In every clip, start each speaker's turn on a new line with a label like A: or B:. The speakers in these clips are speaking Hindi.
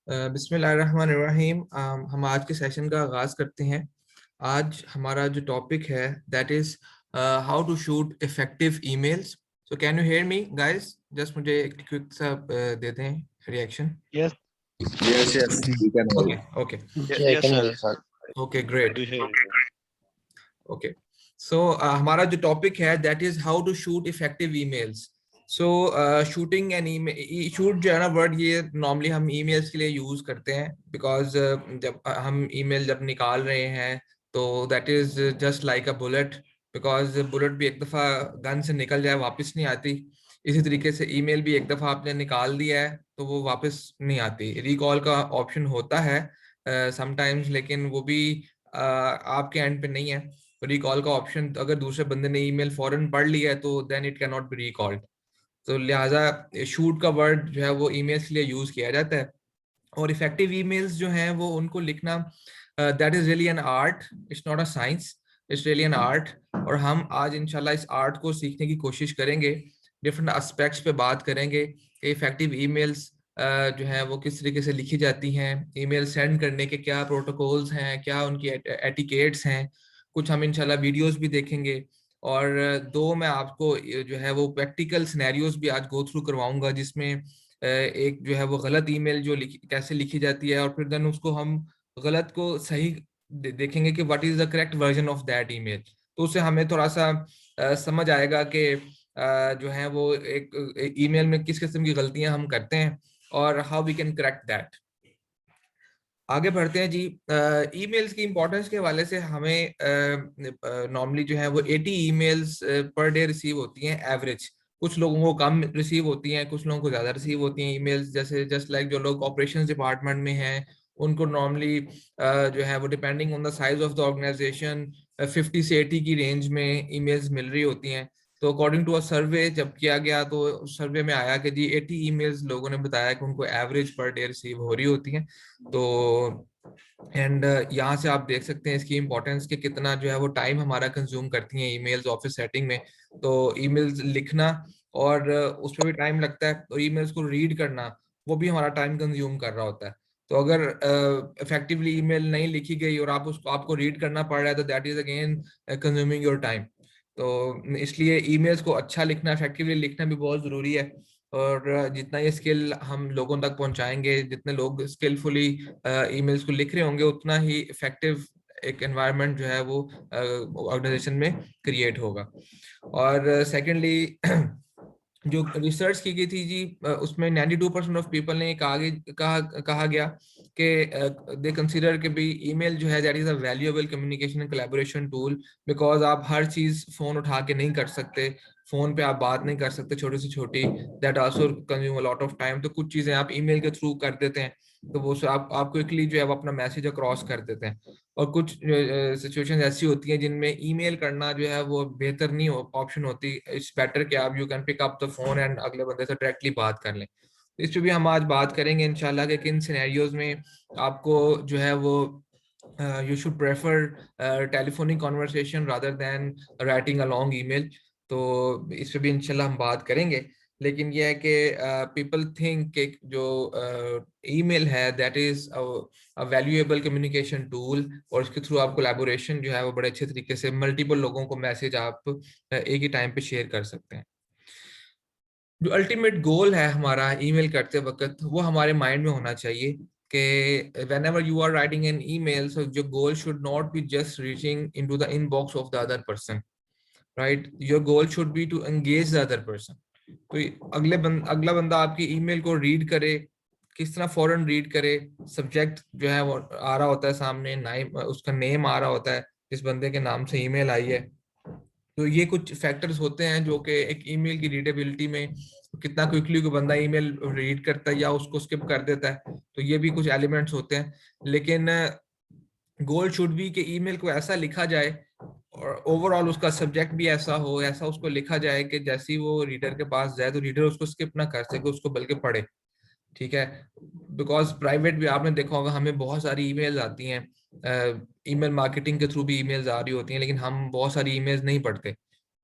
A: बिस्मिल्लाहिर्रहमानिर्रहीम। हम आज के सेशन का आगाज करते हैं। आज हमारा जो टॉपिक है that is how to shoot effective emails. So can you hear me guys? Just मुझे एक क्विक सा देते हैं reaction.
B: Yes,
C: Yes, yes, we can hear
A: okay
C: you.
A: Okay
B: yeah, yes, sir.
A: Okay,
B: I
A: great.
B: do hear you.
A: Okay, so हमारा जो टॉपिक है that is how to shoot effective emails. So shooting an email, shoot जो है ना वर्ड, ये नॉर्मली हम ईमेल्स के लिए यूज करते हैं बिकॉज जब हम ईमेल जब निकाल रहे हैं तो that is just like a bullet. Because bullet भी एक दफा गन से निकल जाए वापस नहीं आती, इसी तरीके से ईमेल भी एक दफा आपने निकाल दिया है तो वो वापस नहीं आती। रिकॉल का ऑप्शन होता है समटाइम्स, लेकिन वो भी आपके एंड पे नहीं है। रिकॉल का ऑप्शन अगर दूसरे बंदे ने ईमेल फौरन पढ़ लिया है तो then it can not be recalled. तो लिहाजा शूट का वर्ड जो है वो ईमेल्स के लिए यूज किया जाता है। और इफेक्टिव ईमेल्स जो हैं वो उनको लिखना that is really an art, it's not a science, it's really an art. और हम आज इंशाल्लाह इस आर्ट को सीखने की कोशिश करेंगे, डिफरेंट एस्पेक्ट्स पे बात करेंगे कि इफेक्टिव ईमेल्स जो है वो किस तरीके से लिखी जाती हैं, ईमेल सेंड करने के क्या प्रोटोकॉल्स हैं, क्या उनकी एटिकेट्स हैं। कुछ हम इंशाल्लाह वीडियोस भी देखेंगे और दो मैं आपको जो है वो प्रैक्टिकल सिनेरियोस भी आज गो थ्रू करवाऊंगा, जिसमें एक जो है वो गलत ईमेल जो कैसे लिखी जाती है और फिर देन उसको हम गलत को सही देखेंगे कि what is the correct version of that email. तो उससे हमें थोड़ा सा समझ आएगा कि जो है वो एक ईमेल में किस किस्म की गलतियां हम करते हैं और how we can correct that. आगे बढ़ते हैं जी। ईमेल्स की इंपॉर्टेंस के हवाले से हमें नॉर्मली जो है वो 80 ईमेल्स पर डे रिसीव होती हैं एवरेज। कुछ लोगों को कम रिसीव होती हैं, कुछ लोगों को ज़्यादा रिसीव होती हैं ईमेल्स। जैसे जस्ट लाइक जो लोग ऑपरेशंस डिपार्टमेंट में हैं उनको नॉर्मली जो है वो depending on the size of the organisation 50 से 80 की रेंज में ईमेल्स मिल रही होती हैं। तो अकॉर्डिंग टू अ सर्वे जब किया गया तो सर्वे में आया कि जी 80 ईमेल्स लोगों ने बताया कि उनको एवरेज पर डे रिसीव हो रही होती हैं। तो एंड यहाँ से आप देख सकते हैं इसकी इंपॉर्टेंस कि कितना जो है वो टाइम हमारा कंज्यूम करती हैं ईमेल्स ऑफिस सेटिंग में। तो ईमेल्स लिखना और उस पर भी टाइम लगता है, तो ईमेल्स को रीड करना वो भी हमारा टाइम कंज्यूम कर रहा होता है। तो अगर इफेक्टिवली ईमेल नहीं लिखी गई और आप उसको आपको रीड करना पड़ रहा है तो that is again consuming your time. तो इसलिए ईमेल्स को अच्छा लिखना, इफेक्टिवली लिखना भी बहुत जरूरी है। और जितना ये स्किल हम लोगों तक पहुंचाएंगे, जितने लोग स्किलफुली ईमेल्स को लिख रहे होंगे, उतना ही इफेक्टिव एक एनवायरनमेंट जो है वो ऑर्गेनाइजेशन में क्रिएट होगा। और सेकेंडली जो रिसर्च की गई थी जी उसमें 92% ऑफ पीपल ने कहा गया कि दे कंसीडर कि भी ईमेल जो है that is a valuable communication and collaboration tool. Because आप हर चीज फोन उठा के नहीं कर सकते, फोन पे आप बात नहीं कर सकते छोटी से छोटी, that also consume a lot of time. तो कुछ चीजें आप ईमेल के थ्रू कर देते हैं तो वो आप क्विकली जो है वो अपना मैसेज अक्रॉस कर देते हैं। और कुछ सिचुएशंस ऐसी होती हैं जिनमें ईमेल करना जो है वो बेहतर नहीं ऑप्शन होती। इट्स बेटर कि आप you can pick up the phone and अगले बंदे से डायरेक्टली बात कर लें। तो इस पे भी हम आज बात करेंगे इंशाल्लाह कि किन सिनेरियोज में आपको जो है वो you should prefer telephonic conversation rather than writing a long email. तो इस पे भी इंशाल्लाह हम बात करेंगे। लेकिन यह है कि पीपल थिंक कि जो ईमेल है that is valuable communication tool और इसके थ्रू आप कोलैबोरेशन जो है वो बड़े अच्छे तरीके से मल्टीपल लोगों को मैसेज आप एक ही टाइम पे शेयर कर सकते हैं। जो अल्टीमेट गोल है हमारा ईमेल करते वक्त वो हमारे माइंड में होना चाहिए कि whenever you are writing an email, so your goal should not be just reaching into the inbox of the other person, right? Your goal should be to engage the other person. तो अगला बंदा आपकी ईमेल को रीड करे, किस तरह फौरन रीड करे। सब्जेक्ट जो है वो आ रहा होता है सामने, नाम उसका नेम आ रहा होता है जिस बंदे के नाम से ईमेल आई है। तो ये कुछ फैक्टर्स होते हैं जो कि एक ईमेल की रीडेबिलिटी में कितना क्विकली कोई बंदा ईमेल रीड करता है या उसको स्किप कर देता है, तो ये भी कुछ एलिमेंट्स होते हैं। लेकिन गोल शुड भी कि ईमेल को ऐसा लिखा जाए और ओवरऑल उसका सब्जेक्ट भी ऐसा हो, ऐसा उसको लिखा जाए कि जैसे ही वो रीडर के पास जाए तो रीडर उसको स्किप ना कर सके, उसको बल्कि पढ़े। ठीक है, बिकॉज प्राइवेट भी आपने देखा होगा हमें बहुत सारी ईमेल्स आती हैं, ईमेल मार्केटिंग के थ्रू भी ईमेल्स आ रही होती हैं, लेकिन हम बहुत सारी ईमेल्स नहीं पढ़ते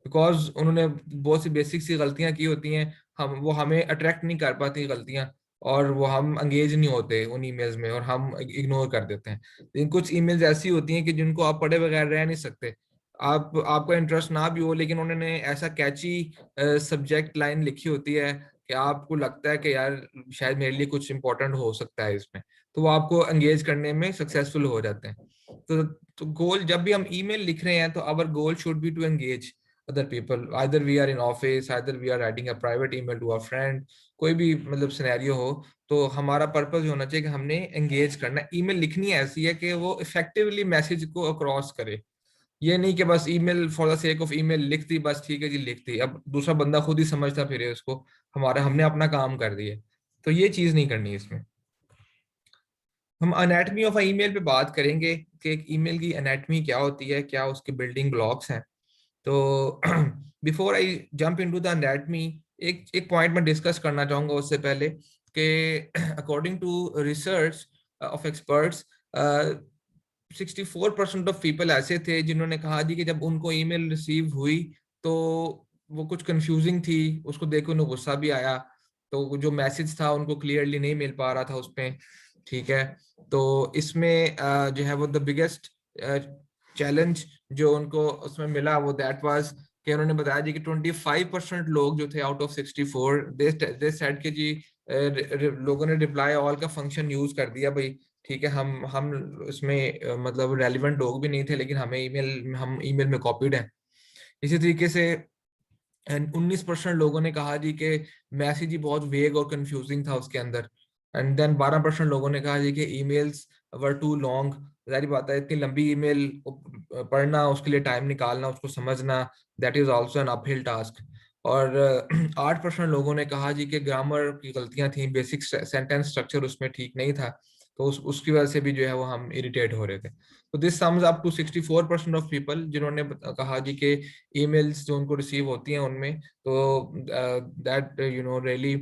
A: बिकॉज उन्होंने बहुत सी बेसिक सी गलतियां की होती हैं। हम वो हमें अट्रैक्ट नहीं कर पाती गलतियां और वो हम एंगेज नहीं होते उन ईमेल्स में और हम इग्नोर कर देते हैं। लेकिन कुछ ईमेल्स ऐसी होती हैं कि जिनको आप पढ़े बगैर रह नहीं सकते। आपका इंटरेस्ट ना भी हो, लेकिन उन्होंने ऐसा कैची सब्जेक्ट लाइन लिखी होती है कि आपको लगता है कि यार शायद मेरे लिए कुछ इंपॉर्टेंट हो सकता है इसमें, तो वो आपको एंगेज करने में सक्सेसफुल हो जाते हैं। तो गोल, जब भी हम ईमेल लिख रहे हैं तो our goal should be to engage other people, either we are in office, either we are writing a private email to our friend, कोई भी मतलब सिनेरियो हो, तो हमारा पर्पस होना चाहिए कि हमने एंगेज करना है। ईमेल लिखनी ऐसी है कि वो इफेक्टिवली मैसेज को अक्रॉस करे। ये नहीं कि बस email for the sake of email लिख दी, बस ठीक है जी लिख दी, अब दूसरा बंदा खुद ही समझता फिरे उसको, हमने अपना काम कर दिया। तो ये चीज नहीं करनी इसमें। हम अनेटमी ऑफ ईमेल पे बात करेंगे कि एक ईमेल की अनेटमी क्या होती है, क्या उसके बिल्डिंग ब्लॉक्स हैं। तो before I jump into the anatomy, एक एक पॉइंट मैं डिस्कस करना चाहूंगा उससे पहले कि according to research of experts, 64% of people ऐसे थे जिन्होंने कहा जी कि जब उनको ईमेल रिसीव हुई तो वो कुछ कंफ्यूजिंग थी, उसको देख के उन्हें गुस्सा भी आया, तो जो मैसेज था उनको क्लियरली नहीं मिल पा रहा था उसमें। ठीक है, तो इसमें जो है वो द बिगेस्ट चैलेंज जो उनको उसमें मिला वो दैट वाज कि उन्होंने बताया जी कि 25% लोग जो थे आउट ऑफ 64, दे सेड कि जी लोगों ने रिप्लाई ऑल का फंक्शन यूज कर दिया भाई। ठीक है, हम इसमें मतलब रेलिवेंट लोग भी नहीं थे, लेकिन हम ईमेल में कॉपीड हैं। इसी तरीके से 19% लोगों ने कहा जी कि मैसेज ही बहुत वेग और कंफ्यूजिंग था उसके अंदर। एंड देन 12% लोगों ने कहा जी कि ईमेल्स वर टू लॉन्ग। जाहिर बात है, इतनी लंबी ईमेल पढ़ना, उसके लिए टाइम निकालना, उसको समझना, that is also an uphill task. और 8% लोगों ने कहा जी कि ग्रामर की गलतियां थी, बेसिक सेंटेंस स्ट्रक्चर उसमें ठीक नहीं था, तो उसकी वजह से भी जो है वो हम इरिटेट हो रहे थे। तो this sums up to 64% of people जिन्होंने कहा जी कि ईमेल्स जो उनको रिसीव होती हैं उनमें, तो that really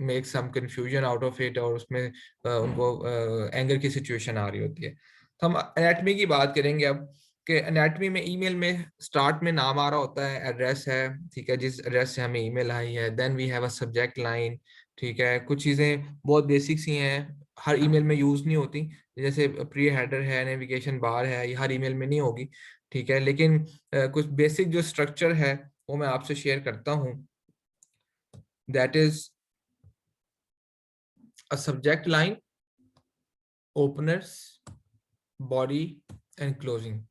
A: make some confusion out of it, और उसमें उनको एंगर की सिचुएशन आ रही होती है। तो हम एनाटमी की बात करेंगे अब कि एनाटमी में ईमेल में स्टार्ट में नाम आ रहा होता है, एड्रेस है, ठीक है, जिस एड्रेस से हमें ईमेल आई है। Then we have a subject line. ठीक है, कुछ चीज़ें बहुत बेसिक सी हैं, हर ईमेल में यूज़ नहीं होती, जैसे प्री हेडर है, नेविगेशन बार है, ये हर ईमेल में नहीं होगी। ठीक है, लेकिन कुछ बेसिक जो स्ट्रक्चर है वो मैं आपसे शेयर करता हूँ। That is a subject line, openers, body and closing.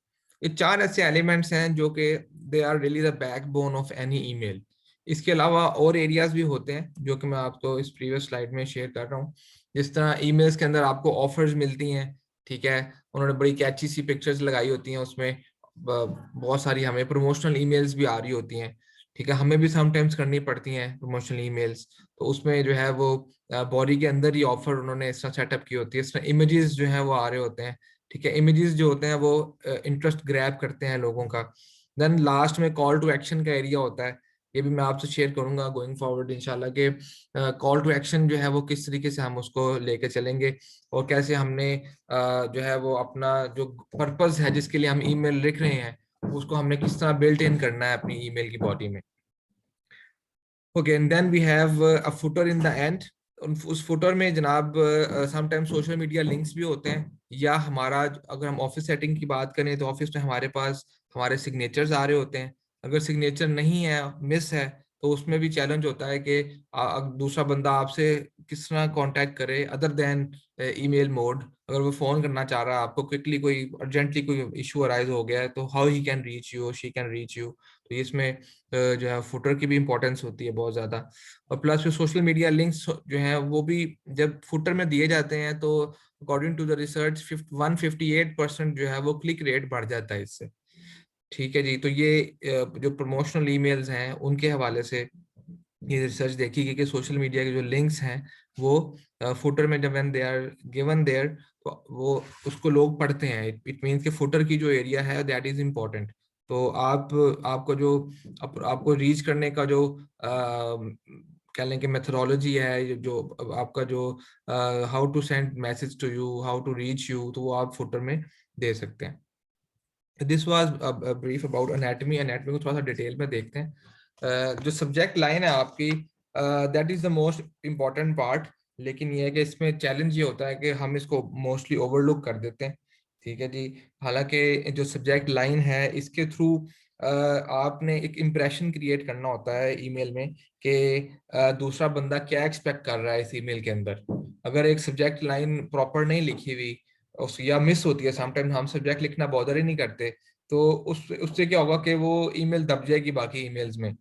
A: ये चार ऐसे एलिमेंट्स हैं जो कि they are really the backbone of any email. इसके अलावा और एरियाज भी होते हैं जो कि मैं आपको इस प्रीवियस स्लाइड में शेयर कर रहा हूँ। जिस तरह ईमेल्स के अंदर आपको ऑफर्स मिलती हैं, ठीक है, उन्होंने बड़ी कैची सी पिक्चर्स लगाई होती हैं उसमें, बहुत सारी हमें प्रमोशनल ईमेल्स भी आ रही होती हैं। ठीक है, हमें भी समटाइम्स करनी पड़ती हैं प्रमोशनल ईमेल्स, तो उसमें जो है वो बॉडी के अंदर ही ऑफर उन्होंने इस तरह सेटअप की होती है, इस तरह इमेजेस जो है वो आ रहे होते हैं। ठीक है, इमेजेस जो होते हैं वो इंटरेस्ट ग्रैब करते हैं लोगों का। देन लास्ट में कॉल टू एक्शन का एरिया होता है, ये भी मैं आपसे शेयर करूंगा गोइंग फॉरवर्ड इंशाल्लाह के कॉल टू एक्शन जो है वो किस तरीके से हम उसको लेके चलेंगे, और कैसे हमने जो है वो अपना जो पर्पस है जिसके लिए हम ईमेल लिख रहे हैं उसको हमने किस तरह बिल्ट इन करना है अपनी ईमेल की बॉडी में। Okay, and then we have a footer in the end. उस फुटर में जनाब समटाइम्स सोशल मीडिया लिंक्स भी होते हैं, या हमारा अगर हम ऑफिस सेटिंग की बात करें तो ऑफिस में हमारे पास हमारे सिग्नेचर्स आ रहे होते हैं। अगर सिग्नेचर नहीं है, मिस है, तो उसमें भी चैलेंज होता है कि दूसरा बंदा आपसे किस तरह कांटेक्ट करे अदर देन ईमेल मोड। अगर वो फोन करना चाह रहा है आपको क्विकली, कोई अर्जेंटली कोई इशू अराइज हो गया है, तो how he can reach you, she can reach you. तो इसमें जो है फुटर की भी इंपॉर्टेंस होती है बहुत ज्यादा। और प्लस फिर सोशल मीडिया लिंक्स जो हैं वो भी जब फुटर में दिए जाते हैं तो अकॉर्डिंग टू द रिसर्च 158% जो है वो क्लिक रेट बढ़ जाता है इससे। ठीक है जी, तो ये जो प्रमोशनल ईमेल्स हैं उनके हवाले से ये रिसर्च देखी कि सोशल मीडिया के जो लिंक्स हैं वो फुटर में जब when they are given there, तो वो उसको लोग पढ़ते हैं। इट मींस कि फुटर की जो एरिया है दैट इज इम्पोर्टेंट। तो आपको जो आपको रीच करने का जो कह लें कि मेथोडोलॉजी है, जो आपका जो how to send message to you, how to reach you, तो वो आप फुटर में दे सकते हैं। This was brief about anatomy. Anatomy को थोड़ा सा डिटेल में देखते हैं। जो सब्जेक्ट लाइन है आपकी, that is the most important part. लेकिन ये है कि इसमें चैलेंज ये होता है कि हम इसको मोस्टली ओवरलुक कर देते हैं। ठीक है जी। हालांकि जो सब्जेक्ट लाइन है इसके थ्रू आपने एक इम्प्रेशन क्रिएट करना होता है ईमेल में कि दूसरा बंदा क्या एक्सपेक्ट कर रहा है इस ईमेल के अंदर। अगर एक सब्जेक्ट लाइन प्रॉपर नहीं लिखी हुई उस या मिस होती है, समटाइम हम सब्जेक्ट लिखना बॉदर ही नहीं करते, तो उससे क्या होगा कि वो ईमेल दब जाएगी बाकी ईमेल्स में।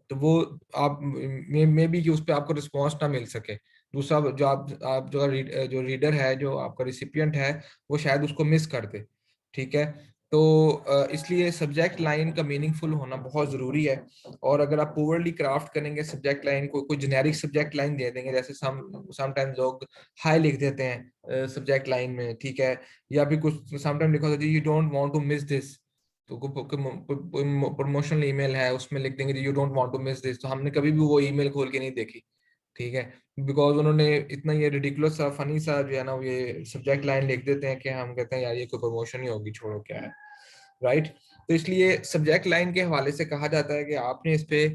A: तो वो आप मे बी कि उस पर आपको रिस्पॉन्स ना मिल सके। दूसरा जो आप जो रीडर है, जो आपका रिसिपिएंट है, वो शायद उसको मिस कर दे। ठीक है। तो इसलिए सब्जेक्ट लाइन का मीनिंगफुल होना बहुत ज़रूरी है। और अगर आप पुअरली क्राफ्ट करेंगे सब्जेक्ट लाइन को, कोई जेनेरिक सब्जेक्ट लाइन दे देंगे, जैसे समटाइम्स लोग हाई लिख देते हैं सब्जेक्ट लाइन में। ठीक है। या फिर कुछ समटाइम लिखा होता है you don't want to miss this, तो प्रमोशनल ईमेल है उसमें लिख देंगे you don't want to miss this, तो हमने कभी भी वो ईमेल खोल के नहीं देखी। ठीक है। बिकॉज उन्होंने इतना ये रिडिकुलस सा फनी सा जो है ना ये सब्जेक्ट लाइन लिख देते हैं कि हम कहते हैं यार ये कोई प्रमोशन ही होगी, छोड़ो क्या है। राइट। तो इसलिए सब्जेक्ट लाइन के हवाले से कहा जाता है कि आपने इस पे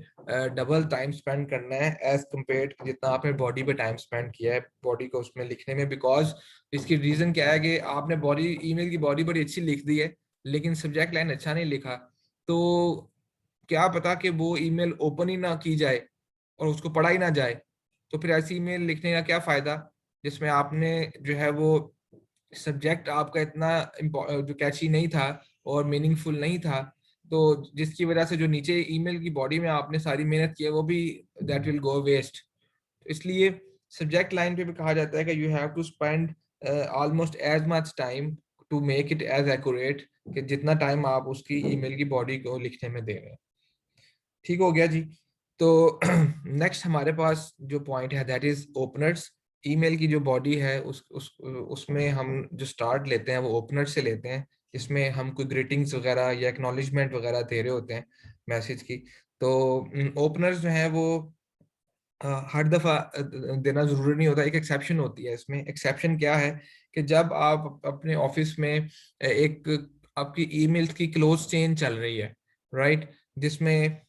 A: डबल टाइम स्पेंड करना है एज कम्पेयर जितना आपने बॉडी पे टाइम स्पेंड किया है बॉडी को उसमें लिखने में। बिकॉज इसकी रीजन क्या है कि आपने बॉडी ईमेल की बॉडी बड़ी अच्छी लिख दी है लेकिन सब्जेक्ट लाइन अच्छा नहीं लिखा, तो क्या पता कि वो ईमेल ओपन ही ना की जाए और उसको पढ़ा ही ना जाए। तो फिर ऐसी ईमेल लिखने का क्या फायदा जिसमें आपने जो है वो सब्जेक्ट आपका इतना जो कैची नहीं था और मीनिंगफुल नहीं था, तो जिसकी वजह से जो नीचे ईमेल की बॉडी में आपने सारी मेहनत की है वो भी दैट विल गो वेस्ट। इसलिए सब्जेक्ट लाइन पे भी कहा जाता है कि you have to spend almost as much time to make it as accurate, कि जितना टाइम आप उसकी ईमेल की बॉडी को लिखने में दे रहे हैं। ठीक हो गया जी। तो नेक्स्ट हमारे पास जो पॉइंट है दैट इज ओपनर्स। ईमेल की जो बॉडी है उसमें हम जो स्टार्ट लेते हैं वो ओपनर से लेते हैं, जिसमें हम कोई ग्रीटिंग्स वगैरह या एक्नॉलेजमेंट वगैरह दे रहे होते हैं मैसेज की। तो ओपनर्स जो है वो हर दफा देना जरूरी नहीं होता, एक एक्सेप्शन होती है इसमें। एक्सेप्शन क्या है कि जब आप अपने ऑफिस में एक आपकी ईमेल्स की क्लोज चेन चल रही है, राइट, जिसमें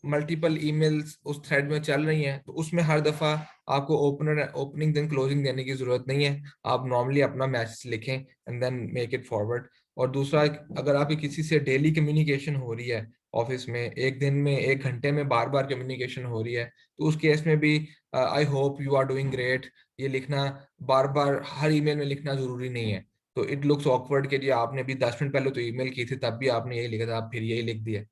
A: मल्टीपल ईमेल्स उस थ्रेड में चल रही हैं, तो उसमें हर दफा आपको ओपनिंग देन क्लोजिंग देने की जरूरत नहीं है। आप नॉर्मली अपना मैसेज लिखें and then make it forward. और दूसरा, अगर आपकी किसी से डेली कम्युनिकेशन हो रही है ऑफिस में, एक दिन में एक घंटे में बार बार कम्युनिकेशन हो रही है, तो उस केस में भी I hope you are doing great ये लिखना बार बार हर ईमेल में लिखना जरूरी नहीं है। तो इट लुक्स ऑकवर्ड के लिए आपने भी 10 मिनट पहले तो ईमेल की थी तब भी आपने यही लिखा था, आप फिर यही लिख दिया।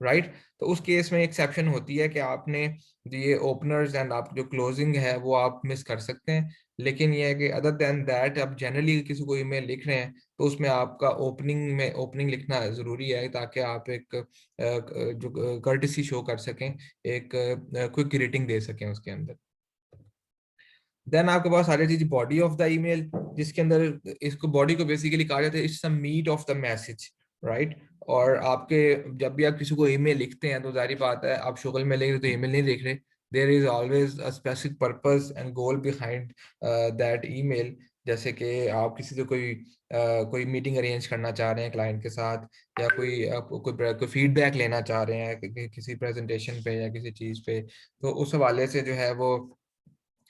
A: राइट। तो उस केस में एक्सेप्शन होती है कि आपने जो ये ओपनर्स एंड आप जो क्लोजिंग है वो आप मिस कर सकते हैं। लेकिन ये है कि अदर देन दैट आप जनरली किसी को ईमेल लिख रहे हैं तो उसमें आपका ओपनिंग लिखना जरूरी है, ताकि आप एक जो कर्टिसी शो कर सकें, एक क्विक ग्रीटिंग दे सकें उसके अंदर। देन आपके पास आ जाती है बॉडी ऑफ द ईमेल, जिसके अंदर इसको बॉडी को बेसिकली कहा जाता है it's the meat of the message, right. और आपके जब भी आप किसी को ईमेल लिखते हैं तो जाहिर बात है आप शुक्ल में लिख रहे तो ईमेल नहीं लिख रहे। There is always a specific purpose and goal behind that email. जैसे कि आप किसी से कोई मीटिंग अरेंज करना चाह रहे हैं क्लाइंट के साथ, या कोई फीडबैक लेना चाह रहे हैं किसी प्रेजेंटेशन पे या किसी चीज़ पे, तो उस हवाले से जो है वो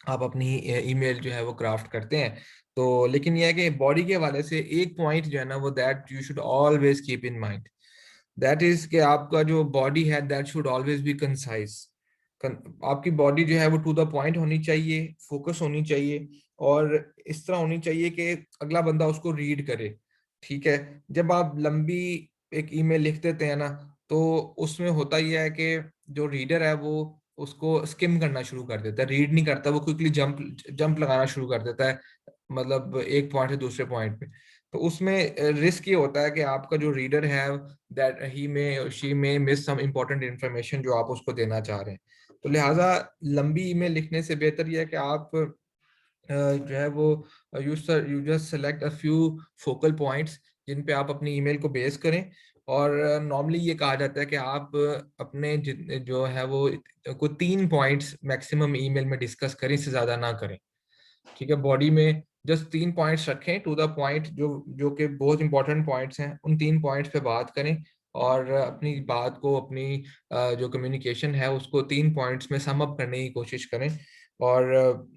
A: आप अपनी ईमेल जो है वो क्राफ्ट करते हैं। तो लेकिन यह है कि बॉडी के हवाले से एक पॉइंट जो है ना वो that you should always keep in mind, that is कि आपका जो बॉडी है that should always be concise. आपकी बॉडी जो है वो टू द पॉइंट होनी चाहिए, फोकस होनी चाहिए, और इस तरह होनी चाहिए कि अगला बंदा उसको रीड करे। ठीक है। जब आप लंबी एक ईमेल लिख देते हैं ना, तो उसमें होता यह है कि जो रीडर है वो उसको स्किम करना शुरू कर देता है, रीड नहीं करता, वो क्विकली जंप जंप लगाना शुरू कर देता है, मतलब एक पॉइंट से दूसरे पॉइंट पे। तो उसमें रिस्क ये होता है कि आपका जो रीडर है दैट ही में शी में मिस सम इम्पोर्टेंट इंफॉर्मेशन जो आप उसको देना चाह रहे हैं। तो लिहाजा लंबी ईमेल लिखने से बेहतर यह है कि आप जो है वो you just select a few focal points जिन पे आप अपनी ईमेल को बेस करें। और नॉर्मली ये कहा जाता है कि आप अपने जो है वो कोई 3 पॉइंट्स मैक्सिमम ईमेल में डिस्कस करें, इससे ज्यादा ना करें। ठीक है। बॉडी में जस्ट 3 पॉइंट्स रखें टू द पॉइंट, जो जो कि बहुत इंपॉर्टेंट पॉइंट्स हैं, उन 3 पॉइंट्स पे बात करें। और अपनी बात को, अपनी जो कम्युनिकेशन है उसको 3 पॉइंट्स में सम अप करने की कोशिश करें। और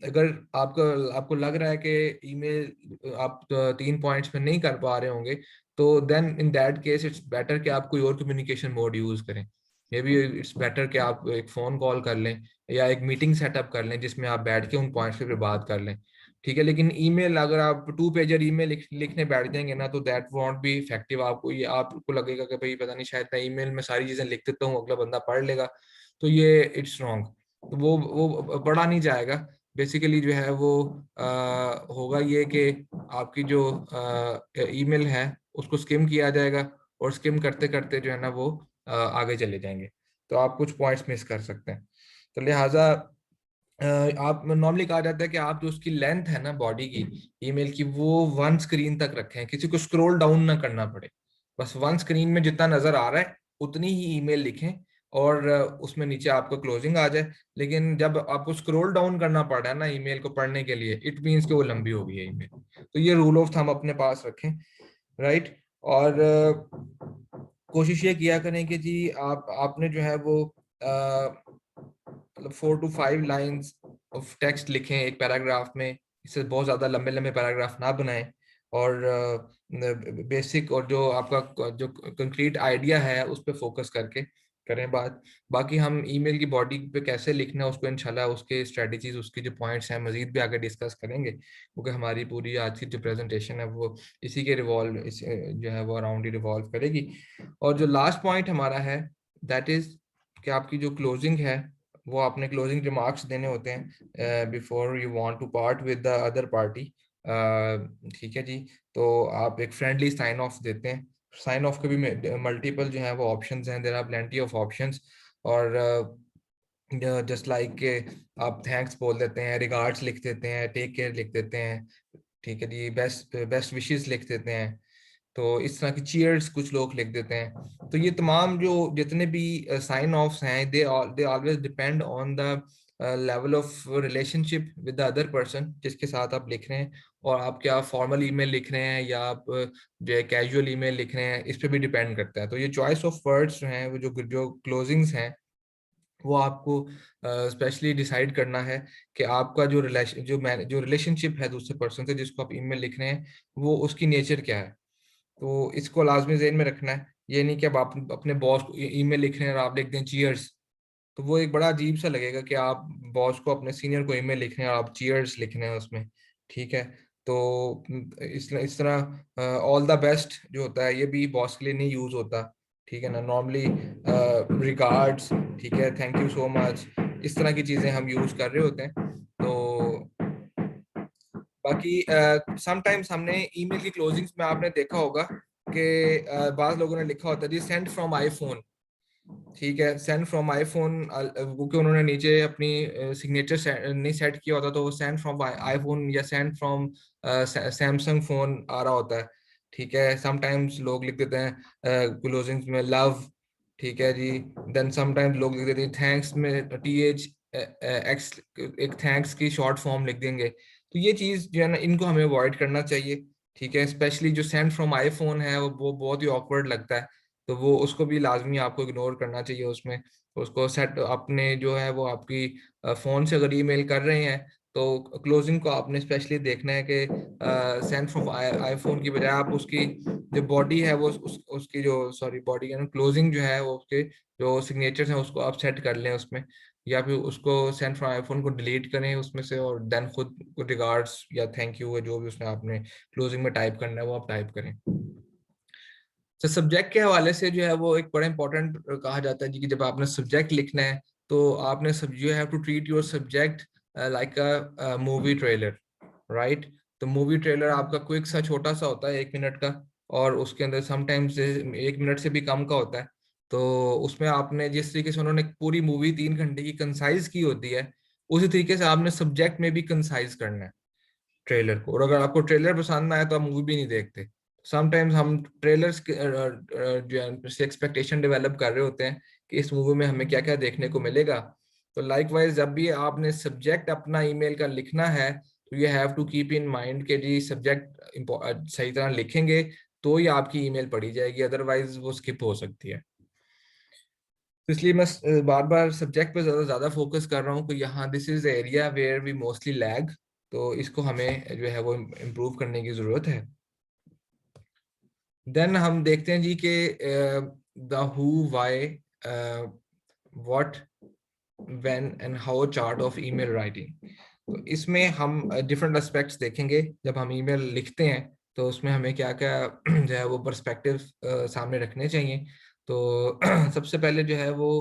A: अगर आपको आपको लग रहा है कि ईमेल आप 3 पॉइंट्स में नहीं कर पा रहे होंगे, तो then in that case it's better कि आप कोई और कम्युनिकेशन मोड यूज करें। मे बी इट्स बेटर कि आप एक फोन कॉल कर लें या एक मीटिंग सेटअप कर लें जिसमें आप बैठ के उन पॉइंट्स पे बात कर लें। ठीक है, लेकिन ईमेल अगर आप 2 पेजर ईमेल लिखने बैठ जाएंगे ना, तो दैट वॉन्ट बी इफेक्टिव। आपको ये आपको लगेगा कि भाई पता नहीं, शायद मैं ईमेल में सारी चीजें लिख देता हूँ, अगला बंदा पढ़ लेगा, तो ये इट्स रॉन्ग। तो वो पढ़ा नहीं जाएगा। बेसिकली जो है वो होगा ये कि आपकी जो ईमेल है उसको स्किम किया जाएगा, और स्किम करते करते जो है ना वो आगे चले जाएंगे। तो आप कुछ पॉइंट्स मिस कर सकते हैं। तो लिहाजा आप नॉर्मली कहा जाता है कि आप जो उसकी लेंथ है ना बॉडी की, ईमेल की, वो 1 स्क्रीन तक रखें, किसी को स्क्रॉल डाउन ना करना पड़े। बस 1 स्क्रीन में जितना नजर आ रहा है उतनी ही ईमेल लिखें, और उसमें नीचे आपको क्लोजिंग आ जाए। लेकिन जब आपको स्क्रॉल डाउन करना पड़ रहा है ना ईमेल को पढ़ने के लिए, इट मीन्स कि वो लंबी हो गई है ईमेल। तो ये रूल ऑफ थंब अपने पास रखें, राइट। और कोशिश ये किया करें कि जी आपने जो है वो मतलब 4 to 5 लाइंस ऑफ टेक्स्ट लिखें एक पैराग्राफ में। इससे बहुत ज्यादा लंबे लंबे पैराग्राफ ना बनाएं। और बेसिक और जो आपका जो कंक्रीट आइडिया है उस पर फोकस करके करें बात। बाकी हम ईमेल की बॉडी पे कैसे लिखना है उसको इंशाल्लाह उसके स्ट्रेटजीज, उसके जो पॉइंट्स हैं मजीद भी आगे डिस्कस करेंगे, क्योंकि हमारी पूरी आज की जो प्रेजेंटेशन है वो इसी के रिवॉल्व जो है वो अराउंड ही रिवॉल्व करेगी। और जो लास्ट पॉइंट हमारा है दैट इज कि आपकी जो क्लोजिंग है, वो आपने क्लोजिंग रिमार्क्स देने होते हैं before you want to part with the other party. ठीक है जी। तो आप एक फ्रेंडली साइन ऑफ देते हैं। साइन ऑफ के भी मल्टीपल जो है वो ऑप्शंस हैं, there are plenty of options. और जस्ट लाइक के आप थैंक्स बोल देते हैं, रिगार्ड्स लिख देते हैं, टेक केयर लिख देते हैं, ठीक है जी, बेस्ट बेस्ट विशेस लिख देते हैं। तो इस तरह की चीयर्स कुछ लोग लिख देते हैं। तो ये तमाम जो जितने भी साइन ऑफ्स हैं, they always depend on the level of relationship with the other person जिसके साथ आप लिख रहे हैं। और आप क्या फॉर्मल ईमेल लिख रहे हैं या आप जो है कैजुअल ईमेल लिख रहे हैं, इस पे भी डिपेंड करता है। तो ये चॉइस ऑफ वर्ड्स जो हैं, वो जो क्लोजिंग्स हैं, वो आपको स्पेशली डिसाइड करना है कि आपका जो रिलेशनशिप है दूसरे पर्सन से जिसको आप ईमेल लिख रहे हैं, वो उसकी नेचर क्या है। तो इसको लाजमी ज़हन में रखना है। ये नहीं कि अब आप अपने बॉस को ईमेल लिख रहे हैं और आप लिख दें चीयर्स, तो वो एक बड़ा अजीब सा लगेगा कि आप बॉस को, अपने सीनियर को ईमेल लिख रहे हैं और आप चीयर्स लिख रहे हैं उसमें। ठीक है। तो इस तरह ऑल द बेस्ट जो होता है ये भी बॉस के लिए नहीं यूज होता। ठीक है ना, नॉर्मली रिगार्ड्स, ठीक है, थैंक यू सो मच, इस तरह की चीजें हम यूज कर रहे होते हैं। तो बाकी समटाइम्स हमने ईमेल की क्लोजिंग्स में आपने देखा होगा कि बाज लोगों ने लिखा होता है जी सेंड फ्रॉम आईफोन। ठीक है, सेंड फ्रॉम आईफोन, क्योंकि उन्होंने नीचे अपनी सिग्नेचर नहीं सेट किया होता, तो वो सेंड फ्रॉम आईफोन या सेंड फ्रॉम सैमसंग फोन आ रहा होता है। ठीक है, समटाइम्स लोग लिख देते हैं क्लोजिंग्स में लव। ठीक है जी। देन समटाइम्स लोग लिख देते हैं थैंक्स में TH एक्स, एक थैंक्स की शॉर्ट फॉर्म लिख देंगे। तो ये चीज जो है ना, इनको हमें अवॉइड करना चाहिए। ठीक है, स्पेशली जो सेंड फ्रॉम आईफोन है वो बहुत ही ऑकवर्ड लगता है। तो वो उसको भी लाजमी आपको इग्नोर करना चाहिए उसमें। उसको सेट अपने जो है वो आपकी फोन से अगर ईमेल कर रहे हैं, तो क्लोजिंग को आपने स्पेशली देखना है कि सेंड फ्रॉम आईफोन की बजाय आप उसकी जो बॉडी है वो उसकी जो सॉरी बॉडी है ना, क्लोजिंग जो है वो उसके जो सिग्नेचर्स हैं उसको आप सेट कर लें उसमें। या फिर उसको सेंड फ्रॉम आईफोन को डिलीट करें उसमें से, और देन खुद रिगार्ड्स या थैंक यू जो भी उसमें आपने क्लोजिंग में टाइप करना है वो आप टाइप करें। तो सब्जेक्ट के हवाले से जो है वो एक बड़ा इंपॉर्टेंट कहा जाता है जी कि जब आपने सब्जेक्ट लिखना है, तो आपने सब you have to treat your subject like a movie trailer, right. तो मूवी ट्रेलर आपका क्विक सा छोटा सा होता है 1 मिनट का, और उसके अंदर समटाइम्स 1 मिनट से भी कम का होता है। तो उसमें आपने जिस तरीके से उन्होंने पूरी मूवी 3 घंटे की कंसाइज की होती है, उसी तरीके से आपने सब्जेक्ट में भी कंसाइज करना है ट्रेलर को। और अगर आपको ट्रेलर पसंद ना आए तो आप मूवी भी नहीं देखते। समटाइम्स हम ट्रेलर्स जो है से एक्सपेक्टेशन डेवलप कर रहे होते हैं कि इस मूवी में हमें क्या क्या देखने को मिलेगा। तो लाइकवाइज जब भी आपने सब्जेक्ट अपना ईमेल का लिखना है, तो you have to keep in mind के जी सब्जेक्ट सही तरह लिखेंगे तो ही आपकी ईमेल पढ़ी जाएगी, अदरवाइज वो स्किप हो सकती है। तो इसलिए मैं बार बार सब्जेक्ट पे ज़्यादा ज़्यादा फोकस कर रहा हूँ कि यहाँ this is area where we mostly lag, तो इसको हमें जो है वो इम्प्रूव करने की ज़रूरत है। देन हम देखते हैं जी कि the who, why, what, when and how chart of email writing. तो इसमें हम डिफरेंट एस्पेक्ट्स देखेंगे। जब हम ईमेल लिखते हैं तो उसमें हमें क्या क्या जो है वो पर्सपेक्टिव सामने रखने चाहिए। तो सबसे पहले जो है वो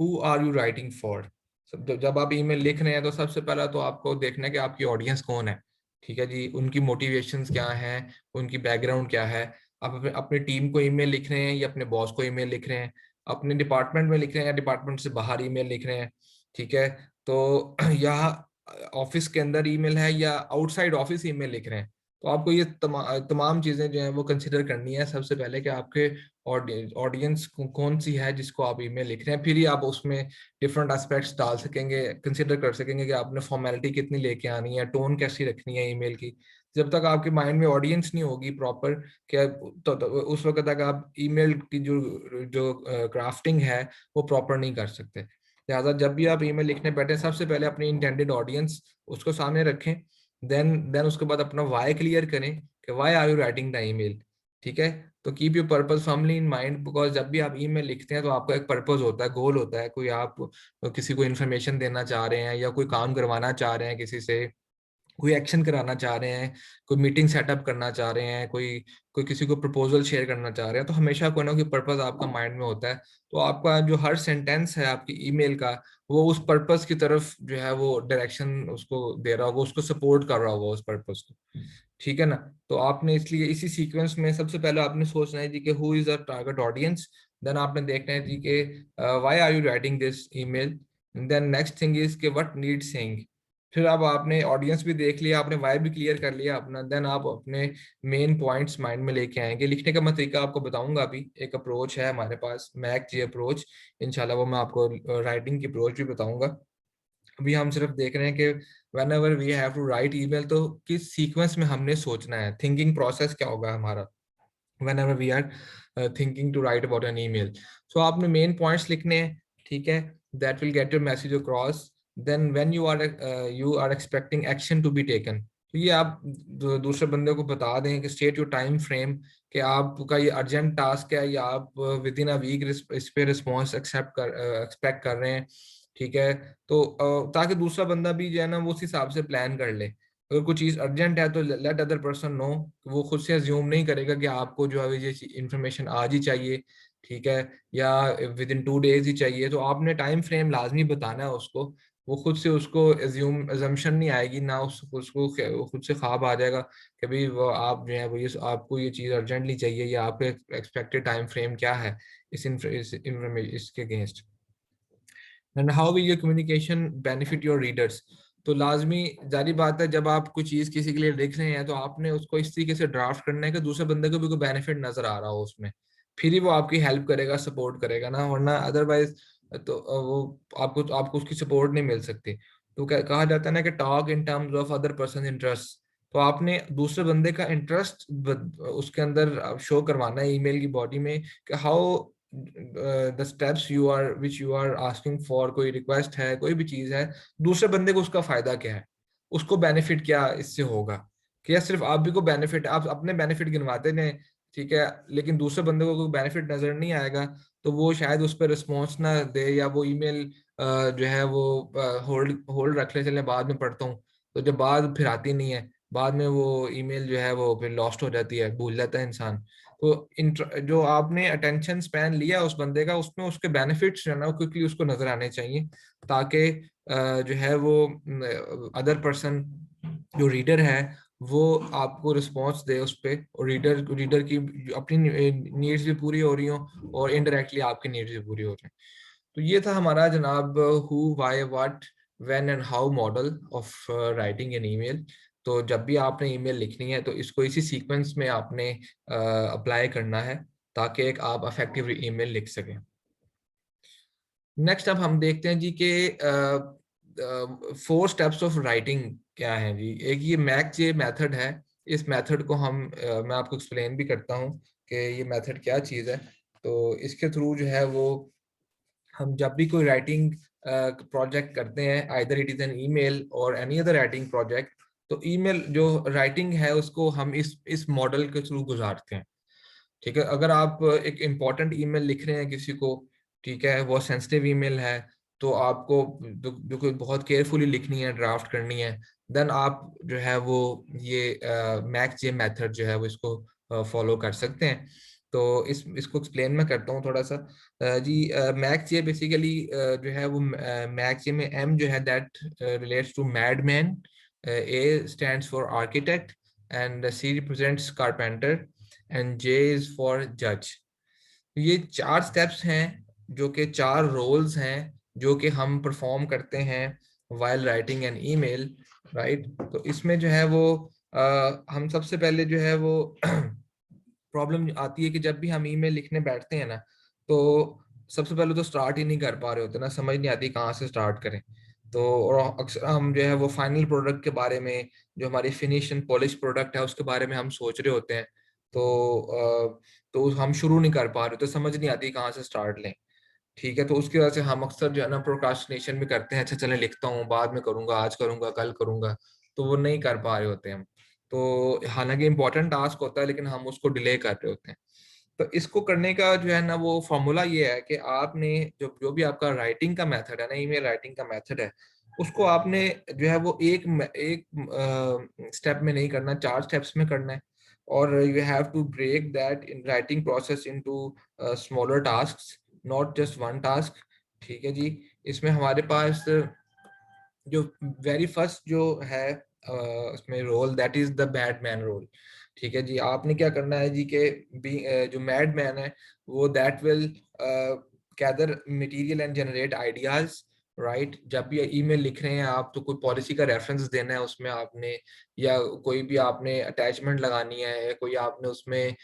A: who are you writing for. जब आप ईमेल लिख रहे हैं तो सबसे पहला तो आपको देखना है कि आपकी ऑडियंस कौन है। ठीक है जी, उनकी मोटिवेशंस क्या हैं, उनकी बैकग्राउंड क्या है। आप अपनी टीम को ईमेल लिख रहे हैं या अपने बॉस को ईमेल लिख रहे हैं, अपने डिपार्टमेंट में लिख रहे हैं या डिपार्टमेंट से बाहर ईमेल लिख रहे हैं। ठीक है, तो यहाँ ऑफिस के अंदर ईमेल है या आउटसाइड ऑफिस ईमेल लिख रहे हैं, तो आपको ये तमाम चीजें जो है वो कंसिडर करनी है सबसे पहले कि आपके ऑडियंस कौन सी है जिसको आप ईमेल लिख रहे हैं। फिर ही आप उसमें डिफरेंट एस्पेक्ट्स डाल सकेंगे, कंसिडर कर सकेंगे कि आपने फॉर्मेलिटी कितनी लेके आनी है, टोन कैसी रखनी है ईमेल की। जब तक आपके माइंड में ऑडियंस नहीं होगी प्रॉपर, क्या तो उस वक्त तक आप ईमेल की जो जो क्राफ्टिंग है वो प्रॉपर नहीं कर सकते। लिहाजा जब भी आप ईमेल लिखने बैठे सबसे पहले अपनी इंटेंडेड ऑडियंस उसको सामने रखें। देन उसके बाद अपना वाई क्लियर करें कि why are you writing the email. ठीक है, तो keep your purpose firmly in mind, because जब भी आप ईमेल लिखते हैं तो आपका एक पर्पस होता है, गोल होता है। कोई आप किसी को इन्फॉर्मेशन देना चाह रहे हैं या कोई काम करवाना चाह रहे हैं किसी से, कोई एक्शन कराना चाह रहे हैं, कोई मीटिंग सेटअप करना चाह रहे हैं, कोई कोई किसी को प्रपोजल शेयर करना चाह रहे हैं, तो हमेशा कोई ना कोई पर्पस आपका माइंड में होता है। तो आपका जो हर सेंटेंस है आपकी ईमेल का, वो उस पर्पस की तरफ जो है वो डायरेक्शन उसको दे रहा होगा, उसको सपोर्ट कर रहा होगा उस पर्पस को। ठीक है ना। तो आपने इसलिए इसी सीक्वेंस में सबसे पहले आपने सोचना है जी कि who is the target audience. Then आपने देखना है जी कि why are you writing this email. Then next thing is कि व्हाट नीड्स सेइंग। फिर अब आपने ऑडियंस भी देख लिया, आपने वाई भी क्लियर कर लिया अपना, देन आप अपने मेन पॉइंट्स माइंड में लेके आएंगे। लिखने का मैं तरीका आपको बताऊंगा अभी, एक अप्रोच है हमारे पास मैक जी अप्रोच, इंशाल्लाह वो मैं आपको राइटिंग की अप्रोच भी बताऊंगा। अभी हम सिर्फ देख रहे हैं कि whenever we have to write email तो किस सीक्वेंस में हमने सोचना है, थिंकिंग प्रोसेस क्या होगा हमारा whenever we are thinking to write about an email. So आपने मेन पॉइंट्स लिखने हैं। ठीक है, that will get your message across. Then when you are expecting action to be taken, तो ये आप दूसरे बंदे को बता दें कि स्टेट योर टाइम फ्रेम, कि आपका ये अर्जेंट टास्क है या आप विद इन अ वीक इस पे रिस्पॉन्स एक्सपेक्ट कर रहे हैं। ठीक है, तो ताकि दूसरा बंदा भी जो है ना वो उस हिसाब से प्लान कर ले। अगर कोई चीज अर्जेंट है तो लेट अदर पर्सन नो, वो खुद से अज्यूम नहीं करेगा कि आपको जो है ये इंफॉर्मेशन आज ही चाहिए। ठीक है, या विद इन 2 डेज ही चाहिए, तो आपने टाइम फ्रेम लाजमी बताना है उसको। वो खुद से उसको अजम्पशन नहीं आएगी ना, उसको वो खुद से ख्वाब आ जाएगा कि भाई वो आप जो है वो ये आपको ये चीज़ अर्जेंटली चाहिए या आपके एक्सपेक्टेड टाइम फ्रेम क्या है इसके against. And how will your communication benefit your readers. तो लाजमी जारी बात है, जब आप कोई चीज किसी के लिए लिख रहे हैं तो आपने उसको इस तरीके से ड्राफ्ट करना है कि दूसरे बंदे को भी कोई बेनिफिट नजर आ रहा हो उसमें, फिर ही वो आपकी हेल्प करेगा, सपोर्ट करेगा ना, वरना अदरवाइज तो वो आपको आपको उसकी सपोर्ट नहीं मिल सकती। तो कहा जाता है ना कि talk in terms of other person interest. तो आपने दूसरे बंदे का इंटरेस्ट उसके अंदर शो करवाना है ईमेल की बॉडी में, कि how the steps you are which you are asking for, कोई रिक्वेस्ट है, कोई भी चीज है, दूसरे बंदे को उसका फायदा क्या है, उसको बेनिफिट क्या इससे होगा। क्या सिर्फ आप भी को बेनिफिट, आप अपने बेनिफिट गिनवाते हैं, ठीक है, लेकिन दूसरे बंदे को कोई बेनिफिट नजर नहीं आएगा, तो वो शायद उस पर रिस्पॉन्स ना दे, या वो ईमेल जो है वो होल्ड होल्ड रख ले, चले बाद में पढ़ता हूँ। तो जब बाद फिर आती नहीं है, बाद में वो ईमेल जो है वो फिर लॉस्ट हो जाती है, भूल जाता है इंसान। तो जो आपने अटेंशन स्पैन लिया उस बंदे का, उसमें उसके बेनिफिट्स जो है ना क्विकली उसको नजर आने चाहिए, ताकि जो है वो अदर पर्सन जो रीडर है वो आपको रिस्पॉन्स दे उस पे, और रीडर रीडर की अपनी नीड्स भी पूरी हो रही हो और इनडायरेक्टली आपकी नीड्स भी पूरी हो रही हैं। तो ये था हमारा जनाब who, why, what, when and how model of writing an email. तो जब भी आपने ईमेल लिखनी है तो इसको इसी सीक्वेंस में आपने अप्लाई करना है, ताकि एक आप इफेक्टिव ईमेल लिख सकें। नेक्स्ट अब हम देखते हैं जी के 4 स्टेप्स ऑफ राइटिंग क्या है जी। एक ये मैक जे मेथड है, इस मेथड को मैं आपको एक्सप्लेन भी करता हूँ कि ये मेथड क्या चीज़ है। तो इसके थ्रू जो है वो हम जब भी कोई राइटिंग प्रोजेक्ट करते हैं, either it is an email और एनी अदर राइटिंग प्रोजेक्ट, तो ईमेल जो राइटिंग है उसको हम इस मॉडल के थ्रू गुजारते हैं। ठीक है, अगर आप एक इम्पॉर्टेंट ईमेल लिख रहे हैं किसी को, ठीक है, वो सेंसिटिव ईमेल है, तो आपको जो कोई बहुत केयरफुली लिखनी है, ड्राफ्ट करनी है, देन आप जो है वो ये मैक्स ये मेथड जो है वो इसको फॉलो कर सकते हैं। तो इसको एक्सप्लेन मैं करता हूँ थोड़ा सा। जी, मैक्स ये बेसिकली जो है वो मैक्स ये में एम जो है that relates to madman, A stands for architect, and C represents carpenter, and J is for जज। ये 4 स्टेप्स हैं, जो कि 4 रोल्स हैं जो कि हम परफॉर्म करते हैं while writing an email, right. तो इसमें जो है वो हम सबसे पहले जो है वो प्रॉब्लम आती है कि जब भी हम ईमेल लिखने बैठते हैं ना, तो सबसे पहले तो स्टार्ट ही नहीं कर पा रहे होते ना, समझ नहीं आती कहाँ से स्टार्ट करें। तो और अक्सर हम जो है वो फाइनल प्रोडक्ट के बारे में, जो हमारी फिनिश एंड पॉलिश प्रोडक्ट है उसके बारे में हम सोच रहे होते हैं। तो हम शुरू नहीं कर पा रहे, तो समझ नहीं आती कहाँ से स्टार्ट लें। ठीक है, तो उसकी वजह से हम अक्सर जो है ना प्रोक्रास्टिनेशन भी करते हैं, अच्छा चले लिखता हूँ, बाद में करूंगा, आज करूंगा, कल करूंगा, तो वो नहीं कर पा रहे होते हम। तो हालांकि इंपॉर्टेंट टास्क होता है लेकिन हम उसको डिले कर रहे होते हैं। तो इसको करने का जो है ना वो फॉर्मूला ये है कि आपने जो जो भी आपका राइटिंग का मेथड है ना, ईमेल राइटिंग का मेथड है, उसको आपने जो है वो एक स्टेप में नहीं करना, 4 स्टेप्स में करना है। और you have to break that in writing process into smaller tasks, not just one task. ठीक है जी। इसमें हमारे पास जो वेरी फर्स्ट जो है उसमें role, that is the bad man role. ठीक है जी, आपने क्या करना है जी के जो मैड मैन है वो that will gather material and generate ideas, right. जब भी ईमेल लिख रहे हैं आप, तो कोई पॉलिसी का रेफरेंस देना है उसमें आपने, या कोई भी आपने अटैचमेंट लगानी है, या कोई आपने उसमें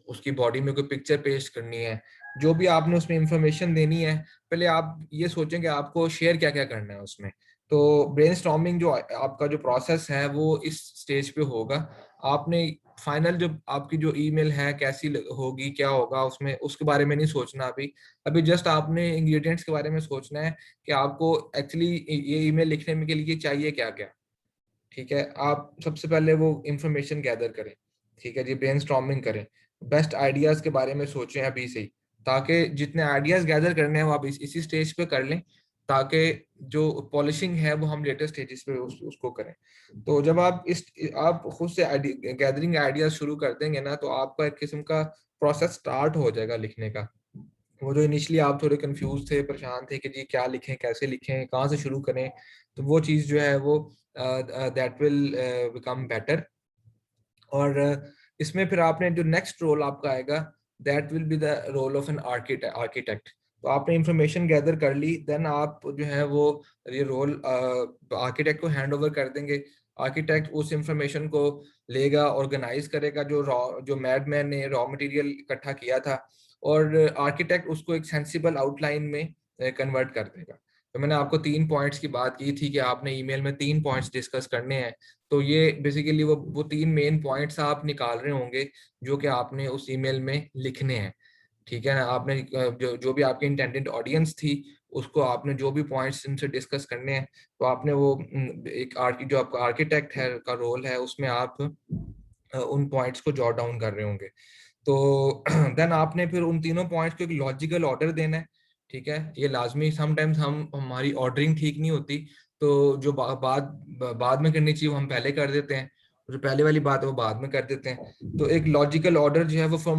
A: उसकी बॉडी में कोई पिक्चर पेस्ट करनी है, जो भी आपने उसमें इंफॉर्मेशन देनी है, पहले आप ये सोचें कि आपको शेयर क्या क्या करना है उसमें। तो ब्रेनस्टॉर्मिंग जो आपका जो प्रोसेस है वो इस स्टेज पे होगा। आपने फाइनल जो आपकी जो ईमेल है कैसी होगी, क्या होगा उसमें, उसके बारे में नहीं सोचना अभी। अभी जस्ट आपने इंग्रेडिएंट्स के बारे में सोचना है कि आपको एक्चुअली ये ईमेल लिखने में के लिए चाहिए क्या क्या। ठीक है, आप सबसे पहले वो इंफॉर्मेशन गैदर करें। ठीक है जी, ब्रेनस्टॉर्मिंग करें, बेस्ट आइडियाज के बारे में सोचें अभी से ही, ताकि जितने आइडियाज गैदर करने हैं वो आप इसी स्टेज पे कर लें, ताकि जो पॉलिशिंग है वो हम लेटेस्ट स्टेजेस पे उसको करें। तो जब आप खुद से गैदरिंग आइडियाज शुरू कर देंगे ना, तो आपका एक किस्म का प्रोसेस स्टार्ट हो जाएगा लिखने का। वो जो इनिशियली आप थोड़े कंफ्यूज थे, परेशान थे कि जी क्या लिखें, कैसे लिखें, कहाँ से शुरू करें, तो वो चीज़ जो है वो दैट विल बिकम बेटर। और इसमें फिर आपने जो नेक्स्ट रोल आपका आएगा, that will be the role of an architect. तो आपने इंफॉर्मेशन गैदर कर ली, देन आप जो है वो ये रोल आर्किटेक्ट को हैंड ओवर कर देंगे। आर्किटेक्ट उस इंफॉर्मेशन को लेगा, ऑर्गेनाइज करेगा, जो मैडमैन ने रॉ मटेरियल इकट्ठा किया था, और आर्किटेक्ट उसको एक सेंसिबल आउटलाइन में कन्वर्ट कर देगा। तो मैंने आपको 3 पॉइंट्स की बात की थी कि आपने ईमेल में 3 पॉइंट्स डिस्कस करने हैं। तो ये बेसिकली वो 3 मेन पॉइंट्स आप निकाल रहे होंगे जो कि आपने उस ईमेल में लिखने हैं। ठीक है ना, आपने जो भी आपकी इंटेंडेड ऑडियंस थी, उसको आपने जो भी पॉइंट्स इनसे डिस्कस करने हैं, तो आपने वो जो आपका आर्किटेक्ट है का रोल है उसमें आप उन पॉइंट्स को जॉट डाउन कर रहे होंगे। तो देन आपने फिर उन तीनों पॉइंट्स को एक लॉजिकल ऑर्डर देना है। ठीक है, ये लाजमी, समटाइम्स हमारी ऑर्डरिंग ठीक नहीं होती, तो जो बाद में करनी चाहिए वो हम पहले कर देते हैं, जो पहले वाली बात है वो बाद में कर देते हैं। तो एक लॉजिकल ऑर्डर जो है वो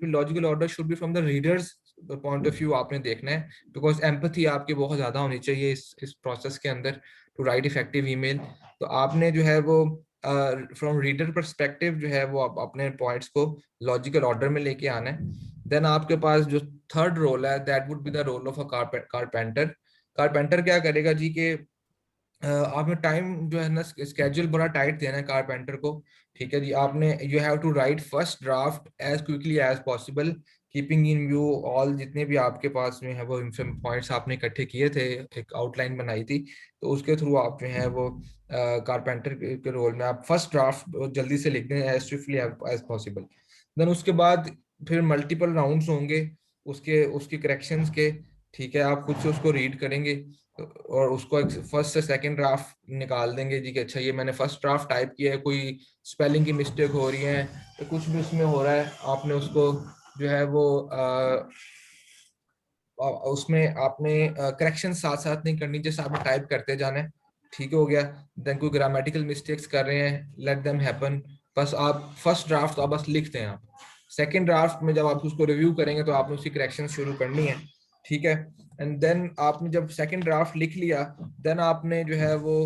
A: logical order should be from the readers point of view आपने देखना है, बिकॉज एम्पैथी आपकी बहुत ज्यादा होनी चाहिए इस प्रोसेस के अंदर टू राइट इफेक्टिव ईमेल। तो आपने जो है वो फ्रॉम रीडर परस्पेक्टिव जो है वो आप अपने पॉइंट्स को लॉजिकल ऑर्डर में लेके आना है। देन आपके पास जो थर्ड रोल है, that would be the role of a carpenter. Carpenter क्या करेगा जी के आपने टाइम जो है ना स्केड्यूल बड़ा टाइट देना है कारपेंटर को। ठीक है जी, आपने you have to write first draft as quickly as possible, keeping in view all जितने भी आपके पास में है वो पॉइंट्स आपने इकट्ठे किए थे, एक आउटलाइन बनाई थी, तो उसके थ्रू आप जो है वो कारपेंटर के रोल में आप फर्स्ट ड्राफ्ट जल्दी से लिख दें as swiftly as possible. Then उसके बाद फिर मल्टीपल राउंड्स होंगे उसके उसके करेक्शंस के, ठीक है, आप खुद से उसको रीड करेंगे और उसको फर्स्ट से सेकंड ड्राफ्ट निकाल देंगे जी कि अच्छा ये मैंने फर्स्ट ड्राफ्ट टाइप किया है, कोई स्पेलिंग की मिस्टेक हो रही है तो कुछ भी उसमें हो रहा है, आपने उसको जो है वो उसमें आपने करेक्शन साथ साथ नहीं करनी, जैसे आपने टाइप करते जाना है, ठीक हो गया। देन कोई ग्रामेटिकल मिस्टेक्स कर रहे हैं, लेट देम हैपन, बस आप फर्स्ट ड्राफ्ट आप बस लिखते हैं, आप सेकंड ड्राफ्ट में जब आप उसको रिव्यू करेंगे तो आपने उसकी करेक्शन शुरू करनी है, ठीक है। एंड देन आपने जब सेकंड ड्राफ्ट लिख लिया, देन आपने जो है वो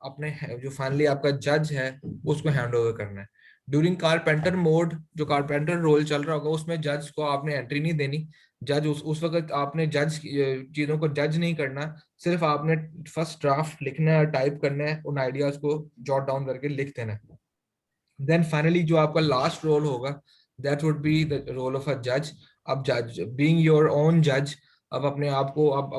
A: अपने जो फाइनली आपका जज है उसको हैंड ओवर करना है। ड्यूरिंग कारपेंटर मोड, जो कारपेंटर रोल चल रहा होगा उसमें जज को आपने एंट्री नहीं देनी, जज उस वक्त आपने जज चीजों को जज नहीं करना, सिर्फ आपने फर्स्ट ड्राफ्ट लिखना है, टाइप करना है, उन आइडियाज को जॉट डाउन करके लिख देना है। देन फाइनली जो आपका लास्ट रोल होगा that would be the role of a जज। अब जज बीइंग योर ओन जज, अब अपने आप को अब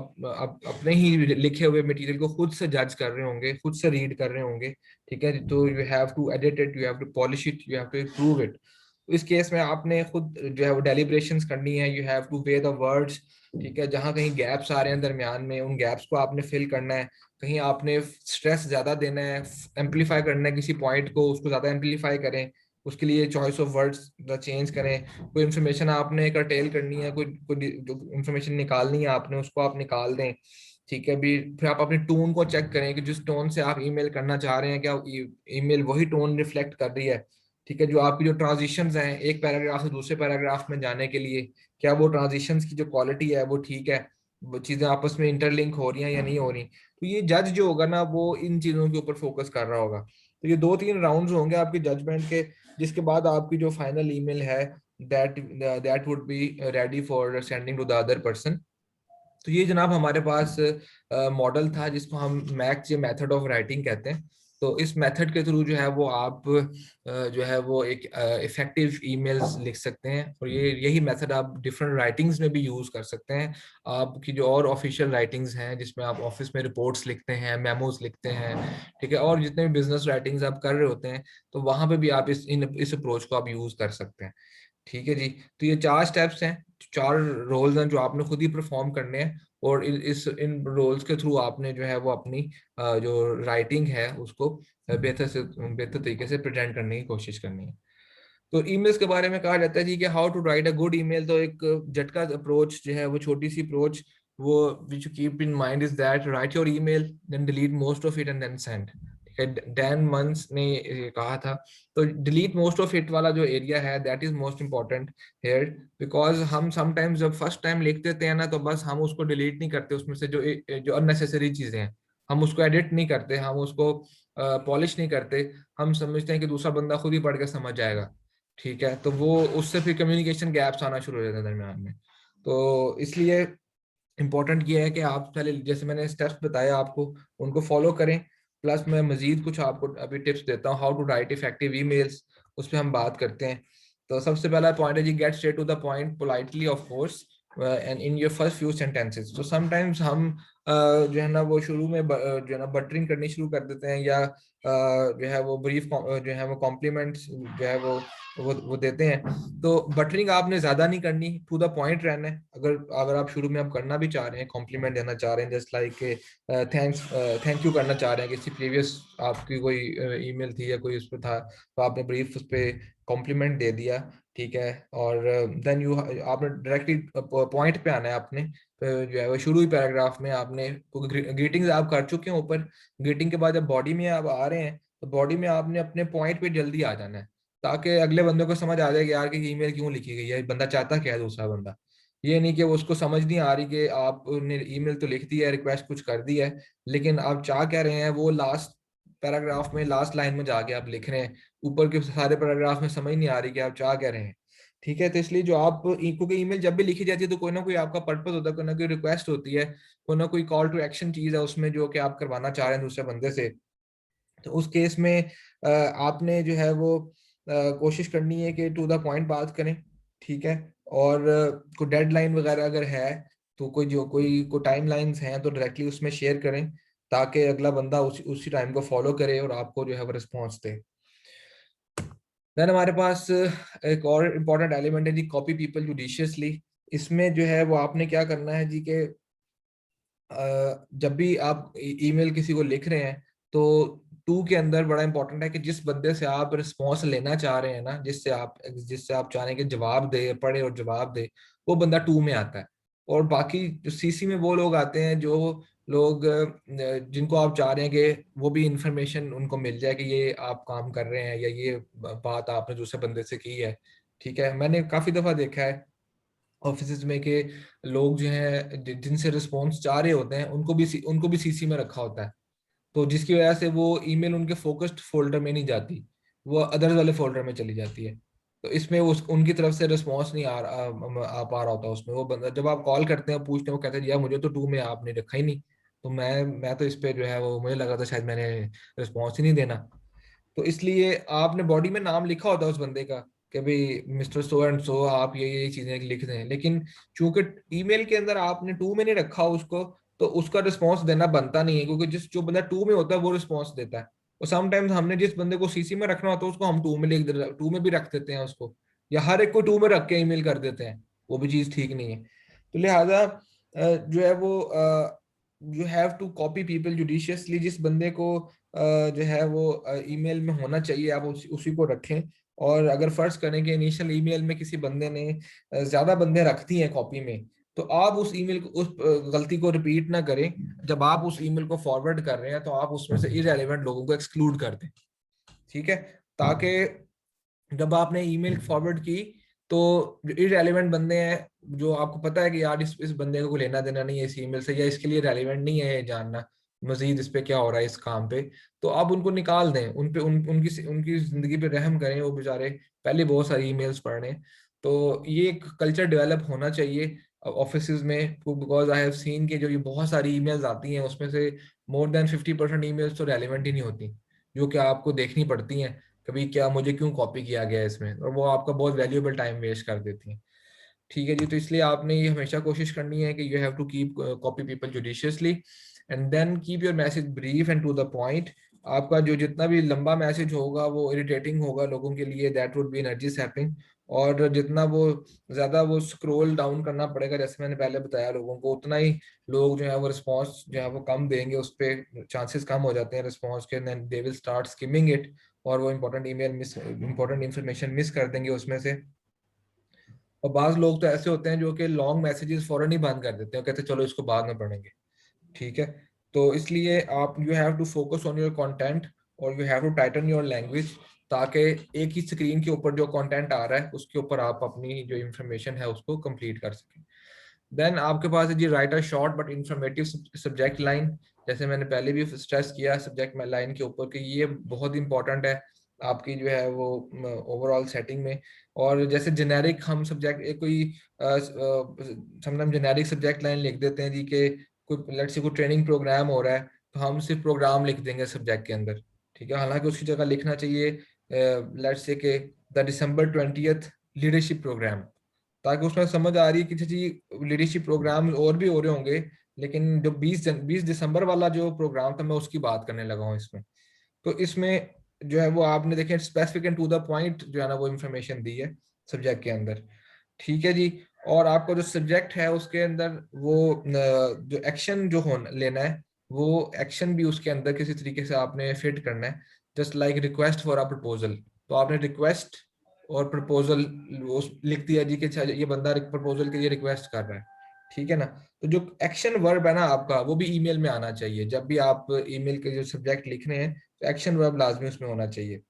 A: अपने ही लिखे हुए मटेरियल को खुद से जज कर रहे होंगे, खुद से रीड कर रहे होंगे, ठीक है। तो you have to edit it, you have to polish it, you have to improve it. तो इस केस में आपने खुद जो है वो डेलिब्रेशंस करनी है, you have two way the words, ठीक है। जहाँ कहीं गैप्स आ रहे हैं दरमियान में, उन गैप्स को आपने फिल करना है, कहीं आपने स्ट्रेस ज्यादा देना है, एम्पलीफाई करना है किसी पॉइंट को, उसको ज्यादा एम्पलीफाई करें, उसके लिए चॉइस ऑफ वर्ड्स चेंज करें। कोई इन्फॉर्मेशन आपने कर्टेल करनी है, कोई जो इन्फॉर्मेशन निकालनी है आपने, उसको आप निकाल दें, ठीक है। भी फिर आप अपनी टोन को चेक करें कि जिस टोन से आप ईमेल करना चाह रहे हैं क्या ईमेल वही टोन रिफ्लेक्ट कर रही है, ठीक है। जो आपकी जो ट्रांजिशंस हैं एक पैराग्राफ से दूसरे पैराग्राफ में जाने के लिए, क्या वो ट्रांजिशंस की जो क्वालिटी है वो ठीक है, वो चीजें आपस में इंटरलिंक हो रही हैं या नहीं हो रही। तो ये जज जो होगा ना वो इन चीजों के ऊपर फोकस कर रहा होगा। तो ये 2-3 राउंड्स होंगे आपकी जजमेंट के, जिसके बाद आपकी जो फाइनल ईमेल है that that would be ready for sending to the other person. तो ये जनाब हमारे पास मॉडल था जिसको हम मैक्स या मेथड ऑफ राइटिंग कहते हैं। तो इस मेथड के थ्रू जो है वो आप जो है वो एक इफेक्टिव ईमेल्स लिख सकते हैं, और ये यही मेथड आप डिफरेंट राइटिंग्स में भी यूज कर सकते हैं। आपकी जो और ऑफिशियल राइटिंग्स हैं जिसमें आप ऑफिस में रिपोर्ट्स लिखते हैं, मेमोज लिखते हैं, ठीक है, और जितने भी बिजनेस राइटिंग्स आप कर रहे होते हैं तो वहां पे भी आप इस अप्रोच को आप यूज कर सकते हैं, ठीक है जी। तो ये 4 स्टेप्स हैं, 4 रोल्स हैं जो आपने खुद ही परफॉर्म करने हैं, और इन रोल्स के थ्रू आपने जो है वो अपनी जो राइटिंग है उसको बेहतर तरीके से प्रेजेंट करने की कोशिश करनी है। तो ईमेल्स के बारे में कहा जाता है जी कि how to write a good email, तो एक झटका अप्रोच जो है वो छोटी सी अप्रोच वो which you keep in mind is that write your email then delete most of it and then send, ठीक है। डैन मंस ने ये कहा था। तो डिलीट मोस्ट ऑफ इट वाला जो एरिया है that is most important here, because हम समटाइम्स जब फर्स्ट टाइम लिख देते हैं ना तो बस हम उसको डिलीट नहीं करते, उसमें से जो जो अननेसेसरी चीजें हैं हम उसको एडिट नहीं करते, हम उसको पॉलिश नहीं करते, हम समझते हैं कि दूसरा बंदा खुद ही पढ़ के समझ जाएगा, ठीक है। तो वो उससे फिर कम्युनिकेशन गैप्स आना शुरू हो जाते हैं दरमियान में। तो इसलिए इम्पोर्टेंट ये है कि आप पहले जैसे मैंने स्टेप्स बताए आपको उनको फॉलो करें, प्लस मैं मजीद कुछ आपको अभी टिप्स देता हूँ how to write effective emails, उस पर हम बात करते हैं। तो सबसे पहला पॉइंट है जी get straight to the point politely of course and in your first few sentences. तो समटाइम्स हम जो है ना वो शुरू में जो है ना बटरिंग करनी शुरू कर देते हैं, या जो है वो ब्रीफ जो है वो कॉम्प्लीमेंट्स जो है वो देते हैं। तो बटरिंग आपने ज्यादा नहीं करनी, टू द पॉइंट रहना है। अगर अगर आप शुरू में आप करना भी चाह रहे हैं, कॉम्प्लीमेंट देना चाह रहे हैं, जस्ट लाइक थैंक यू करना चाह रहे हैं किसी प्रीवियस आपकी कोई ईमेल थी या कोई उस पर था, तो आपने ब्रीफ उस पर कॉम्प्लीमेंट दे दिया, ठीक है। और देन यू आपने डायरेक्टली पॉइंट पे आना है, आपने जो है वो शुरू ही पैराग्राफ में आपने ग्रीटिंग्स आप कर चुके हैं ऊपर, ग्रीटिंग के बाद जब बॉडी में आप आ रहे हैं तो बॉडी में आपने अपने पॉइंट पे जल्दी आ जाना है, ताकि अगले बंदे को समझ आ जाए कि यार कि ईमेल क्यों लिखी गई है, बंदा चाहता क्या है दूसरा बंदा। ये नहीं कि वो उसको समझ नहीं आ रही कि आपने ईमेल तो लिख दी है, रिक्वेस्ट कुछ कर दी है, लेकिन आप चाह क्या रहे हैं वो लास्ट पैराग्राफ में लास्ट लाइन में जाके आप लिख रहे हैं, ऊपर के सारे पैराग्राफ में समझ नहीं आ रही कि आप चाह क्या रहे हैं, ठीक है। तो इसलिए जो आप क्योंकि ईमेल जब भी लिखी जाती है तो कोई ना कोई आपका पर्पस होता है, कोई ना कोई रिक्वेस्ट होती है, कोई ना कोई कॉल टू एक्शन चीज है उसमें जो कि आप करवाना चाह रहे हैं दूसरे बंदे से। तो उस केस में आपने जो है वो कोशिश करनी है कि टू द पॉइंट बात करें, ठीक है। और कोई डेडलाइन वगैरह अगर है तो कोई टाइम लाइंस हैं तो डायरेक्टली उसमें शेयर करें, ताकि अगला बंदा उसी टाइम को फॉलो करे और आपको जो है वो रिस्पॉन्स दे। देन हमारे पास एक और इम्पोर्टेंट एलिमेंट है जी, कॉपी पीपल जुडिशियसली। इसमें जो है वो आपने क्या करना है जी के जब भी आप ईमेल किसी को लिख रहे हैं तो टू के अंदर बड़ा इंपॉर्टेंट है कि जिस बंदे से आप रिस्पॉन्स लेना चाह रहे हैं ना, जिससे आप चाह रहे हैं कि जवाब दे, पढ़े और जवाब दे, वो बंदा टू में आता है। और बाकी जो सीसी में वो लोग आते हैं जो लोग जिनको आप चाह रहे हैं कि वो भी इंफॉर्मेशन उनको मिल जाए कि ये आप काम कर रहे हैं या ये बात आपने दूसरे बंदे से की है। ठीक है, मैंने काफी दफा देखा है ऑफिस में कि लोग जो हैं जिनसे रिस्पॉन्स चाह रहे होते हैं उनको भी सीसी में रखा होता है, तो जिसकी वजह से वो ईमेल उनके फोकस्ड फोल्डर में नहीं जाती, वो अदर्स वाले फोल्डर में चली जाती है। तो इसमें उनकी तरफ से रिस्पॉन्स नहीं आ पा रहा होता उसमें। वो बंदा जब आप कॉल करते हैं पूछते हैं, वो कहते हैं यार मुझे तो टू में आपने रखा ही नहीं, तो मैं तो इस पे जो है वो मुझे लगा था शायद मैंने रिस्पॉन्स ही नहीं देना। तो इसलिए आपने बॉडी में नाम लिखा होता है उस बंदे का कि भाई मिस्टर सो एंड सो आप ये चीजें लिख दें, लेकिन चूंकि ईमेल के अंदर आपने टू में नहीं रखा उसको, तो उसका रिस्पॉन्स देना बनता नहीं है, क्योंकि जो बंदा टू में होता है वो रिस्पॉन्स देता है। और समटाइम्स हमने जिस बंदे को सीसी में रखना होता है उसको हम टू में लिख दे, टू में भी रख देते हैं उसको, या हर एक को टू में रख के ईमेल कर देते हैं, वो भी चीज ठीक नहीं है। तो लिहाजा जो है वो you have to copy people judiciously. जिस बंदे को जो है वो ईमेल में होना चाहिए आप उसी को रखें। और अगर फर्ज करें कि इनिशियल ईमेल में किसी बंदे ने ज्यादा बंदे रख दिए हैं कॉपी में, तो आप उस ईमेल को उस गलती को रिपीट ना करें। जब आप उस ईमेल को फॉरवर्ड कर रहे हैं तो आप उसमें से इरेलीवेंट लोगों को एक्सक्लूड कर दें। ठीक है, ताकि जब आपने ईमेल फॉरवर्ड की तो जो इरेलीवेंट बंदे हैं, जो आपको पता है कि यार इस बंदे को लेना देना नहीं है इस ईमेल से, या इसके लिए रेलिवेंट नहीं है ये जानना मजीद इस पे क्या हो रहा है इस काम पे, तो आप उनको निकाल दें। उन पे उनकी उनकी जिंदगी पे रहम करें, वो बेचारे पहले बहुत सारी ईमेल्स पढ़ रहे हैं। तो ये एक कल्चर डेवलप होना चाहिए ऑफिस में, बिकॉज आई हैव सीन के जो ये बहुत सारी ईमेल्स आती हैं उसमें से मोर देन 50% ईमेल्स तो रेलिवेंट ही नहीं होती, जो कि आपको देखनी पड़ती हैं कभी, क्या मुझे क्यों कॉपी किया गया है इसमें, और वो आपका बहुत वैल्यूएबल टाइम वेस्ट कर देती हैं। ठीक है जी, तो इसलिए आपने ये हमेशा कोशिश करनी है कि you have to keep copy people judiciously and then keep your message brief and to the point. आपका जो जितना भी लंबा मैसेज होगा वो इरिटेटिंग होगा लोगों के लिए, that would B energy sapping. और जितना वो ज्यादा वो स्क्रॉल डाउन करना पड़ेगा, जैसे मैंने पहले बताया लोगों को, उतना ही लोग जो है वो रिस्पॉन्स जो है वो कम देंगे, उस पर चांसेस कम हो जाते हैं रिस्पॉन्स के, then they will start skimming it, और वो इंपॉर्टेंट इंफॉर्मेशन मिस कर देंगे उसमें से। और बाज लोग तो ऐसे होते हैं जो कि लॉन्ग मैसेजेस फौरन ही बंद कर देते हैं, कहते हैं चलो इसको बाद में पढ़ेंगे। ठीक है, तो इसलिए आप you have to focus on your content और you have to tighten your language, ताकि एक ही स्क्रीन के ऊपर जो कंटेंट आ रहा है उसके ऊपर आप अपनी जो इंफॉर्मेशन है उसको कंप्लीट कर सकें। देन आपके पास है जी write a short but informative subject line. जैसे मैंने पहले भी स्ट्रेस किया सब्जेक्ट लाइन के ऊपर कि ये बहुत इंपॉर्टेंट है आपकी जो है वो ओवरऑल सेटिंग में। और जैसे जेनेरिक हम सब्जेक्ट कोई समटाइम जेनेरिक सब्जेक्ट लाइन लिख देते हैं जी के कोई लेट्स से कोई ट्रेनिंग प्रोग्राम हो रहा है, तो हम सिर्फ प्रोग्राम लिख देंगे सब्जेक्ट के अंदर। ठीक है, हालांकि उसकी जगह लिखना चाहिए लेट्स से के the December 20th leadership programme, ताकि उसमें समझ आ रही है कि जी लीडरशिप प्रोग्राम और भी हो रहे होंगे, लेकिन जो 20 दिसंबर वाला जो प्रोग्राम था मैं उसकी बात करने लगा हूँ इसमें। तो इसमें जो है वो आपने देखें specific and to the point जो है ना वो इन्फॉर्मेशन दी है सब्जेक्ट के अंदर। ठीक है जी, और आपका जो सब्जेक्ट है उसके अंदर वो जो एक्शन जो हो लेना है, वो एक्शन भी उसके अंदर किसी तरीके से आपने फिट करना है। Just like request for a proposal, तो आपने रिक्वेस्ट और प्रपोजल लिख दिया जी कि अच्छा ये बंदा प्रपोजल के लिए रिक्वेस्ट कर रहा है। ठीक है ना, तो जो एक्शन वर्ब है ना आपका वो भी ईमेल में आना चाहिए। जब भी आप ईमेल के जो सब्जेक्ट लिख रहे हैं तो एक्शन वर्ब लाजमी उसमें होना चाहिए।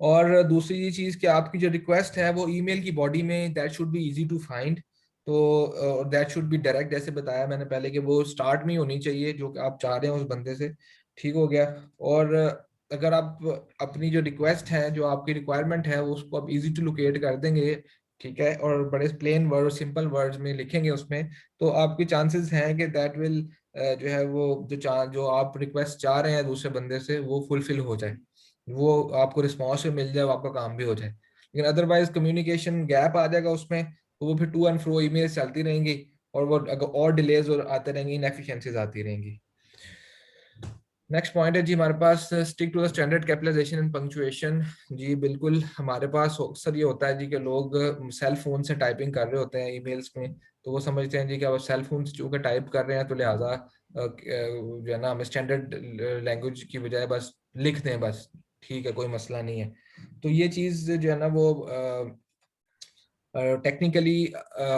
A: और दूसरी ये चीज कि आपकी जो रिक्वेस्ट है वो ईमेल की बॉडी में that should be easy to find, तो दैट शुड बी डायरेक्ट, जैसे बताया मैंने पहले कि वो स्टार्ट में ही होनी चाहिए जो कि आप चाह रहे हैं उस बंदे से। ठीक हो गया। और अगर आप अपनी जो रिक्वेस्ट है जो आपकी रिक्वायरमेंट है उसको आप इजी टू लोकेट कर देंगे, ठीक है, और बड़े प्लेन वर्ड सिंपल वर्ड्स में लिखेंगे उसमें, तो आपकी चांसेस हैं कि दैट विल जो है वो जो आप रिक्वेस्ट चाह रहे हैं दूसरे बंदे से वो फुलफिल हो जाए, वो आपको रिस्पॉन्स भी मिल जाए, वो आपका काम भी हो जाए। लेकिन अदरवाइज कम्युनिकेशन गैप आ जाएगा उसमें, तो वो फिर टू एंड फ्रो ईमेल चलती रहेंगी और वो अगर और डिलेज और आते रहेंगी, इनएफिशिएंसीज आती रहेंगी। नेक्स्ट पॉइंट है जी हमारे पास stick to the standard capitalisation and punctuation. जी बिल्कुल, हमारे पास अक्सर ये होता है जी कि लोग सेल फोन से टाइपिंग कर रहे होते हैं ईमेल्स में, तो वो समझते हैं जी कि अब सेल फोन से चूंकि टाइप कर रहे हैं तो लिहाजा जो है ना हमें स्टैंडर्ड लैंग्वेज की बजाय बस लिख दें बस, ठीक है कोई मसला नहीं है। तो ये चीज़ जो है ना वो टेक्निकली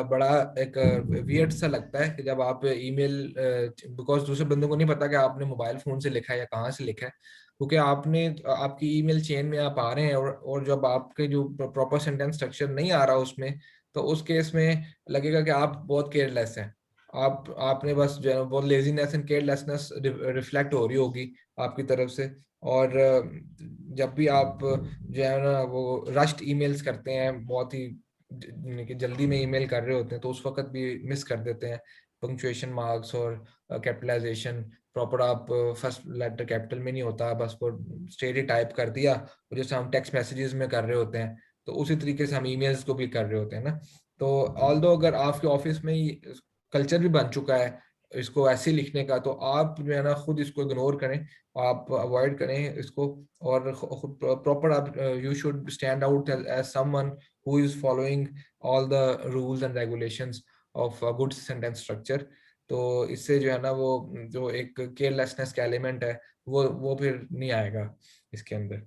A: बड़ा एक वियर्ड सा लगता है कि जब आप ईमेल, बिकॉज दूसरे बंदों को नहीं पता कि आपने मोबाइल फोन से लिखा है या कहाँ से लिखा है, क्योंकि आपने आपकी ईमेल चेन में आप आ रहे हैं और जब आपके जो प्रॉपर सेंटेंस स्ट्रक्चर नहीं आ रहा उसमें, तो उस केस में लगेगा कि आप बहुत केयरलेस हैं। आपने बस जो है बहुत लेजीनेस एंड केयरलेसनेस रिफ्लेक्ट हो रही होगी आपकी तरफ से। और जब भी आप जो है ना वो रश्ड ईमेल्स करते हैं, बहुत ही कि जल्दी में ईमेल कर रहे होते हैं, तो उस वक्त भी मिस कर देते हैं पंक्चुएशन मार्क्स और कैपिटलाइजेशन प्रॉपर। आप फर्स्ट लेटर कैपिटल में नहीं होता, बस वो स्ट्रेट ही टाइप कर दिया, और जैसे हम टेक्स्ट मैसेजेस में कर रहे होते हैं, तो उसी तरीके से हम ईमेल्स को भी कर रहे होते हैं ना। तो ऑल्दो अगर आपके ऑफिस में कल्चर भी बन चुका है इसको ऐसे लिखने का, तो आप जो है ना खुद इसको इग्नोर करें, आप अवॉइड करें इसको। और प्रॉपर आप you should stand out as someone who is following all the rules and regulations of a good sentence structure। तो इससे जो है ना वो जो एक केयरलेसनेस का एलिमेंट है वो फिर नहीं आएगा इसके अंदर।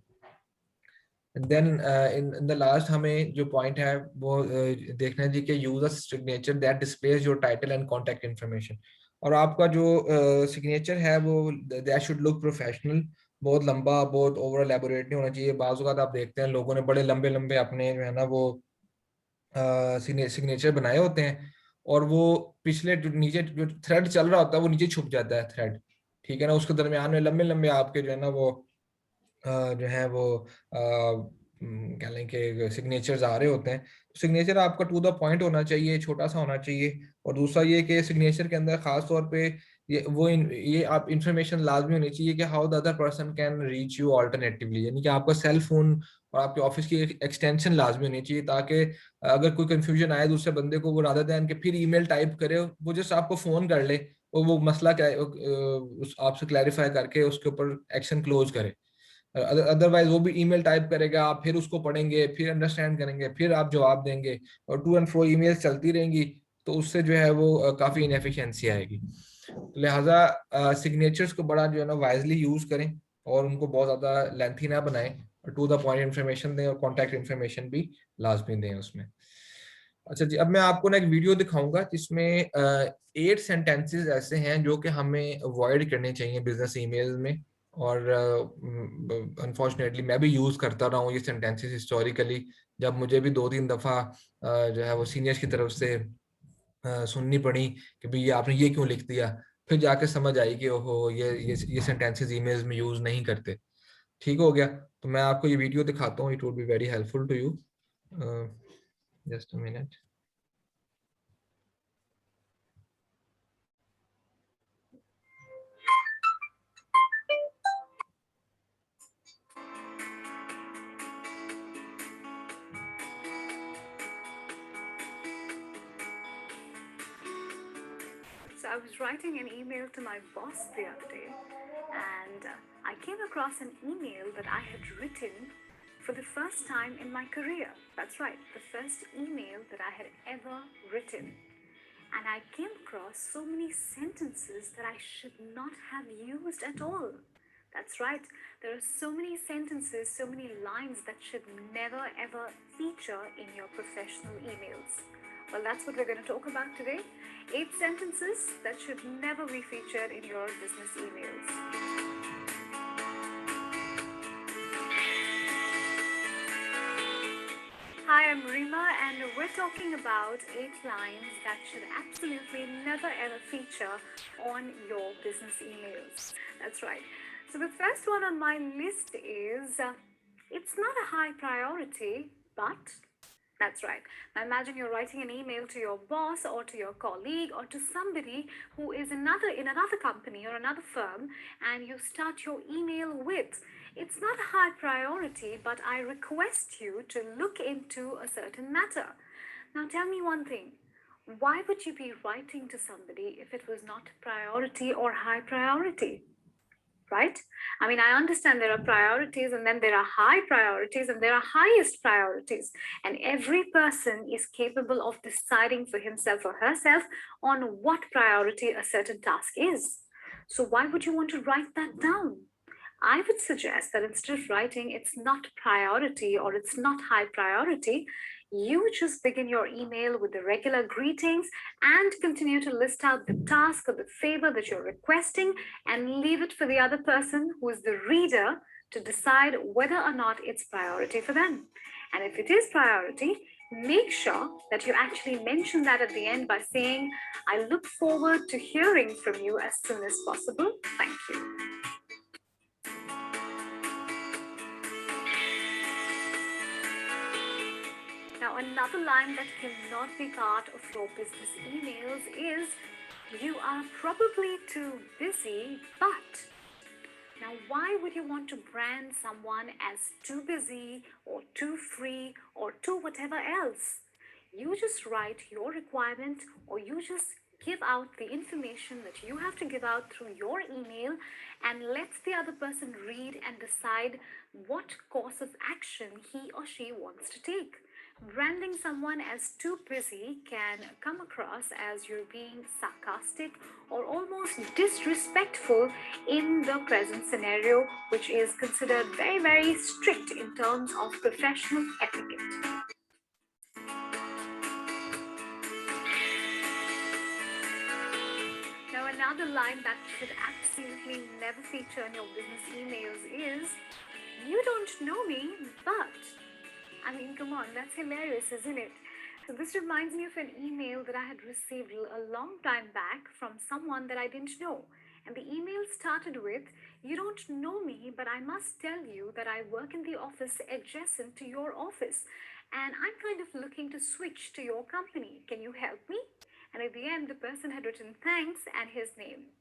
A: देन इन द लास्ट हमें जो पॉइंट है वो देखना है जी कि use a signature that displays your title and contact information. और आपका जो सिग्नेचर है वो दैट शुड लुक प्रोफेशनल, बहुत लंबा, बहुत ओवर एलेबोरेट नहीं होना चाहिए। बाज़ औक़ात आप देखते हैं लोगों ने बड़े लंबे लंबे अपने जो है ना वो सिग्नेचर बनाए होते हैं, और वो पिछले जो नीचे जो थ्रेड चल रहा होता है वो नीचे छुप जाता है थ्रेड, ठीक है ना, उसके दरमियान में लंबे लंबे आपके जो है ना वो जो है वो क्या लें कि सिग्नेचर्स आ रहे होते हैं। सिग्नेचर आपका टू द पॉइंट होना चाहिए, छोटा सा होना चाहिए। और दूसरा ये कि सिग्नेचर के अंदर खास तौर पे ये आप इंफॉर्मेशन लाजमी होनी चाहिए कि how the other person can reach you alternatively, यानी कि आपका सेल फोन और आपके ऑफिस की एक्सटेंशन लाजमी होनी चाहिए, ताकि अगर कोई कंफ्यूजन आए दूसरे बंदे को, वो रादर देन कि फिर ईमेल टाइप करे, वो जस्ट आपको फोन कर ले और वो मसला क्या आपसे क्लैरिफाई करके उसके ऊपर एक्शन क्लोज करे। अदरवाइज वो भी ईमेल टाइप करेगा, आप फिर उसको पढ़ेंगे, फिर अंडरस्टैंड करेंगे, फिर आप जवाब देंगे, और टू एंड फ्रो ईमेल्स चलती रहेंगी, तो उससे जो है वो काफ़ी इनएफिशिएंसी आएगी। तो लिहाजा सिग्नेचर्स को बड़ा जो है ना वाइजली यूज करें, और उनको बहुत ज़्यादा लेंथी ना बनाएं, और टू द पॉइंट इन्फॉर्मेशन दें, और कॉन्टैक्ट इन्फॉर्मेशन भी लाजमी दें उसमें। अच्छा जी, अब मैं आपको ना एक वीडियो दिखाऊंगा जिसमें 8 सेंटेंसेस ऐसे हैं जो कि हमें अवॉइड करने चाहिए बिजनेस ईमेल में। और अनफॉर्चुनेटली मैं भी यूज करता रहा हूँ ये सेंटेंसेस हिस्टोरिकली, जब मुझे भी 2-3 दफा जो है वो सीनियर्स की तरफ से सुननी पड़ी कि भाई ये आपने ये क्यों लिख दिया, फिर जाके समझ आई कि ओहो ये सेंटेंसेस ईमेल्स में यूज नहीं करते। ठीक हो गया, तो मैं आपको ये वीडियो दिखाता हूँ, it would be very helpful to you. Just a minute.
B: So I was writing an email to my boss the other day, and I came across an email that I had written for the first time in my career. That's right, the first email that I had ever written. And I came across so many sentences that I should not have used at all. That's right, there are so many sentences, so many lines that should never ever feature in your professional emails. Well, that's what we're going to talk about today. 8 sentences that should never be featured in your business emails. Hi, I'm Rima, and we're talking about 8 lines that should absolutely never ever feature on your business emails. That's right. So the first one on my list is, it's not a high priority, but That's right. Now imagine you're writing an email to your boss or to your colleague or to somebody who is in another company or another firm, and you start your email with, "It's not a high priority, but I request you to look into a certain matter." Now tell me one thing. Why would you be writing to somebody if it was not priority or high priority? Right? I mean, I understand there are priorities and then there are high priorities and there are highest priorities. And every person is capable of deciding for himself or herself on what priority a certain task is. So, why would you want to write that down? I would suggest that instead of writing it's not priority or it's not high priority, you just begin your email with the regular greetings and continue to list out the task or the favor that you're requesting and leave it for the other person who is the reader to decide whether or not it's priority for them. And if it is priority, make sure that you actually mention that at the end by saying, "I look forward to hearing from you as soon as possible. Thank you." Now, another line that cannot be part of your business emails is, "You are probably too busy, but." Now, why would you want to brand someone as too busy or too free or too whatever else? You just write your requirement or you just give out the information that you have to give out through your email and let the other person read and decide what course of action he or she wants to take. Branding someone as too busy can come across as you're being sarcastic or almost disrespectful in the present scenario, which is considered very, very strict in terms of professional etiquette. Now, another line that should absolutely never feature in your business emails is, "You don't know me, but." I mean, come on, that's hilarious, isn't it? So, this reminds me of an email that I had received a long time back from someone that I didn't know. And the email started with, "You don't know me, but I must tell you that I work in the office adjacent to your office. And I'm kind of looking to switch to your company. Can you help me?" And at the end, the person had written thanks and his name.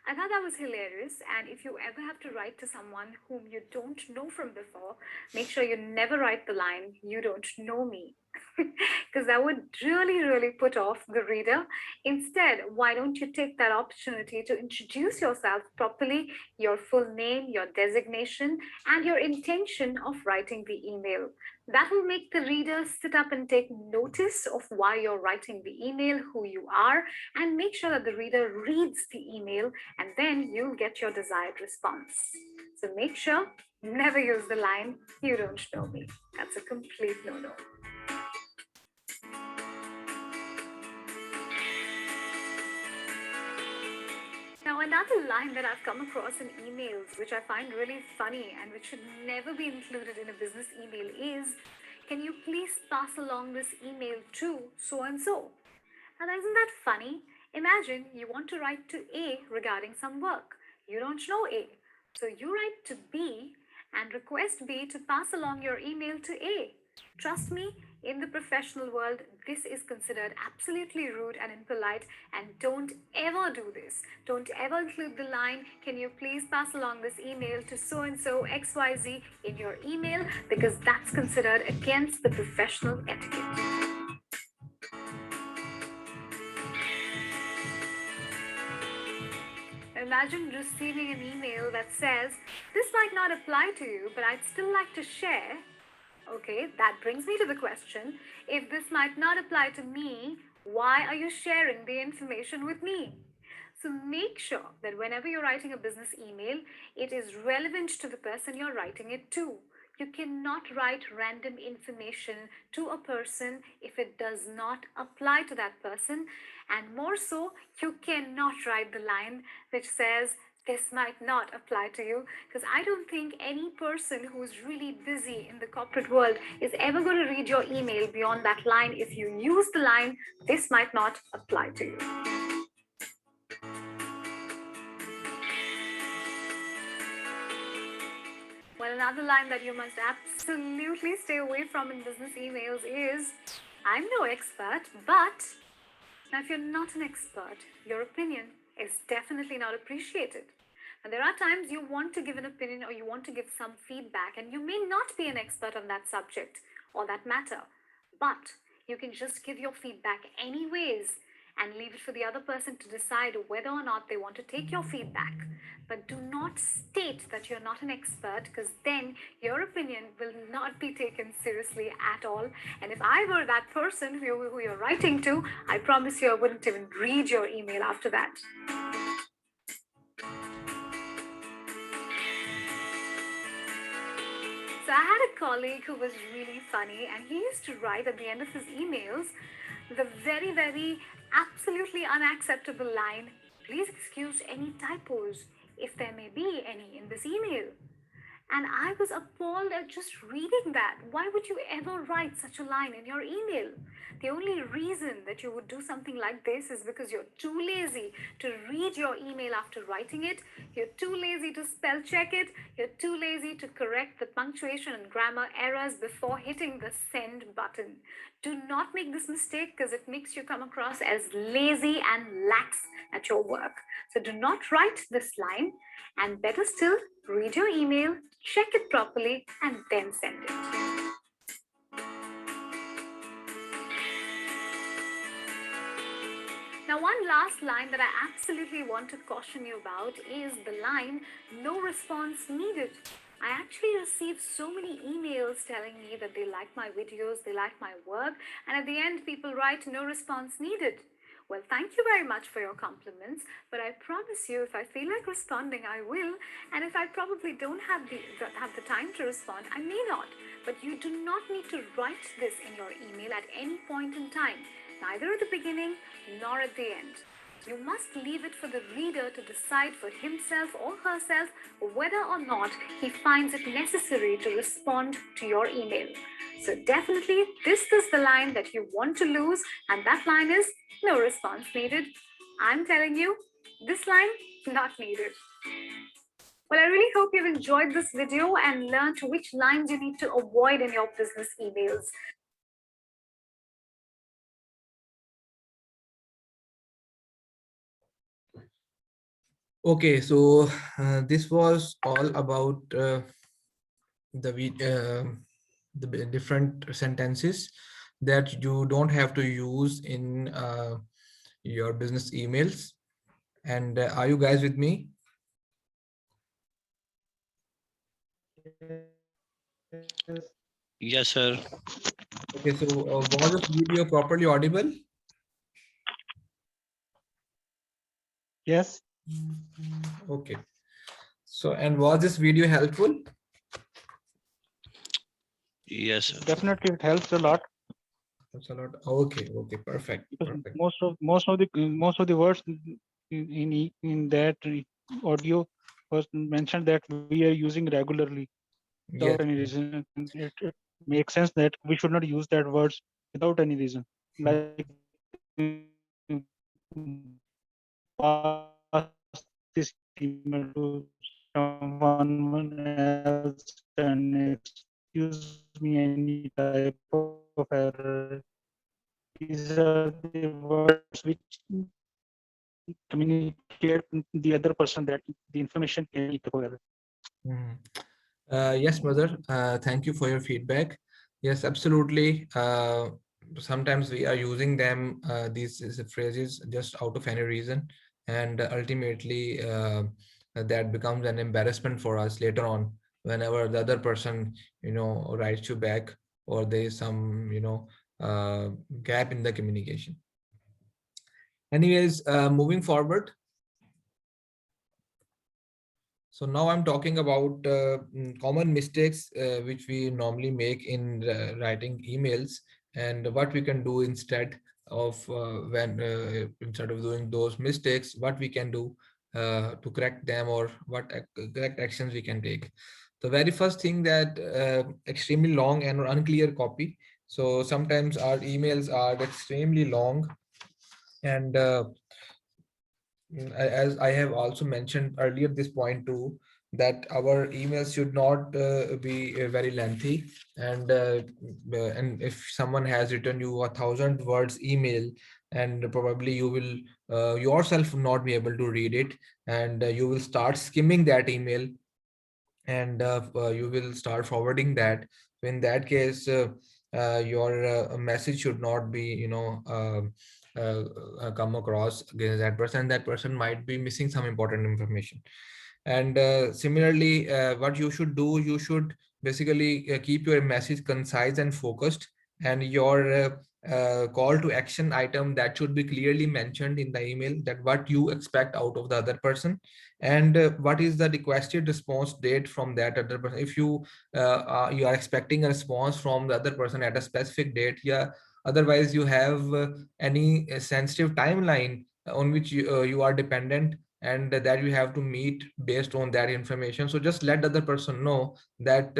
B: I thought that was hilarious. And if you ever have to write to someone whom you don't know from before, make sure you never write the line, "You don't know me," because that would really, really put off the reader. Instead, why don't you take that opportunity to introduce yourself properly, your full name, your designation, and your intention of writing the email? That will make the reader sit up and take notice of why you're writing the email, who you are, and make sure that the reader reads the email, and then you'll get your desired response. So make sure, never use the line, "You don't know me." That's a complete no-no. Now, another line that I've come across in emails, which I find really funny and which should never be included in a business email, is, "Can you please pass along this email to so and so?" Now, isn't that funny? Imagine you want to write to A regarding some work. You don't know A. So you write to B and request B to pass along your email to A. Trust me, in the professional world, this is considered absolutely rude and impolite, and don't ever do this. Don't ever include the line, "Can you please pass along this email to so and so XYZ" in your email, because that's considered against the professional etiquette. Imagine receiving an email that says, "This might not apply to you, but I'd still like to share." Okay, that brings me to the question, if this might not apply to me, why are you sharing the information with me? So make sure that whenever you're writing a business email, it is relevant to the person you're writing it to. You cannot write random information to a person if it does not apply to that person. And more so, you cannot write the line which says, "This might not apply to you," because I don't think any person who's really busy in the corporate world is ever going to read your email beyond that line if you use the line, "This might not apply to you." Well, another line that you must absolutely stay away from in business emails is, I'm no expert, but now if you're not an expert, your opinion is definitely not appreciated. And there are times you want to give an opinion or you want to give some feedback, and you may not be an expert on that subject or that matter, but you can just give your feedback anyways and leave it for the other person to decide whether or not they want to take your feedback. But do not state that you're not an expert, because then your opinion will not be taken seriously at all. And if I were that person who you're writing to, I promise you I wouldn't even read your email after that. So I had a colleague who was really funny, and he used to write at the end of his emails the very, very absolutely unacceptable line, "Please excuse any typos, if there may be any in this email." And I was appalled at just reading that. Why would you ever write such a line in your email? The only reason that you would do something like this is because you're too lazy to read your email after writing it, you're too lazy to spell check it, you're too lazy to correct the punctuation and grammar errors before hitting the send button. Do not make this mistake, because it makes you come across as lazy and lax at your work. So do not write this line, and better still, read your email, check it properly, and then send it. Now, one last line that I absolutely want to caution you about is the line, "No response needed." I actually received so many emails telling me that they like my videos, they like my work, and at the end, people write, "No response needed." Well, thank you very much for your compliments, but I promise you, if I feel like responding, I will. And if I probably don't have the time to respond, I may not. But you do not need to write this in your email at any point in time, neither at the beginning nor at the end. You must leave it for the reader to decide for himself or herself whether or not he finds it necessary to respond to your email. So definitely, this is the line that you want to lose, and that line is, "No response needed." I'm telling you, this line, not needed. Well, I really hope you've enjoyed this video and learned which lines you need to avoid in your business emails.
A: Okay, so this was all about the different sentences that you don't have to use in your business emails. And are you guys with me?
D: Yes, sir.
A: Okay, so was this video properly audible?
E: Yes,
A: Okay. So, and was this video helpful?
D: Yes, sir.
E: definitely it helps a lot,
A: That's a lot. Okay, okay, perfect,
E: because
A: perfect.
E: most of the words in that audio was mentioned that we are using regularly
A: Yes.
E: without any reason. It makes sense that we should not use that words without any reason. Like pass this email to someone else and excuse me any type of error. These are the words which communicate the other person that the information can be error.
A: Mhm. Yes, mother. Thank you for your feedback. Yes, absolutely. Sometimes we are using them, these phrases, just out of any reason, and ultimately that becomes an embarrassment for us later on whenever the other person, writes you back, or there is some, gap in the communication. Anyways, moving forward. So now I'm talking about common mistakes which we normally make in writing emails, and what we can do instead of instead of doing those mistakes, what we can do to correct them, or what correct actions we can take. The very first thing, that extremely long and unclear copy. So sometimes our emails are extremely long, and as I have also mentioned earlier this point too, that our emails should not be very lengthy, and if someone has written you 1,000 words email, and probably you will yourself not be able to read it, and you will start skimming that email, and you will start forwarding that. So in that case, your message should not be, come across against that person. That person might be missing some important information. And similarly, what you should do, you should basically keep your message concise and focused, and your call to action item, that should be clearly mentioned in the email, that what you expect out of the other person, and what is the requested response date from that other person. If you are expecting a response from the other person at a specific date, yeah, otherwise you have any sensitive timeline on which you are dependent, and that you have to meet based on that information. So just let the other person know that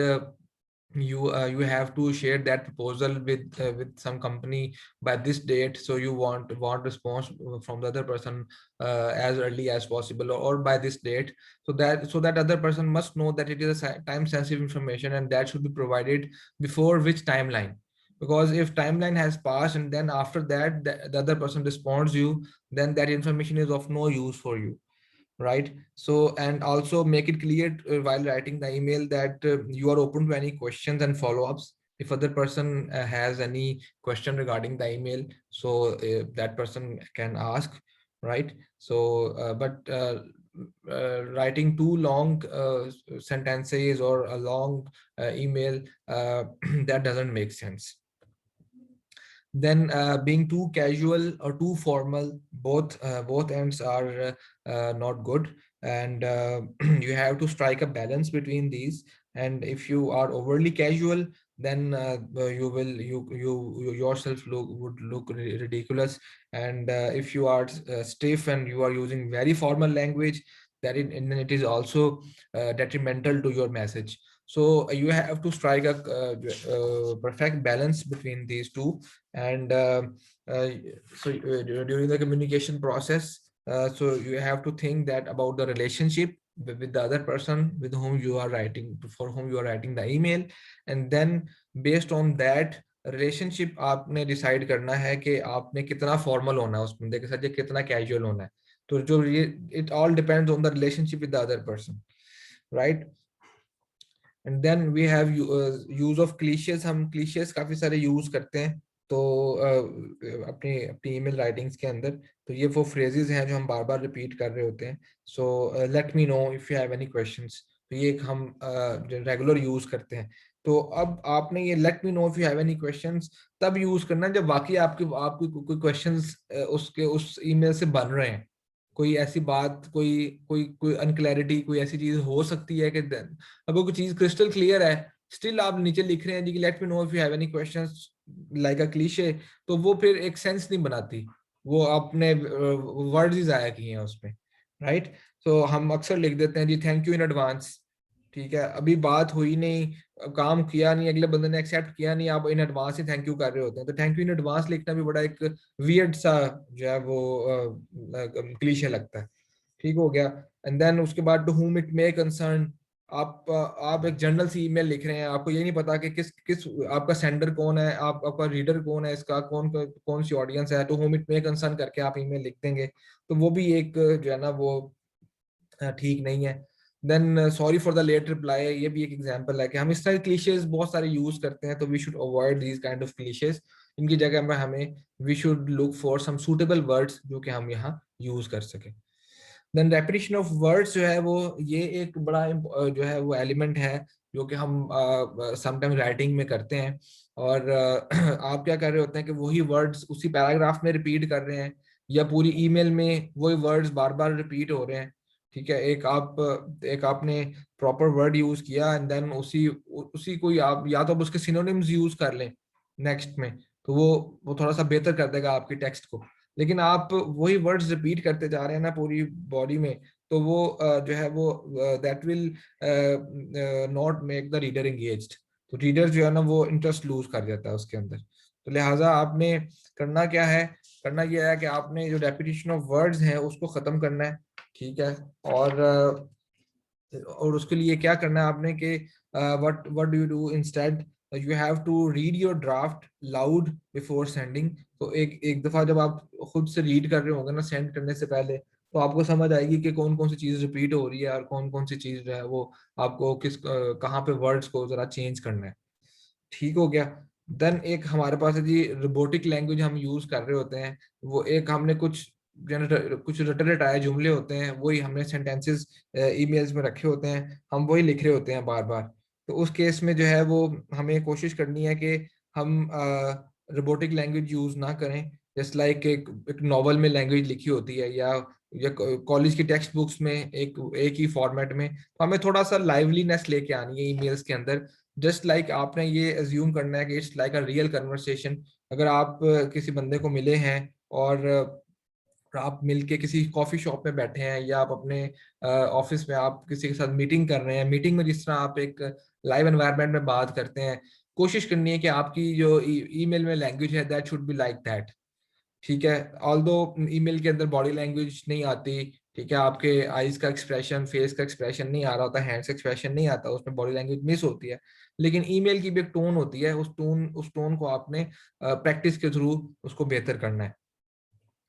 A: you have to share that proposal with some company by this date, so you want response from the other person as early as possible, or by this date, so that other person must know that it is a time sensitive information, and that should be provided before which timeline. Because if timeline has passed and then after that the other person responds you, then that information is of no use for you, right? So, and also make it clear while writing the email that you are open to any questions and follow-ups. If other person has any question regarding the email, so that person can ask, right? So writing too long sentences or a long email, that doesn't make sense. Then being too casual or too formal, both ends are not good, and you have to strike a balance between these. And if you are overly casual, then you yourself would look ridiculous. And if you are stiff and you are using very formal language, and then it is also detrimental to your message. So you have to strike a perfect balance between these two. And uh, during the communication process, so you have to think that about the relationship with the other person with whom you are writing, for whom you are writing the email, and then based on that relationship आपने decide करना है कि आपने कितना formal होना है उस बंदे के साथ या कितना casual होना है. तो जो ये it all depends on the relationship with the other person, right? And then we have use of cliches. हम क्लीशेस काफी सारे यूज करते हैं तो अपनी अपनी ईमेल राइटिंग्स के अंदर. तो ये वो फ्रेजेस हैं जो हम बार बार रिपीट कर रहे होते हैं. So let me know if you have any questions. तो ये एक हम रेगुलर यूज करते हैं. तो अब आपने ये late me know if you have any questions तब यूज करना है जब वाकई आपके आपकी कोई क्वेश्चंस उसके उस ईमेल से बन रहे हैं. कोई ऐसी बात, कोई कोई कोई अनक्लैरिटी, कोई ऐसी चीज हो सकती है कि अगर कोई चीज क्रिस्टल क्लियर है, स्टिल आप नीचे लिख रहे हैं जी कि late me know if you have any questions like a cliché, तो वो फिर एक सेंस नहीं बनाती. वो आपने वर्ड्स ही जाया किए हैं उसमें, राइट? तो हम अक्सर लिख देते हैं जी थैंक यू इन एडवांस. ठीक है, अभी बात हुई नहीं, काम किया नहीं, अगले बंदे ने एक्सेप्ट किया नहीं, आप in advance he thank you कर रहे होते हैं. तो थैंक यू इन एडवांस लिखना भी बड़ा एक वियर्ड सा जो है वो क्लीशे लगता है. ठीक हो गया. एंड देन उसके बाद to whom it may concern, आप एक जनरल सी ईमेल लिख रहे हैं, आपको ये नहीं पता कि किस किस आपका सेंडर कौन है, आपका रीडर कौन है, इसका कौन सी ऑडियंस है. तो whom it may concern करके आप ईमेल लिख देंगे, तो वो भी एक जो है ना वो ठीक नहीं है. Then sorry for the late reply, ये भी एक एग्जांपल है कि हम इस तरह क्लीशेस बहुत सारे यूज करते हैं. तो we should avoid these kind of cliches. इनकी जगह में हमें we should look for some suitable words जो कि हम यहाँ यूज कर सकें. देन रेपिटेशन ऑफ वर्ड्स जो है वो ये एक बड़ा जो है वो एलिमेंट है जो कि हम समटाइम राइटिंग में करते हैं. और आप क्या कर रहे होते हैं कि वही वर्ड्स उसी पैराग्राफ में रिपीट कर रहे हैं, या पूरी ईमेल में वही वर्ड्स बार बार रिपीट हो रहे हैं. ठीक है, एक आपने प्रॉपर वर्ड यूज किया एंड देन उसी उसी को आप या तो आप उसके सिनोनिम्स यूज कर लें नेक्स्ट में, तो वो थोड़ा सा बेहतर कर देगा आपकी टेक्स्ट को. लेकिन आप वही वर्ड्स रिपीट करते जा रहे हैं ना पूरी बॉडी में, तो वो जो है वो that will not make the reader engaged. तो रीडर जो है ना वो इंटरेस्ट लूज कर जाता है उसके अंदर. तो लिहाजा आपने करना क्या है, करना यह है कि आपने जो रेपिटेशन ऑफ वर्ड्स हैं उसको खत्म करना है. ठीक है, और और उसके लिए क्या करना है आपने कि what do you do instead, you have to read your draft loud before sending. तो एक एक दफा जब आप खुद से रीड कर रहे होंगे ना सेंड करने से पहले, तो आपको समझ आएगी कि कौन कौन सी चीज रिपीट हो रही है और कौन कौन सी चीज जो है वो आपको कहाँ पे वर्ड्स को जरा चेंज करना है। ठीक हो गया। देन एक हमारे पास है जी रोबोटिक लैंग्वेज हम यूज कर रहे होते हैं। वो एक हमने कुछ रटे रटाए जुमले होते हैं, वही हमने सेंटेंसेस ईमेल्स में रखे होते हैं, हम वही लिख रहे होते हैं बार बार। तो उस केस में जो है वो हमें कोशिश करनी है कि हम रोबोटिक लैंग्वेज यूज ना करें। जस्ट लाइक एक नॉवल में लैंग्वेज लिखी होती है या कॉलेज की टेक्स्ट बुक्स में एक ही फॉर्मेट में, तो हमें थोड़ा सा लाइवलीनेस लेके आनी है ईमेल्स के अंदर। जस्ट लाइक आपने ये अज्यूम करना है कि it's like a real conversation. अगर आप किसी बंदे को मिले हैं और आप मिलके किसी कॉफी शॉप में बैठे हैं या आप अपने ऑफिस में आप किसी के साथ मीटिंग कर रहे हैं, मीटिंग में जिस तरह आप एक लाइव एनवायरनमेंट में बात करते हैं, कोशिश करनी है कि आपकी जो ईमेल में लैंग्वेज है that should be like that. ठीक है। ऑल्दो ईमेल के अंदर बॉडी लैंग्वेज नहीं आती, ठीक है, आपके आईज का एक्सप्रेशन, फेस का एक्सप्रेशन नहीं आ रहा होता, हैंड्स एक्सप्रेशन नहीं आता, उसमें बॉडी लैंग्वेज मिस होती है, लेकिन ईमेल की भी एक टोन होती है, उस टोन को आपने प्रैक्टिस के थ्रू उसको बेहतर करना है।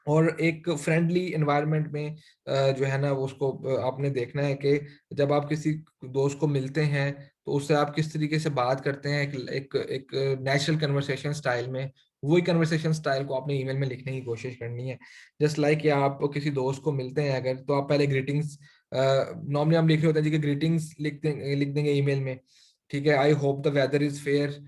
A: और एक फ्रेंडली एनवायरनमेंट में जो है ना उसको आपने देखना है कि जब आप किसी दोस्त को मिलते हैं तो उससे आप किस तरीके से बात करते हैं, एक नेचुरल कन्वर्सेशन स्टाइल में। वही कन्वर्सेशन स्टाइल को आपने ईमेल में लिखने की कोशिश करनी है। जस्ट लाइक आप किसी दोस्त को मिलते हैं अगर, तो आप पहले ग्रीटिंग्स, नॉर्मली हम लिख रहे होते हैं जी कि ग्रीटिंग्स लिख देंगे ईमेल में। ठीक है, I hope the weather is fair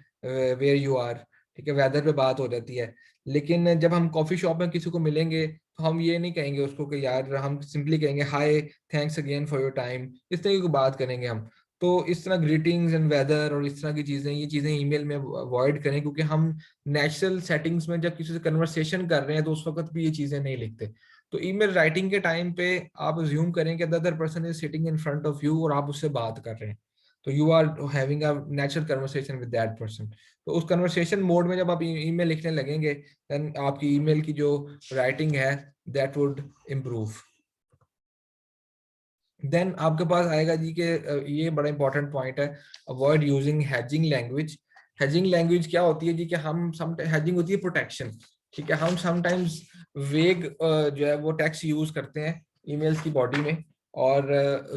A: where you are. ठीक है, वेदर पे बात हो जाती है। लेकिन जब हम कॉफी शॉप में किसी को मिलेंगे तो हम ये नहीं कहेंगे उसको कि यार, हम सिंपली कहेंगे hi, thanks again for your time, इस तरह की बात करेंगे हम। तो इस तरह ग्रीटिंग्स एंड वेदर और इस तरह की चीजें, ये चीजें ईमेल में अवॉइड करें, क्योंकि हम नेचुरल सेटिंग्स में जब किसी से कन्वर्सेशन कर रहे हैं तो उस वक्त भी ये चीजें नहीं लिखते। तो ईमेल राइटिंग के टाइम पे आप अज्यूम करें कि the other person is sitting in front of you और आप उससे बात कर रहे हैं, तो you are having a natural conversation with that person. तो उस कन्वर्सेशन मोड में जब आप ईमेल लिखने लगेंगे, देन आपकी ईमेल की जो राइटिंग है दैट वुड इम्प्रूव। देन आपके पास आएगा जी के ये बड़ा इंपॉर्टेंट पॉइंट है, avoid using hedging language. Hedging language क्या होती है जी कि हम सम हैजिंग होती है प्रोटेक्शन। ठीक है, हम समटाइम्स वेग जो है वो टेक्स्ट यूज करते हैं ईमेल्स की बॉडी में, और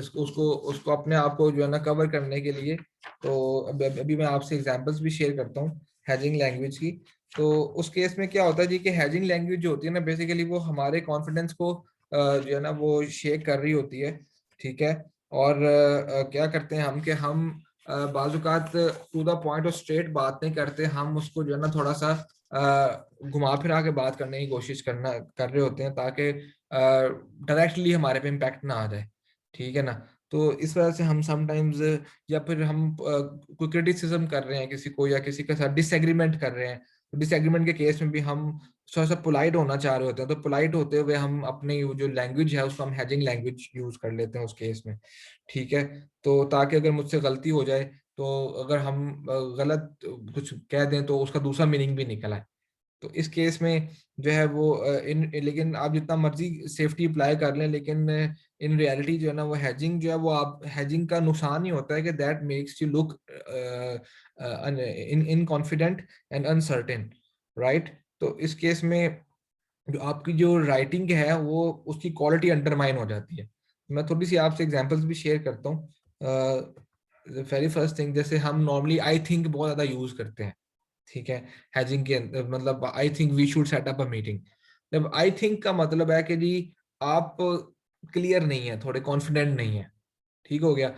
A: उसको अपने आप को जो है ना कवर करने के लिए। तो अभी मैं आपसे एग्जांपल्स भी शेयर करता हूँ हैजिंग लैंग्वेज की। तो उस केस में क्या होता है जी कि हैजिंग लैंग्वेज जो होती है ना, बेसिकली वो हमारे कॉन्फिडेंस को जो है ना वो शेक कर रही होती है। ठीक है। और क्या करते हैं हम कि हम बाजुकात टू द पॉइंट और स्ट्रेट बात नहीं करते, हम उसको जो है ना थोड़ा सा घुमा फिरा के बात करने की कोशिश कर रहे होते हैं, ताकि डायरेक्टली हमारे पे इम्पैक्ट ना आ जाए। ठीक है ना। तो इस वजह से हम समटाइम्स, या फिर हम कोई क्रिटिसिज्म कर रहे हैं किसी को या किसी के साथ डिसएग्रीमेंट कर रहे हैं, तो डिसएग्रीमेंट के केस में भी हम थोड़ा सा पोलाइट होना चाह रहे होते हैं, तो पोलाइट होते हुए हम अपनी जो लैंग्वेज है उसको हम हैजिंग लैंग्वेज यूज कर लेते हैं उस केस में। ठीक है। तो ताकि अगर मुझसे गलती हो जाए, तो अगर हम गलत कुछ कह दें तो उसका दूसरा मीनिंग भी निकल आए। तो इस केस में जो है वो लेकिन आप जितना मर्जी सेफ्टी अप्लाई कर लें, लेकिन इन रियलिटी जो है ना वो हैजिंग जो है वो, आप हैजिंग का नुकसान ही होता है कि that makes you look in confident and uncertain, right. तो इस केस में जो आपकी जो राइटिंग है वो उसकी क्वालिटी अंडरमाइन हो जाती है। मैं थोड़ी सी आपसे एग्जांपल्स भी शेयर करता हूँ। वेरी फर्स्ट थिंग, जैसे हम नॉर्मली आई थिंक बहुत ज्यादा यूज करते हैं। ठीक है, हैजिंग के अंदर मतलब I think we should set up a meeting. जब आई थिंक का मतलब है कि जी आप क्लियर नहीं है, थोड़े कॉन्फिडेंट नहीं है। ठीक हो गया।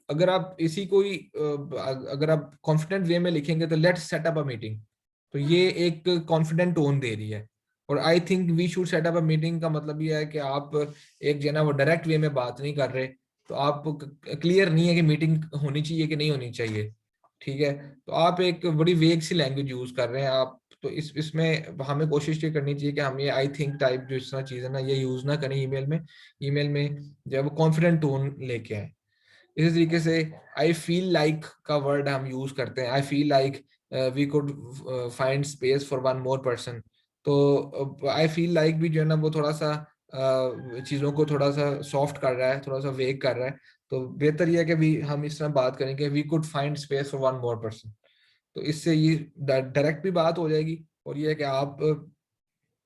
A: अगर आप इसी को ही अगर आप कॉन्फिडेंट वे में लिखेंगे तो let's set up a meeting, तो ये एक कॉन्फिडेंट टोन दे रही है। और I think we should set up a meeting का मतलब ये है कि आप एक जो है ना वो डायरेक्ट वे में बात नहीं कर रहे, तो आप क्लियर नहीं है कि मीटिंग होनी चाहिए कि नहीं होनी चाहिए। ठीक है। तो आप एक बड़ी वेग सी लैंग्वेज यूज कर रहे हैं आप, तो इसमें हमें कोशिश ये करनी चाहिए कि हम ये आई थिंक टाइप जो इस तरह चीज है ना ये यूज ना करें ईमेल में। ईमेल में जब कॉन्फिडेंट टोन लेके आए। इसी तरीके से आई फील लाइक का वर्ड हम यूज करते हैं, I feel like we could find space for one more person. तो आई फील लाइक भी जो है ना वो थोड़ा सा चीज़ों को थोड़ा सा सॉफ्ट कर रहा है, थोड़ा सा वेग कर रहा है, तो बेहतर ये है कि हम इस तरह बात करें कि we could find space for one more person. तो इससे ये डायरेक्ट भी बात हो जाएगी, और ये है कि आप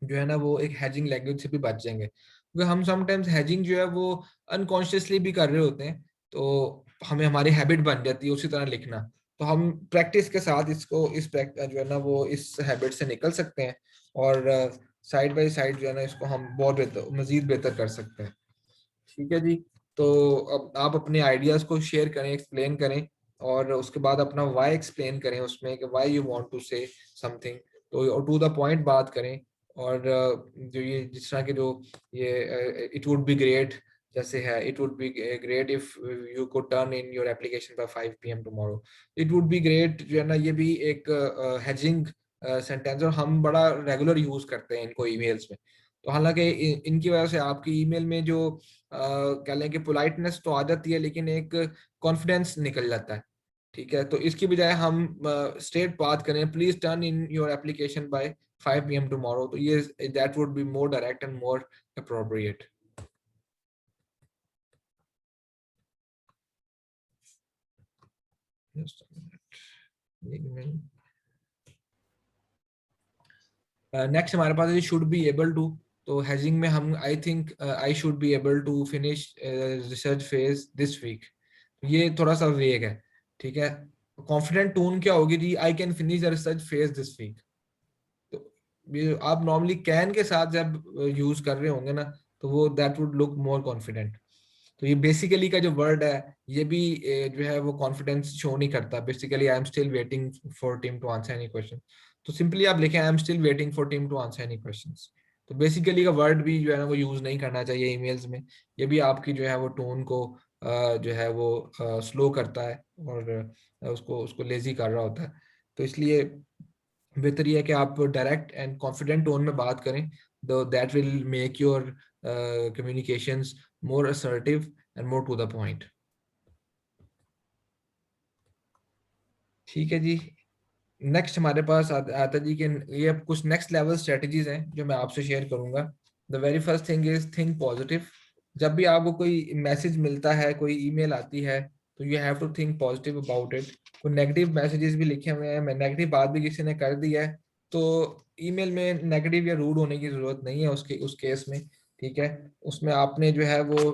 A: जो है ना वो एक हैजिंग लैंग्वेज से भी बच जाएंगे, क्योंकि हम समटाइम्स हैजिंग जो है वो अनकॉन्शियसली भी कर रहे होते हैं, तो हमें हमारी हैबिट बन जाती है उसी तरह लिखना। तो हम प्रैक्टिस के साथ इसको जो है ना वो इस हैबिट से निकल सकते हैं, और साइड बाय साइड जो है ना इसको हम बहुत बेहतर, मजीद बेहतर कर सकते हैं। ठीक है जी। तो अब आप अपने आइडियाज को शेयर करें, एक्सप्लेन करें, और उसके बाद अपना वाई एक्सप्लेन करें उसमें कि why you want to say something, तो टू द पॉइंट बात करें। और जो ये जिस तरह के जो ये इट वुड बी ग्रेट जैसे है, it would be great if you could turn in your application by 5 PM tomorrow. It would be great जो है ना, ये भी एक हेजिंग सेंटेंस, और हम बड़ा रेगुलर यूज करते हैं इनको ईमेल्स में। तो हालांकि इनकी वजह से आपकी ईमेल में जो कह लें कि पोलाइटनेस तो आ जाती है, लेकिन एक कॉन्फिडेंस निकल जाता है। ठीक है, तो इसकी बजाय हम स्ट्रेट बात करें, please turn in your application by 5 PM tomorrow, तो ये that would be more direct and more appropriate. Next हमारे पास है शुड बी एबल टू। तो हैजिंग में हम I think I should be able to finish research phase this week, ये थोड़ा सा वेग है। ठीक है, कॉन्फिडेंट टोन क्या होगी जी, I can finish the research phase this week. तो ये आप नॉर्मली कैन के साथ जब यूज कर रहे होंगे ना, तो वो that would look more confident. तो ये बेसिकली का जो वर्ड है, ये भी जो है वो कॉन्फिडेंस शो नहीं करता। Basically I am still waiting for team to answer any question, तो सिंपली आप लिखें I am still waiting for team to answer any questions. तो बेसिकली का वर्ड भी जो है ना वो यूज नहीं करना चाहिए ईमेल्स में। ये भी आपकी जो है वो टोन को जो है वो स्लो करता है, और उसको उसको लेजी कर रहा होता है। तो इसलिए बेहतर ये है कि आप डायरेक्ट एंड कॉन्फिडेंट टोन में बात करें, that will make your communications more assertive and more to the point। ठीक है जी। नेक्स्ट हमारे पास आता जी कि ये अब कुछ नेक्स्ट लेवल स्ट्रेटजीज हैं जो मैं आपसे शेयर करूंगा। The very first thing is think positive. जब भी आपको कोई मैसेज मिलता है, कोई ईमेल आती है, तो you have to think positive about it. कोई नेगेटिव मैसेजेस भी लिखे हुए हैं, मैं नेगेटिव बात भी किसी ने कर दी है, तो ईमेल में नेगेटिव या रूड होने की जरूरत नहीं है उस केस में। ठीक है, उसमें आपने जो है वो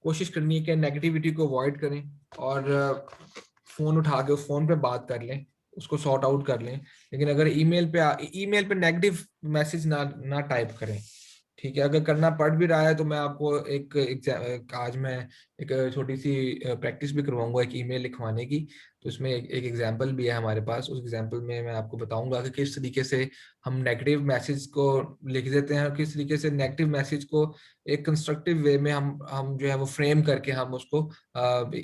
A: कोशिश करनी है कि नेगेटिविटी को अवॉइड करें, और फोन उठा के उस फोन पे बात कर लें, उसको सॉर्ट आउट कर लें। लेकिन अगर ईमेल पे नेगेटिव मैसेज ना टाइप करें। ठीक है, अगर करना पड़ भी रहा है तो मैं आपको आज मैं एक छोटी सी प्रैक्टिस भी करवाऊंगा एक ईमेल लिखवाने की। तो इसमें एक एग्जांपल भी है हमारे पास। उस एग्जांपल में मैं आपको बताऊंगा कि किस तरीके से हम नेगेटिव मैसेज को लिख देते हैं, और किस तरीके से नेगेटिव मैसेज को एक कंस्ट्रक्टिव वे में हम जो है वो फ्रेम करके हम उसको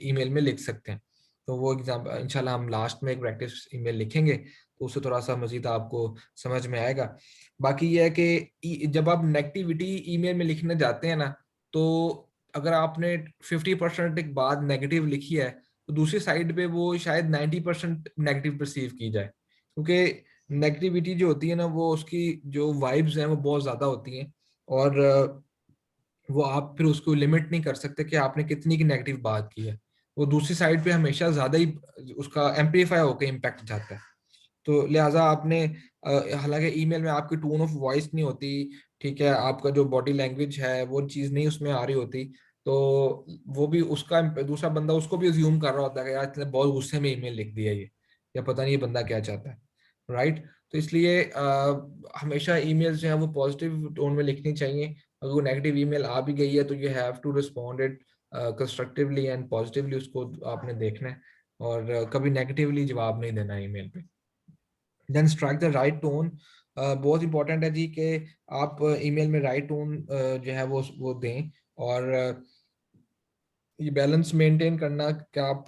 A: ईमेल में लिख सकते हैं। तो वो एग्जाम्पल इंशाल्लाह हम लास्ट में एक प्रैक्टिस ईमेल लिखेंगे, तो उससे थोड़ा सा मजीद आपको समझ में आएगा। बाकी ये है कि जब आप नेगेटिविटी ईमेल में लिखने जाते हैं ना, तो अगर आपने 50% एक बात नेगेटिव लिखी है, तो दूसरी साइड पे वो शायद 90% नेगेटिव परसीव की जाए, क्योंकि नेगेटिविटी जो होती है ना, वो उसकी जो वाइब्स हैं वो बहुत ज्यादा होती हैं, और वो आप फिर उसको लिमिट नहीं कर सकते कि आपने कितनी की नेगेटिव बात की है। वो दूसरी साइड पे हमेशा ज्यादा ही उसका एम्पलीफाई होकर इम्पैक्ट जाता है। तो लिहाजा आपने हालांकि ईमेल में आपकी टोन ऑफ वॉइस नहीं होती, ठीक है, आपका जो बॉडी लैंग्वेज है वो चीज़ नहीं उसमें आ रही होती, तो वो भी उसका दूसरा बंदा उसको भी अज्यूम कर रहा होता है कि यार इसने बहुत गुस्से में ईमेल लिख दिया ये, या पता नहीं ये बंदा क्या चाहता है। राइट, तो इसलिए हमेशा ईमेल जो है वो पॉजिटिव टोन में लिखनी चाहिए। अगर कोई नेगेटिव ईमेल आ भी गई है तो you have to respond it constructively and positively, उसको आपने देखना है, और कभी नेगेटिवली जवाब नहीं देना ईमेल पे। Then strike the right tone. बहुत इंपॉर्टेंट है जी कि आप ईमेल में राइट टोन जो है वो दें, और ये बैलेंस मेंटेन करना कि आप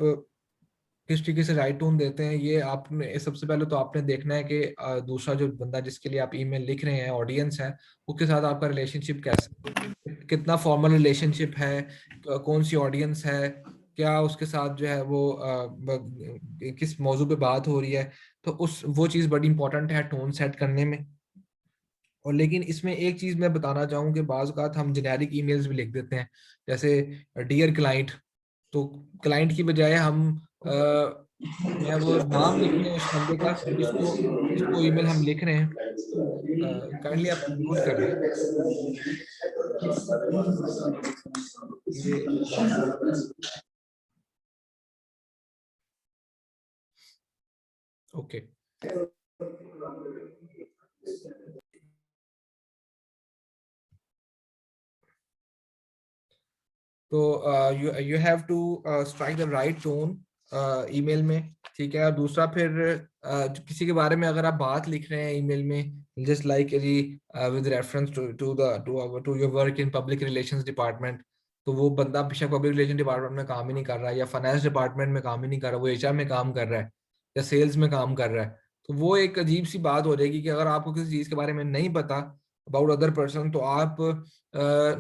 A: किस तरीके से राइट टोन देते हैं। ये आपने सबसे पहले तो आपने देखना है कि दूसरा जो बंदा जिसके लिए आप ईमेल लिख रहे हैं, ऑडियंस है, उसके साथ आपका रिलेशनशिप कैसा, कितना फॉर्मल रिलेशनशिप है, कौन सी ऑडियंस है, क्या उसके साथ जो है वो किस मौजू पे बात हो रही है। तो वो चीज़ बड़ी इंपॉर्टेंट है टोन सेट करने में। और लेकिन इसमें एक चीज मैं बताना चाहूँ कि बाज़ औक़ात हम जेनेरिक ईमेल्स भी लिख देते हैं, जैसे डियर क्लाइंट। तो क्लाइंट की बजाय हम जो है वो नाम लिख रहे हैं उस बंदे का जिसको ईमेल हम लिख रहे हैं। काइंडली आप म्यूट कर दें ये। ओके, तो you have to strike the right tone email में, ठीक है। और दूसरा फिर किसी के बारे में अगर आप बात लिख रहे हैं ईमेल में, जस्ट लाइक जी with reference to your work in public relations department, तो वो बंदा बेशक पब्लिक रिलेशन डिपार्टमेंट में काम ही नहीं कर रहा है, या फाइनेंस डिपार्टमेंट में काम ही नहीं कर रहा, वो एचआर में काम कर रहा है या सेल्स में काम कर रहा है, तो वो एक अजीब सी बात हो जाएगी कि अगर आपको किसी चीज के बारे में नहीं पता अबाउट अदर पर्सन, तो आप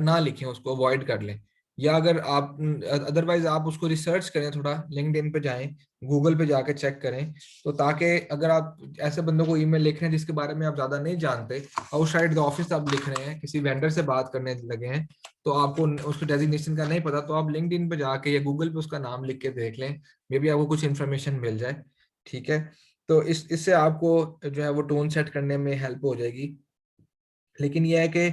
A: ना लिखें, उसको अवॉइड कर लें। या अगर आप अदरवाइज आप उसको रिसर्च करें, थोड़ा लिंक्डइन पे जाएं, गूगल पे जाके चेक करें, तो ताकि अगर आप ऐसे बंदों को ईमेल लिख रहे हैं जिसके बारे में आप ज्यादा नहीं जानते, आउटसाइड द ऑफिस आप लिख रहे हैं, किसी वेंडर से बात करने लगे हैं, तो आपको उसके डेजिग्नेशन का नहीं पता, तो आप लिंक्डइन पे जाके या गूगल पे उसका नाम लिख के देख लें, मे बी आपको कुछ इन्फॉर्मेशन मिल जाए, ठीक है। तो इससे आपको जो है वो टोन सेट करने में हेल्प हो जाएगी। लेकिन यह है कि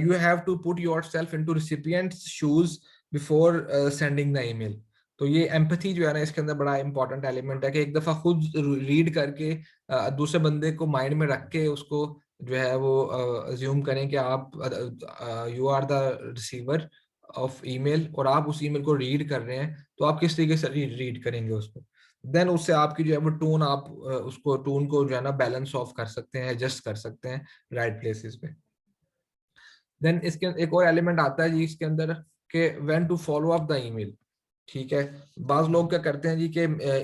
A: you have to put your self in to recipient shoes before sending the email. तो ये एम्पैथी जो है ना, इसके अंदर बड़ा इंपॉर्टेंट एलिमेंट है कि एक दफा खुद रीड करके दूसरे बंदे को माइंड में रख के उसको जो है वो अज्यूम करें कि आप you are the receiver of email और आप उस ईमेल को रीड कर रहे हैं, तो आप किस तरीके से रीड करेंगे उसको। देन उससे आपकी जो है वो टोन, आप उसको टोन को जो है ना बैलेंस ऑफ कर सकते हैं, एडजस्ट कर सकते हैं राइट प्लेसेस पे। देन इसके एक और एलिमेंट आता है जी इसके अंदर कि when to follow up the email, ठीक है। बाज लोग क्या करते हैं जी कि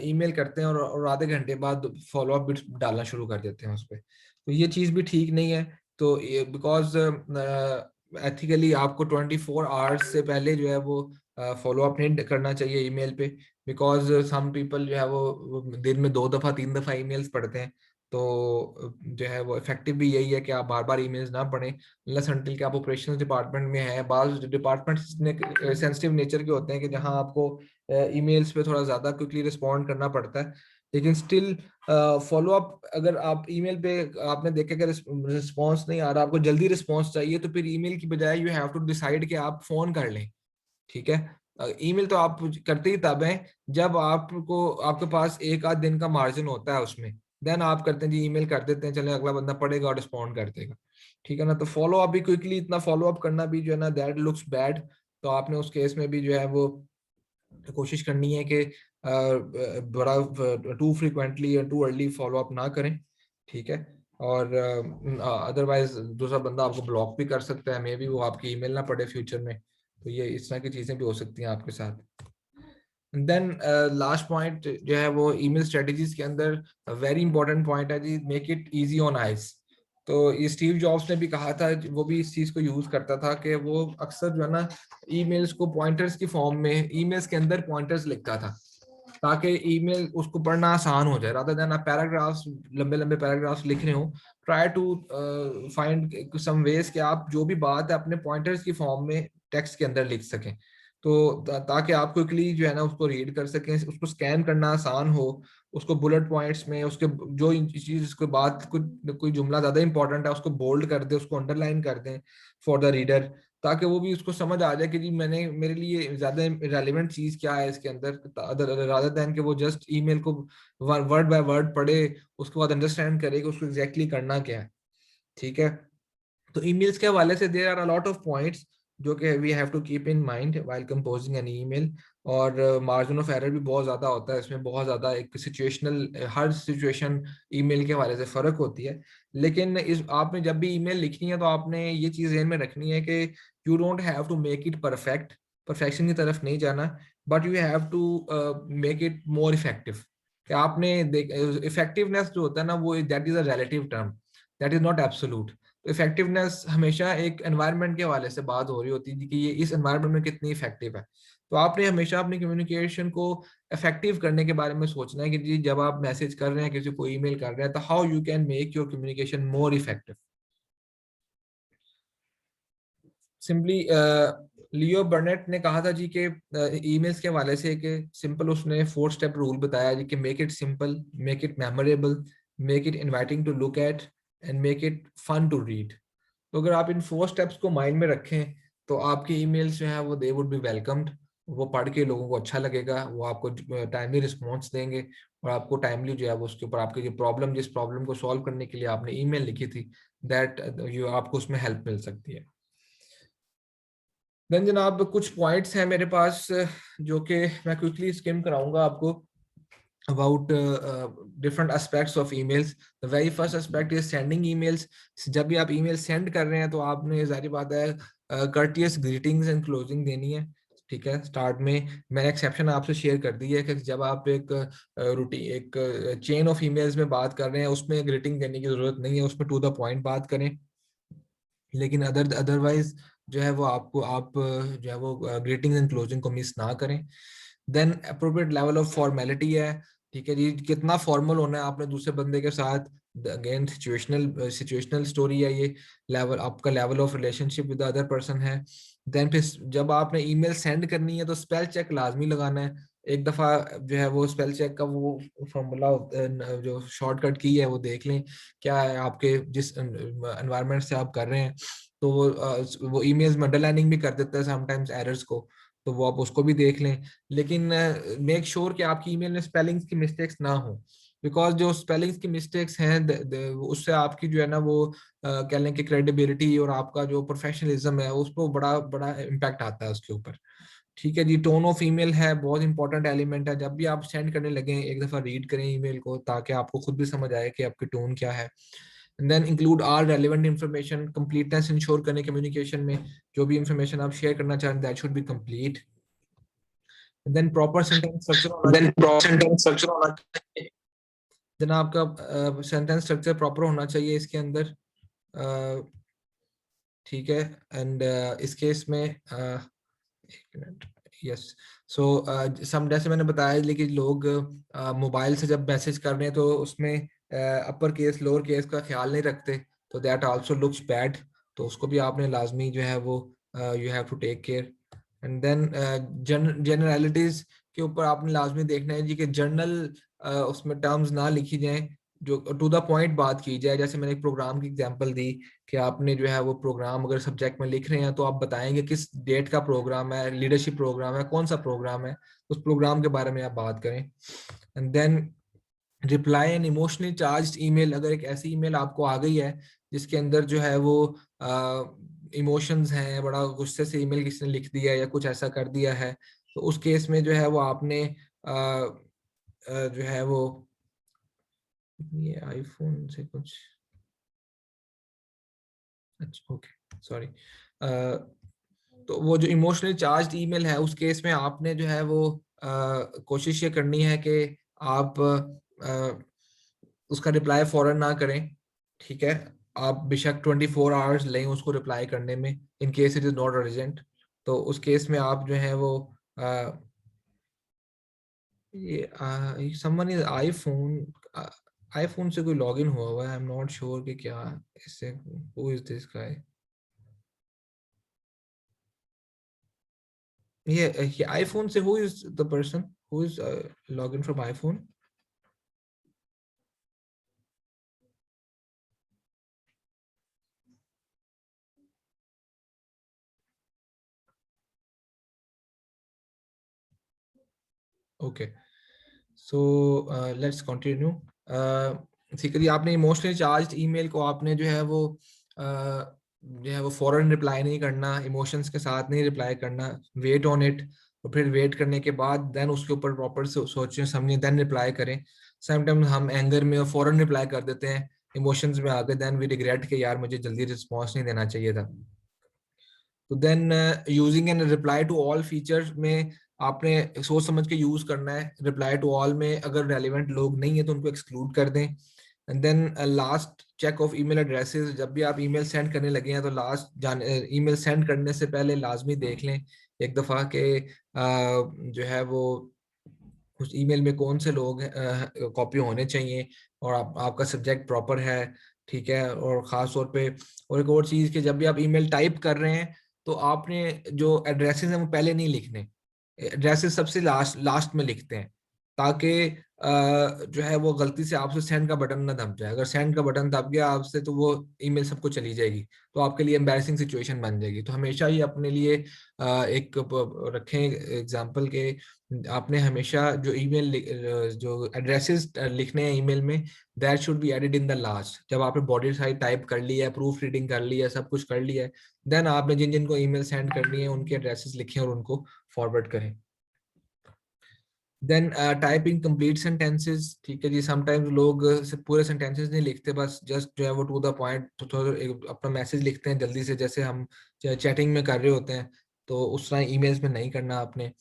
A: ईमेल करते हैं और आधे घंटे बाद फॉलो अप बिट्स डालना शुरू कर देते हैं उस पर, तो ये चीज़ भी ठीक नहीं है। तो बिकॉज एथिकली आपको 24 आवर्स से पहले जो है वो फॉलो अप नहीं करना चाहिए ईमेल पे, बिकॉज सम पीपल जो है वो दिन में 2 दफा 3 दफा ईमेल्स पढ़ते हैं। तो जो है वो इफेक्टिव भी यही है कि आप बार बार ईमेल्स ना पढ़ें अनलेस अनटिल के आप ऑपरेशंस डिपार्टमेंट में है। बाज डिपार्टमेंट्स इतने सेंसिटिव नेचर के होते हैं कि जहां आपको ईमेल्स पे थोड़ा ज्यादा क्विकली रिस्पॉन्ड करना पड़ता है, लेकिन स्टिल फॉलो अप, अगर आप ईमेल पे आपने देखा कि रिस्पॉन्स नहीं आ रहा, आपको जल्दी रिस्पॉन्स चाहिए, तो फिर ईमेल की बजाय यू हैव टू डिसाइड कि आप फोन कर लें, ठीक है। ईमेल तो आप करते ही तब हैं जब आपको आपके पास एक आध दिन का मार्जिन होता है उसमें, देन आप करते हैं जी ईमेल कर देते हैं, चले अगला बंदा पढ़ेगा और रिस्पॉन्ड कर देगा, ठीक है ना। तो फॉलो अप भी क्विकली इतना फॉलो अप करना भी जो है ना दैट लुक्स बैड। तो आपने उस केस में भी जो है वो कोशिश करनी है कि बड़ा टू फ्रिक्वेंटली या टू अर्ली फॉलो अप ना करें, ठीक है। और अदरवाइज दूसरा बंदा आपको ब्लॉक भी कर सकता है, मे बी वो आपकी ईमेल ना पढ़े फ्यूचर में, तो ये इस तरह की चीजें भी हो सकती हैं आपके साथ। देन लास्ट पॉइंट जो है वो ईमेल स्ट्रेटजीज के अंदर वेरी इंपॉर्टेंट पॉइंट है जी, make it easy on eyes. तो ये स्टीव जॉब्स ने भी कहा था, वो भी इस चीज को यूज करता था कि वो अक्सर जो है ना ईमेल्स को पॉइंटर्स की फॉर्म में ईमेल्स के अंदर पॉइंटर्स लिखता था, ताकि ईमेल उसको पढ़ना आसान हो जाए, रादर देन आप पैराग्राफ्स, लंबे लंबे पैराग्राफ्स लिख रहे हो। Try to find some ways कि आप जो भी बात है अपने पॉइंटर्स की फॉर्म में टेक्स्ट के अंदर लिख सकें, तो ताकि आप क्विकली जो है ना उसको रीड कर सकें, उसको स्कैन करना आसान हो, उसको बुलेट पॉइंट्स में उसके जो चीज उसके बाद कोई जुमला ज्यादा इंपॉर्टेंट है उसको बोल्ड कर दे, उसको अंडरलाइन कर दें फॉर द रीडर, ताकि वो भी उसको समझ आ जाए कि जी मैंने मेरे लिए ज्यादा रेलिवेंट चीज क्या है इसके अंदर, रादर देन कि वो जस्ट ईमेल को वर्ड बाय वर्ड पढ़े, उसके बाद अंडरस्टैंड करे कि उसको एग्जैक्टली करना क्या है, ठीक है। तो ईमेल्स के हवाले से there are a lot of points जो कि we have to keep in mind while composing an email. और मार्जिन ऑफ एरर भी बहुत ज़्यादा होता है इसमें, बहुत ज़्यादा एक सिचुएशनल, हर सिचुएशन ईमेल के हवाले से फ़र्क होती है। लेकिन इस आपने जब भी ईमेल लिखनी है तो आपने ये चीज़ ध्यान में रखनी है कि you don't have to make it perfect, perfection की तरफ नहीं जाना, but you have to make it more effective. कि आपने इफेक्टिवनेस जो होता है ना वो that is a relative term, that is not absolute. तो इफेक्टिवनेस हमेशा एक एनवायरनमेंट के हवाले से बात हो रही होती है कि ये इस एनवायरनमेंट में कितनी इफेक्टिव है। तो आपने हमेशा अपनी कम्युनिकेशन को इफेक्टिव करने के बारे में सोचना है कि जी जब आप मैसेज कर रहे हैं, किसी को ईमेल कर रहे हैं, तो how you can make your communication more effective. Simply लियो बर्नेट ने कहा था जी कि ईमेल्स के हवाले से कि सिंपल उसने 4 स्टेप रूल बताया जी कि make it simple, make it memorable, make it inviting to look at and make it fun to read. तो अगर आप इन 4 स्टेप्स को माइंड में रखें तो आपकी ईमेल्स जो है वो दे वुड बी वेलकम्ड, वो पढ़ के लोगों को अच्छा लगेगा, वो आपको टाइमली रिस्पॉन्स देंगे और आपको टाइमली जो है वो उसके ऊपर आपकी जो प्रॉब्लम, जिस प्रॉब्लम को सॉल्व करने के लिए आपने ईमेल लिखी थी, दैट यू आपको उसमें हेल्प मिल सकती है। देन जनाब कुछ पॉइंट्स हैं मेरे पास जो कि मैं क्विकली स्किम कराऊंगा आपको about different aspects of emails. The very first aspect is sending emails. जब भी आप email send कर रहे हैं तो आपने जाहिर बात है courteous greetings and closing देनी है, ठीक है। स्टार्ट में मैंने एक्सेप्शन आपसे शेयर कर दी है कि जब आप एक रूटीन एक चेन ऑफ ईमेल्स में बात कर रहे हैं उसमें ग्रीटिंग देने की जरूरत नहीं है, उसमें टू द पॉइंट बात करें। लेकिन अदरवाइज जो है वो आपको आप जो है वो ग्रीटिंग एंड क्लोजिंग को मिस ना करें। Then appropriate level of formality है, ठीक है जी, कितना फॉर्मल होना है आपने दूसरे बंदे के साथ। अगेन सिचुएशनल स्टोरी है ये, लेवल आपका level of relationship with other person है। देन फिर जब आपने ईमेल सेंड करनी है तो स्पेल चेक लाजमी लगाना है। एक दफा जो है वो स्पेल चेक का वो फॉर्मूला जो शॉर्टकट की है वो देख लें क्या है आपके जिस एनवायरनमेंट से आप कर रहे हैं। तो वो ईमेल्स में अंडरलाइनिंग भी कर देता है समटाइम्स एरर्स को, तो वो आप उसको भी देख लें। लेकिन मेक श्योर कि आपकी ईमेल में स्पेलिंग्स की मिस्टेक्स ना हो, बिकॉज जो स्पेलिंग्स की मिस्टेक्स हैं उससे आपकी जो है ना वो कह लें कि क्रेडिबिलिटी और आपका जो प्रोफेशनलिज्म है उस पर बड़ा बड़ा इम्पैक्ट आता है उसके ऊपर, ठीक है जी। टोन ऑफ ईमेल है बहुत इंपॉर्टेंट एलिमेंट है, जब भी आप सेंड करने लगे एक दफा रीड करें ईमेल को ताकि आपको खुद भी समझ आए कि आपकी टोन क्या है। And then include all relevant information, completeness ensure करने कम्युनिकेशन में, जो भी इंफॉर्मेशन आप शेयर करना चाहें that should be complete. Then proper sentence structure होना
C: Then
A: चाहिए,
C: pro sentence structure होना चाहिए.
A: देन आपका सेंटेंस स्ट्रक्चर प्रॉपर होना चाहिए इसके अंदर, ठीक है। एंड इस केस में एक मिनट, यस। सो सम जैसे मैंने बताया, लेकिन लोग मोबाइल से जब मैसेज कर रहे हैं तो उसमें अपर केस लोअर केस का ख्याल नहीं रखते, तो दैट आल्सो लुक्स बैड, तो उसको भी आपने लाजमी जो है वो you have to take care. And then generalities के ऊपर आपने लाजमी देखना है जी कि जर्नल उसमें टर्म्स ना लिखी जाएं, जो टू द पॉइंट बात की जाए। जैसे मैंने एक प्रोग्राम की एग्जांपल दी कि आपने जो है वो प्रोग्राम अगर सब्जेक्ट में लिख रहे हैं तो आप बताएंगे किस डेट का प्रोग्राम है, लीडरशिप प्रोग्राम है, कौन सा प्रोग्राम है, उस प्रोग्राम के बारे में आप बात करें। And then reply an emotionally charged email, अगर एक ऐसी ईमेल आपको आ गई है जिसके अंदर जो है वो इमोशंस हैं, बड़ा गुस्से से ईमेल किसी ने लिख दिया या कुछ ऐसा कर दिया है, तो उस केस में जो है वो आपने जो है वो ये आईफोन से कुछ, अच्छा ओके सॉरी, तो वो जो इमोशनली चार्ज्ड ईमेल है उस केस में आपने जो है वो कोशिश ये करनी है कि आप उसका रिप्लाई फौरन ना करें, ठीक है। आप बेशक 24 आवर्स लें उसको रिप्लाई करने में, in case it is not urgent. तो उस केस में आप जो है वो ये समवन इज आईफोन, आईफोन से कोई लॉगिन हुआ है, आई एम नॉट श्योर कि क्या इससे, हु इज दिस गाय। ये iPhone से who is the person who is login from iPhone? Okay, so let's continue. ठीक है जी, आपने इमोशनली चार्ज्ड ईमेल को आपने जो है वो जो है वो फौरन रिप्लाई नहीं करना, इमोशंस के साथ नहीं रिप्लाई करना, वेट ऑन इट, और फिर वेट करने के बाद देन उसके ऊपर प्रॉपर सोचें समझें देन रिप्लाई करें। समटाइम्स हम एंगर में फौरन रिप्लाई कर देते हैं, इमोशंस में आगे देन वी रिग्रेट कि यार मुझे जल्दी रिस्पॉन्स नहीं देना चाहिए था। तो then using an reply to all features में आपने सोच समझ के यूज करना है। रिप्लाई टू ऑल में अगर रेलिवेंट लोग नहीं है तो उनको एक्सक्लूड कर दें। And then last check of email addresses, जब भी आप ईमेल सेंड करने लगे हैं तो लास्ट ईमेल सेंड करने से पहले लाजमी देख लें एक दफा के जो है वो उस ईमेल में कौन से लोग कॉपी होने चाहिए और आपका सब्जेक्ट प्रॉपर है, ठीक है। और ख़ास तौर पे और एक और चीज़ कि जब भी आप ईमेल टाइप कर रहे हैं तो आपने जो एड्रेसेस हैं वो पहले नहीं लिखने, एड्रेसेस सबसे लास्ट में लिखते हैं, ताकि जो है वो गलती से आपसे सेंड का बटन ना दब जाए। अगर सेंड का बटन दब गया आपसे तो वो ईमेल सबको चली जाएगी, तो आपके लिए एम्बैरेसिंग सिचुएशन बन जाएगी। तो हमेशा ही अपने लिए एक रखें एग्जांपल के, आपने हमेशा जो ईमेल जो एड्रेसेस लिखने हैं ईमेल में, that should be added in the last. जब आपने बॉडी साइड टाइप कर लिया है, प्रूफ रीडिंग कर लिया है, सब कुछ कर लिया है, देन आपने जिन जिन को ईमेल सेंड करनी है उनके एड्रेसेस लिखें और उनको फॉरवर्ड करें। देन टाइपिंग कंप्लीट सेंटेंसेस, ठीक है जी। समटाइम्स लोग पूरे सेंटेंसेस नहीं लिखते, बस जस्ट जो है वो टू द पॉइंट तो थोड़ा अपना मैसेज लिखते हैं जल्दी से, जैसे हम चैटिंग में कर रहे होते हैं, तो उस तरह ईमेल्स में नहीं करना आपने।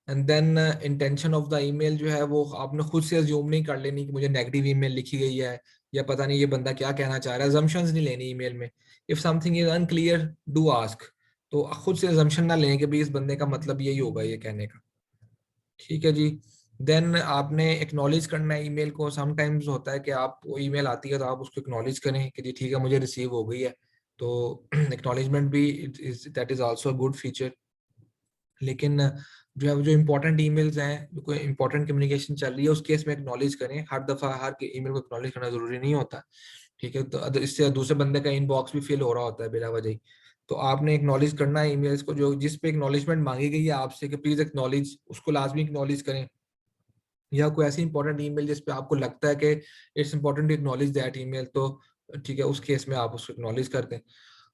A: And then intention of the email जो है वो आपने खुद से अज्यूम नहीं कर लेनी कि मुझे नेगेटिव ईमेल लिखी गई है या पता नहीं ये बंदा क्या कहना चाह रहा है। अजम्पशंस नहीं लेनी ईमेल में। If something is unclear do ask, तो खुद से अजम्पशन ना लें कि भाई इस बंदे का मतलब यही होगा ये कहने का, ठीक है जी। देन आपने एक्नॉलेज करना है ईमेल को। समटाइम्स होता है कि आपको ईमेल आती है तो आप उसको एक्नॉलेज करें कि जी ठीक है मुझे रिसीव हो गई है, तो एक्नॉलेजमेंट भी that is also a good feature. लेकिन जो है जो इंपॉर्टेंट ईमेल्स हैं, कोई इंपॉर्टेंट कम्युनिकेशन चल रही है, उस केस में एक्नॉलेज करें। हर दफा हर ईमेल को एक्नॉलेज करना जरूरी नहीं होता, ठीक है। तो इससे दूसरे बंदे का इनबॉक्स भी फिल हो रहा होता है बिना वजह ही। तो आपने एक्नॉलेज करना है ईमेल्स को, जो जिस पे एक्नॉलेजमेंट मांगी गई है आपसे कि प्लीज एक्नॉलेज, उसको लाजमी एक्नॉलेज करें। या कोई ऐसी इंपॉर्टेंट ईमेल जिस पे आपको लगता है कि it's important to acknowledge that email, तो ठीक है उस केस में आप उसको एक्नॉलेज कर दें।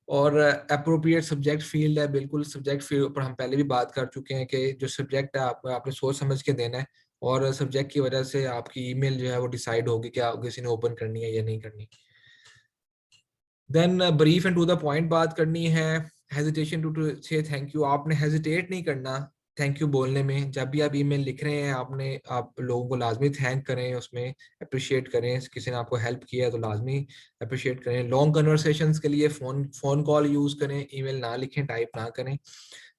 A: और अप्रोप्रिएट सब्जेक्ट फील्ड है, बिल्कुल सब्जेक्ट फील्ड पर हम पहले भी बात कर चुके हैं कि जो सब्जेक्ट है आपने सोच समझ के देना है, और सब्जेक्ट की वजह से आपकी ईमेल जो है वो डिसाइड होगी कि आप किसी ने ओपन करनी है या नहीं करनी। Then brief and to the point बात करनी है। Hesitation to say thank you, आपने हेजिटेट नहीं करना थैंक यू बोलने में। जब भी आप ईमेल लिख रहे हैं आप लोगों को लाजमी थैंक करें, उसमें अप्रिशिएट करें। किसी ने आपको हेल्प किया है तो लाजमी अप्रिशिएट करें। लॉन्ग कन्वर्सेशंस के लिए फोन कॉल यूज करें, ईमेल ना लिखें, टाइप ना करें।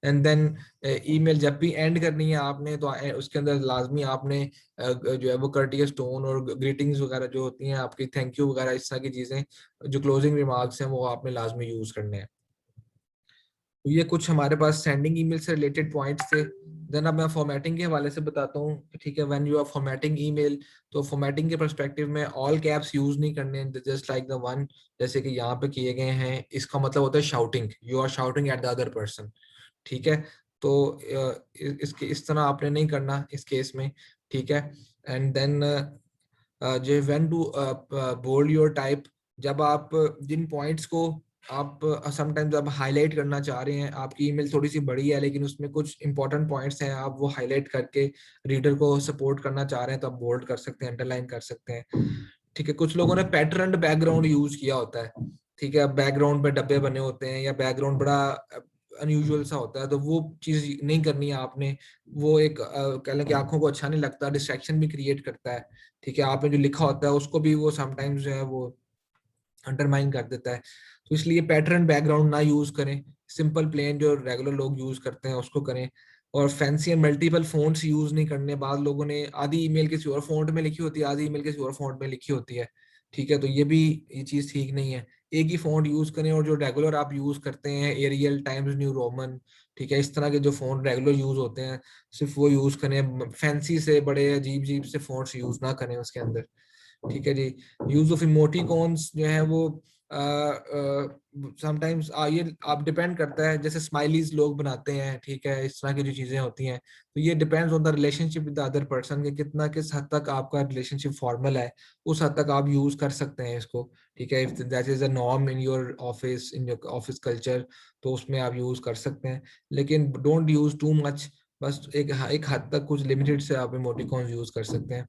A: एंड देन ईमेल जब भी एंड करनी है आपने, तो उसके अंदर लाजमी आपने जो है वो कर्टियस टोन और ग्रीटिंग्स वगैरह जो होती हैं आपकी, थैंक यू वगैरह, इस तरह की चीजें, जो क्लोजिंग रिमार्क्स हैं वो आपने लाजमी यूज करने हैं। तो ये कुछ हमारे पास सेंडिंग ईमेल से रिलेटेड पॉइंट्स थे। देन अब मैं फॉर्मेटिंग के हवाले से बताता हूँ, ठीक है। When you are formatting email, तो फॉर्मेटिंग के पर्सपेक्टिव में ऑल कैप्स यूज नहीं करने, जस्ट लाइक द वन जैसे कि यहाँ पे किए गए हैं। इसका मतलब होता है shouting, you are shouting at the other person, ठीक है। तो इसके इस तरह आपने नहीं करना इस केस में, ठीक है। एंड देन जो when to bold your type, जब आप जिन पॉइंट्स को आप समटाइम्स आप हाईलाइट करना चाह रहे हैं, आपकी ईमेल थोड़ी सी बड़ी है लेकिन उसमें कुछ इंपॉर्टेंट पॉइंट्स हैं, आप वो हाईलाइट करके रीडर को सपोर्ट करना चाह रहे हैं, तो आप बोल्ड कर सकते हैं, अंडरलाइन कर सकते हैं, ठीक है। कुछ लोगों ने पैटर्न बैकग्राउंड यूज किया होता है, ठीक है। बैकग्राउंड पे डब्बे बने होते हैं या बैकग्राउंड बड़ा अनयूजुअल सा होता है, तो वो चीज नहीं करनी है आपने। वो एक कह लें कि आंखों को अच्छा नहीं लगता, डिस्ट्रैक्शन भी क्रिएट करता है, ठीक है। आपने जो लिखा होता है उसको भी वो समटाइम्स जो है वो अंडरमाइन कर देता है। तो इसलिए पैटर्न बैकग्राउंड ना यूज करें, सिंपल प्लेन जो रेगुलर लोग यूज करते हैं उसको करें। और fancy and multiple fonts use नहीं करने। बाद लोगों ने आधी ईमेल किसी और फॉन्ट में लिखी होती है, आधी ईमेल किसी और फॉन्ट में लिखी होती है, ठीक है। तो ये चीज ठीक नहीं है। एक ही फॉन्ट यूज करें, और जो रेगुलर आप यूज करते हैं, एरियल, टाइम्स न्यू रोमन, ठीक है, इस तरह के जो फॉन्ट रेगुलर यूज होते हैं सिर्फ वो यूज करें। फैंसी से बड़े अजीब अजीब से फॉन्ट्स यूज ना करें उसके अंदर, ठीक है जी। यूज ऑफ इमोटिकॉन्स जो है वो समटाइम्स ये आप डिपेंड करता है, जैसे स्माइलीज लोग बनाते हैं, ठीक है, इस तरह की जो चीजें होती हैं, तो ये depends on the relationship with the other person के कितना किस हद तक आपका रिलेशनशिप फॉर्मल है, उस हद तक आप यूज कर सकते हैं इसको, ठीक है। If that is a norm in your office, in your office culture, तो उसमें आप यूज कर सकते हैं, लेकिन डोंट यूज टू मच। बस एक हद तक कुछ लिमिटेड से आप इमोटिकॉन्स यूज कर सकते हैं।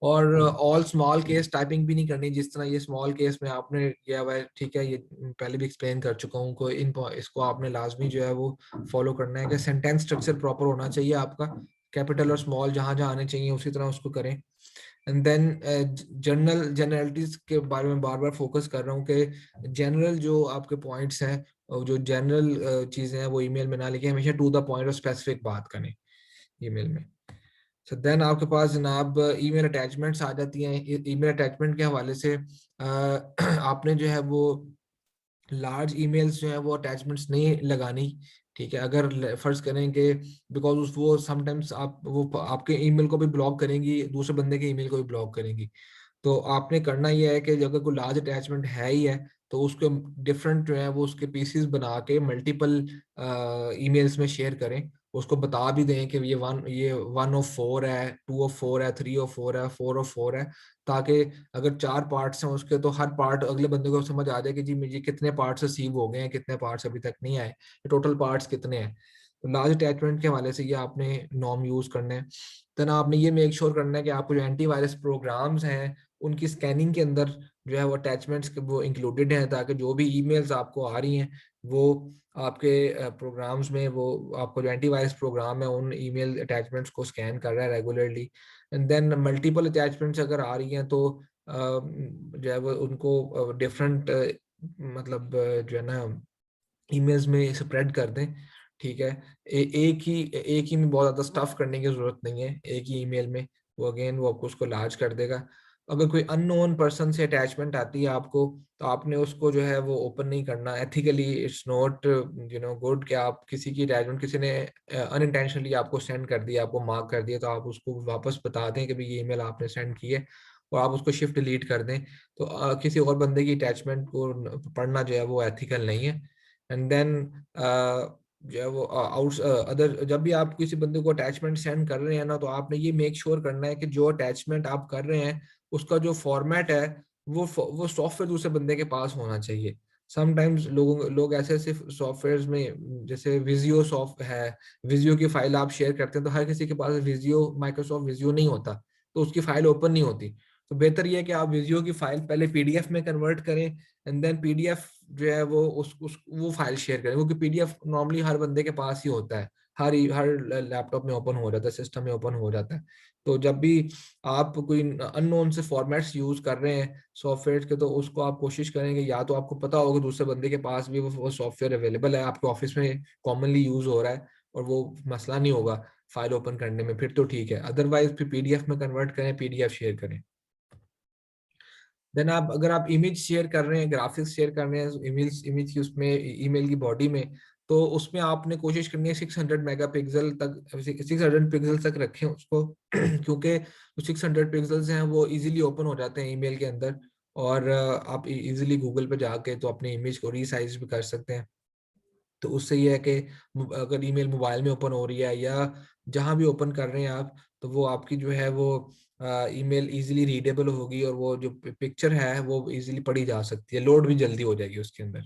A: और ऑल स्मॉल केस टाइपिंग भी नहीं करनी, जिस तरह ये स्मॉल केस में आपने किया हुआ है, ठीक है। ये पहले भी एक्सप्लेन कर चुका हूँ को इसको आपने लाजमी जो है वो फॉलो करना है कि सेंटेंस स्ट्रक्चर प्रॉपर होना चाहिए आपका, कैपिटल और स्मॉल जहां जहां आने चाहिए उसी तरह उसको करें। एंड देन जनरलिटीज के बारे में बार बार फोकस कर रहा हूँ कि जनरल जो आपके पॉइंट्स हैं और जो जनरल चीजें हैं वो ईमेल में ना लिखें, हमेशा टू द पॉइंट और स्पेसिफिक बात करें ईमेल में। तो देन आपके पास जनाब ईमेल अटैचमेंट्स आ जाती हैं। ईमेल अटैचमेंट के हवाले से आपने जो है वो लार्ज ईमेल्स जो है वो अटैचमेंट्स नहीं लगानी, ठीक है। अगर फर्ज करें कि बिकॉज वो समटाइम्स आप वो आपके ईमेल को भी ब्लॉक करेंगी, दूसरे बंदे के ईमेल को भी ब्लॉक करेंगी। तो आपने करना ये है कि अगर कोई लार्ज अटैचमेंट है ही है तो उसको डिफरेंट जो है वो उसके पीसीस बना के मल्टीपल ईमेल्स में शेयर करें। उसको बता भी दें कि ये 1 ऑफ 4 है, 2 ऑफ 4 है, 3 ऑफ 4 है, 4 ऑफ 4 है, ताकि अगर 4 पार्ट्स हैं उसके तो हर पार्ट अगले बंदे को समझ आ जाए कि जी मुझे कितने पार्ट्स रिसीव हो गए हैं, कितने पार्ट्स अभी तक नहीं आए, टोटल पार्ट्स कितने हैं। तो लार्ज अटैचमेंट के हवाले से ये आपने नॉर्म यूज करना है। देन आपने ये मेक श्योर करना है कि आपको जो एंटीवायरस प्रोग्राम्स हैं उनकी स्कैनिंग के अंदर जो है वो अटैचमेंट्स वो इंक्लूडेड हैं, ताकि जो भी ईमेल्स आपको आ रही हैं वो आपके प्रोग्राम्स में, वो आपको जो एंटीवायरस प्रोग्राम है उन ईमेल अटैचमेंट्स को स्कैन कर रहा है regularly. And then multiple attachments अगर आ रही हैं तो जो है वो उनको डिफरेंट मतलब जो है ना ईमेल्स में स्प्रेड कर दें, ठीक है। एक ही में बहुत ज्यादा स्टफ करने की जरूरत नहीं है, एक ही ईमेल में वो अगेन वो आपको उसको लार्ज कर देगा। अगर कोई अननोन पर्सन से अटैचमेंट आती है आपको तो आपने उसको जो है वो ओपन नहीं करना एथिकली। इट्स नॉट गुड कि आप किसी की अटैचमेंट किसी ने अनइंटेंशनली आपको सेंड कर दिया, आपको मार्क कर दिया, तो आप उसको वापस बता दें कि भाई ये ईमेल आपने सेंड की है और आप उसको शिफ्ट डिलीट कर दें। तो किसी और बंदे की अटैचमेंट को पढ़ना जो है वो एथिकल नहीं है। एंड देन जो है वो अदर जब भी आप किसी बंदे को अटैचमेंट सेंड कर रहे हैं ना, तो आपने ये मेक श्योर करना है कि जो अटैचमेंट आप कर रहे हैं उसका जो फॉर्मेट है वो सॉफ्टवेयर दूसरे बंदे के पास होना चाहिए। समटाइम्स लोग ऐसे ऐसे सॉफ्टवेयर में, जैसे विजियो सॉफ्ट है, विजियो की फाइल आप शेयर करते हैं तो हर किसी के पास विजियो, माइक्रोसॉफ्ट विजियो नहीं होता, तो उसकी फाइल ओपन नहीं होती। तो बेहतर ये है कि आप विजियो की फाइल पहले पीडीएफ में कन्वर्ट करें एंड देन पीडीएफ जो है वो उस वो फाइल शेयर करें, क्योंकि पीडीएफ नॉर्मली हर बंदे के पास ही होता है, हर लैपटॉप में ओपन हो जाता है, सिस्टम में ओपन हो जाता है। तो जब भी आप कोई अननोन से फॉर्मेट्स यूज कर रहे हैं सॉफ्टवेयर के, तो उसको आप कोशिश करेंगे, या तो आपको पता होगा दूसरे बंदे के पास भी वो सॉफ्टवेयर अवेलेबल है, आपके ऑफिस में कॉमनली यूज हो रहा है और वो मसला नहीं होगा फाइल ओपन करने में, फिर तो ठीक है। अदरवाइज फिर पीडीएफ में कन्वर्ट करें, पीडीएफ शेयर करें। देन आप अगर आप इमेज शेयर कर रहे हैं, ग्राफिक्स शेयर कर रहे हैं इमेज इमेज की उसमें ईमेल की बॉडी में, तो उसमें आपने कोशिश करनी है 600 मेगापिक्सल तक, 600 पिक्सल तक रखें उसको क्योंकि जो 600 पिक्सल्स हैं वो इजीली ओपन हो जाते हैं ईमेल के अंदर, और आप इजीली गूगल पे जाके तो अपने इमेज को रीसाइज भी कर सकते हैं। तो उससे ये है कि अगर ईमेल मोबाइल में ओपन हो रही है या जहां भी ओपन कर रहे हैं आप, तो वो आपकी जो है वो ईमेल इजीली रीडेबल होगी और वो जो पिक्चर है वो इजीली पढ़ी जा सकती है, लोड भी जल्दी हो जाएगी उसके अंदर,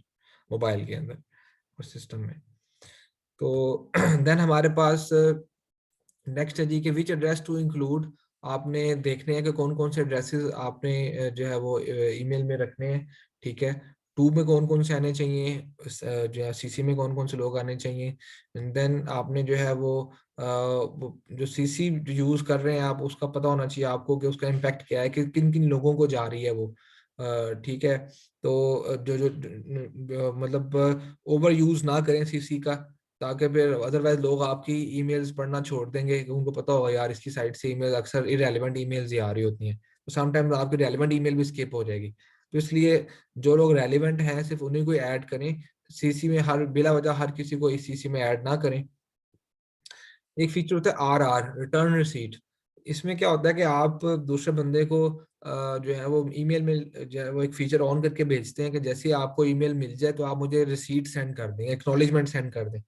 A: मोबाइल के अंदर और सिस्टम में। तो देन हमारे पास नेक्स्ट है जी कि विच एड्रेस टू इंक्लूड। आपने देखने हैं कि कौन कौन से एड्रेसेस आपने जो है वो ईमेल में रखने हैं, ठीक है। टू में कौन कौन से आने चाहिए, जो है सीसी में कौन कौन से लोग आने चाहिए। एंड देन आपने जो है वो जो सीसी यूज कर रहे हैं आप, उसका पता होना चाहिए आपको कि उसका इम्पैक्ट क्या है, कि किन किन लोगों को जा रही है वो, ठीक है। तो जो जो मतलब ओवर यूज ना करें सीसी का, ताकि फिर अदरवाइज लोग आपकी ईमेल्स पढ़ना छोड़ देंगे, क्योंकि उनको पता होगा यार इसकी साइट से ईमेल अक्सर इरेलीवेंट ईमेल्स ही आ रही होती हैं, तो समटाइम्स आपकी रेलिवेंट ईमेल भी स्किप हो जाएगी। तो इसलिए जो लोग रेलिवेंट हैं सिर्फ उन्हीं को ऐड करें सीसी में, हर बिला वजह हर किसी को इस सीसी में ऐड ना करें। एक फीचर होता है RR, रिटर्न रिसीट। इसमें क्या होता है कि आप दूसरे बंदे को जो है वो ईमेल में जो है वो एक फीचर ऑन करके भेजते हैं कि जैसे ही आपको ईमेल मिल जाए तो आप मुझे रिसीट सेंड कर दें, एक्नॉलेजमेंट सेंड कर दें।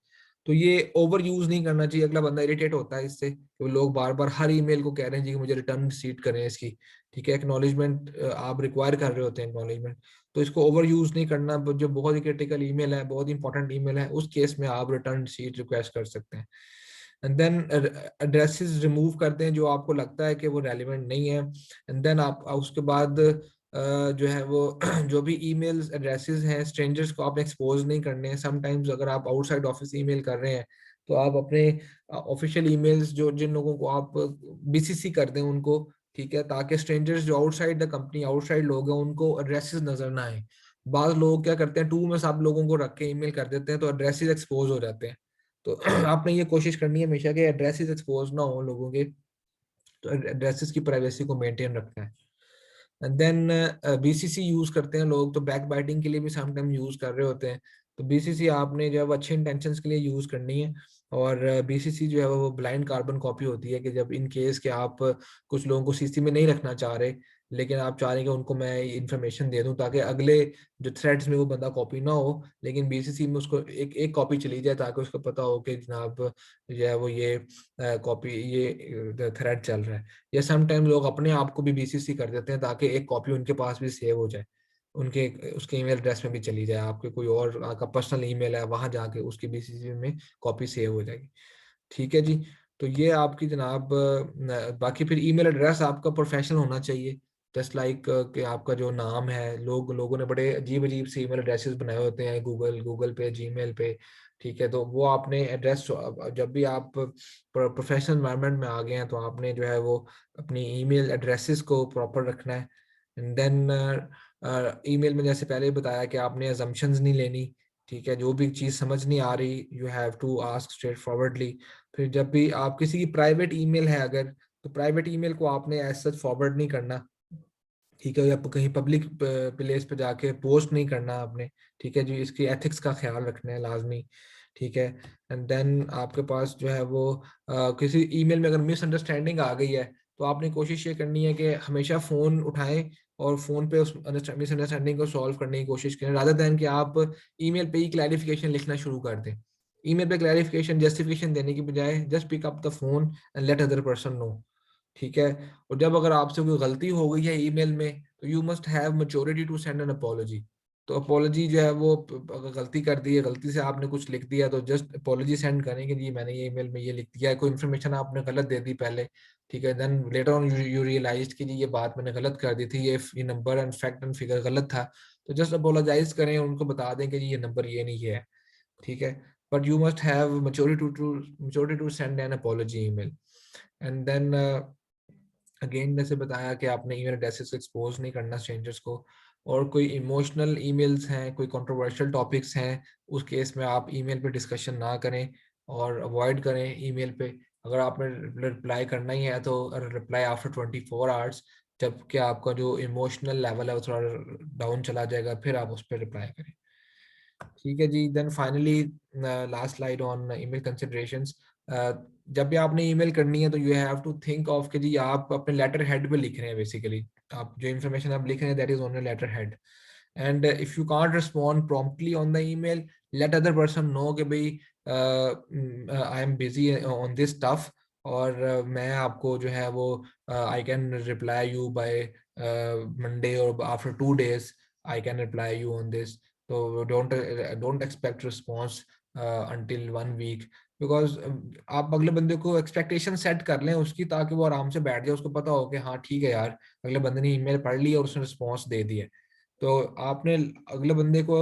A: तो ये ओवर यूज नहीं करना चाहिए, अगला बंदा इरिटेट होता है इससे, तो लोग बार बार हर ईमेल को कह रहे हैं जी कि मुझे रिटर्न रिसीट करें इसकी, ठीक है। एक्नॉलेजमेंट आप रिक्वायर कर रहे होते हैं एक्नॉलेजमेंट, तो इसको ओवर यूज नहीं करना। जो बहुत ही क्रिटिकल ईमेल है, बहुत इंपॉर्टेंट ईमेल है, उस केस में आप रिटर्न रिसीट रिक्वेस्ट कर सकते हैं। एंड देन एड्रेसेस रिमूव करते हैं जो आपको लगता है कि वो रेलिवेंट नहीं है। एंड देन आप उसके बाद जो है वो जो भी ईमेल्स एड्रेसेस हैं स्ट्रेंजर्स को आपने एक्सपोज नहीं करने हैं। समटाइम्स अगर आप आउटसाइड ऑफिस ईमेल कर रहे हैं तो आप अपने ऑफिशियल ईमेल्स जो जिन लोगों को आप बीसीसी कर दें उनको, ठीक है, ताकि स्ट्रेंजर्स जो आउटसाइड द कंपनी, आउटसाइड लोग हैं, उनको एड्रेसेस नजर ना आए। बाद लोग क्या करते हैं, टू में सब लोगों को रख के ईमेल कर देते हैं तो एड्रेसेस एक्सपोज हो जाते हैं। तो आपने ये कोशिश करनी है हमेशा कि एड्रेसेस एक्सपोज ना हो लोगों के, तो एड्रेसेस की प्राइवेसी को मेंटेन रखना है। एंड देन बीसीसी यूज करते हैं लोग, तो बैक बाइटिंग के लिए भी समटाइम यूज कर रहे होते हैं। तो बीसीसी आपने जब अच्छे इंटेंशंस के लिए यूज करनी है, और बीसीसी जो है वो ब्लाइंड कार्बन कॉपी होती है कि जब इन केस के आप कुछ लोगों को सीसी में नहीं रखना चाह रहे, लेकिन आप चाह रहे हैं कि उनको मैं इंफॉर्मेशन दे दूं ताकि अगले जो थ्रेड्स में वो बंदा कॉपी ना हो, लेकिन बीसीसी में उसको एक कॉपी चली जाए ताकि उसको पता हो कि जनाब जो है वो ये कॉपी ये थ्रेड चल रहा है। या समटाइम लोग अपने आप को भी बीसीसी कर देते हैं ताकि एक कॉपी उनके पास भी सेव हो जाए, उनके उसके ईमेल एड्रेस में भी चली जाए, आपके कोई और आपका पर्सनल ईमेल है वहां जाके उसकी बीसीसी में कॉपी सेव हो जाएगी। ठीक है जी। तो ये आपकी जनाब बाकी फिर ईमेल एड्रेस आपका प्रोफेशनल होना चाहिए, जस्ट लाइक कि आपका जो नाम है, लोगों ने बड़े अजीब अजीब से ईमेल एड्रेसेस बनाए होते हैं गूगल पे, जीमेल पे। ठीक है, तो वो आपने एड्रेस जब भी आप प्रोफेशनल एनवायरनमेंट में आ गए हैं तो आपने जो है वो अपनी ईमेल एड्रेसेस को प्रॉपर रखना है। एंड देन ईमेल में जैसे पहले ही बताया कि आपने अजम्पशंस नहीं लेनी। ठीक है, जो भी चीज़ समझ नहीं आ रही you have to ask straightforwardly. फिर जब भी आप किसी की प्राइवेट ईमेल है अगर, तो प्राइवेट ईमेल को आपने एज सच फॉरवर्ड नहीं करना। ठीक है, या कहीं पब्लिक प्लेस पे जाके पोस्ट नहीं करना आपने। ठीक है जी, इसकी एथिक्स का ख्याल रखना है लाजमी। ठीक है, एंड देन आपके पास जो है वो किसी ईमेल में अगर मिसअंडरस्टैंडिंग आ गई है तो आपने कोशिश ये करनी है कि हमेशा फ़ोन उठाएं और फ़ोन पे उस मिसअंडरस्टैंडिंग को सॉल्व करने की कोशिश करें, रादर दैन कि आप ईमेल पे ही क्लैरिफिकेशन लिखना शुरू कर दें। ईमेल पे क्लैरिफिकेशन जस्टिफिकेशन देने की बजाय just pick up the phone and let other person know. ठीक है, और जब अगर आपसे कोई गलती हो गई है ईमेल में तो you must have maturity to send an apology. तो अपॉलजी जो है वो अगर गलती कर दी है, गलती से आपने कुछ लिख दिया तो जस्ट अपॉलजी सेंड करें कि जी मैंने ये ईमेल में ये लिख दिया है, कोई इन्फॉर्मेशन आपने गलत दे दी पहले। ठीक है, then later on you realized कि जी ये बात मैंने गलत कर दी थी, ये number and fact and figure गलत था, तो जस्ट अपॉलोजाइज करें, उनको बता दें कि जी ये नंबर ये नहीं है। ठीक है, but you must have maturity to send an apology email. And then again जैसे बताया कि आपने ईमेल एड्रेसेस को एक्सपोज नहीं करना स्ट्रेंजर्स को, और कोई इमोशनल ईमेल्स हैं, कोई कंट्रोवर्शियल टॉपिक्स हैं, उस केस में आप ईमेल पे डिस्कशन ना करें और अवॉइड करें ईमेल पे। अगर आपने रिप्लाई करना ही है तो रिप्लाई आफ्टर 24 आवर्स, जबकि आपका जो इमोशनल लेवल है वो थोड़ा डाउन चला जाएगा, फिर आप उस पर रिप्लाई करें। ठीक है जी, then finally last slide on email considerations. जब भी आपने ईमेल करनी है तो you have to think of कि जी आप अपने लेटर हेड पे लिख रहे हैं, बेसिकली आप जो इन्फॉर्मेशन आप लिख रहे हैं that is on letterhead. And if you can't respond promptly on the email, let other person know कि भाई I am busy on this stuff, और मैं आपको जो है वो I can reply you by Monday और after 2 days I can reply you on this. तो don't expect response until 1 week, because आप अगले बंदे को एक्सपेक्टेशन सेट कर लें उसकी, ताकि वो आराम से बैठ जाए, उसको पता हो कि हाँ ठीक है यार, अगले बंदे ने ईमेल पढ़ ली और उसने रिस्पॉन्स दे दिया। तो आपने अगले बंदे को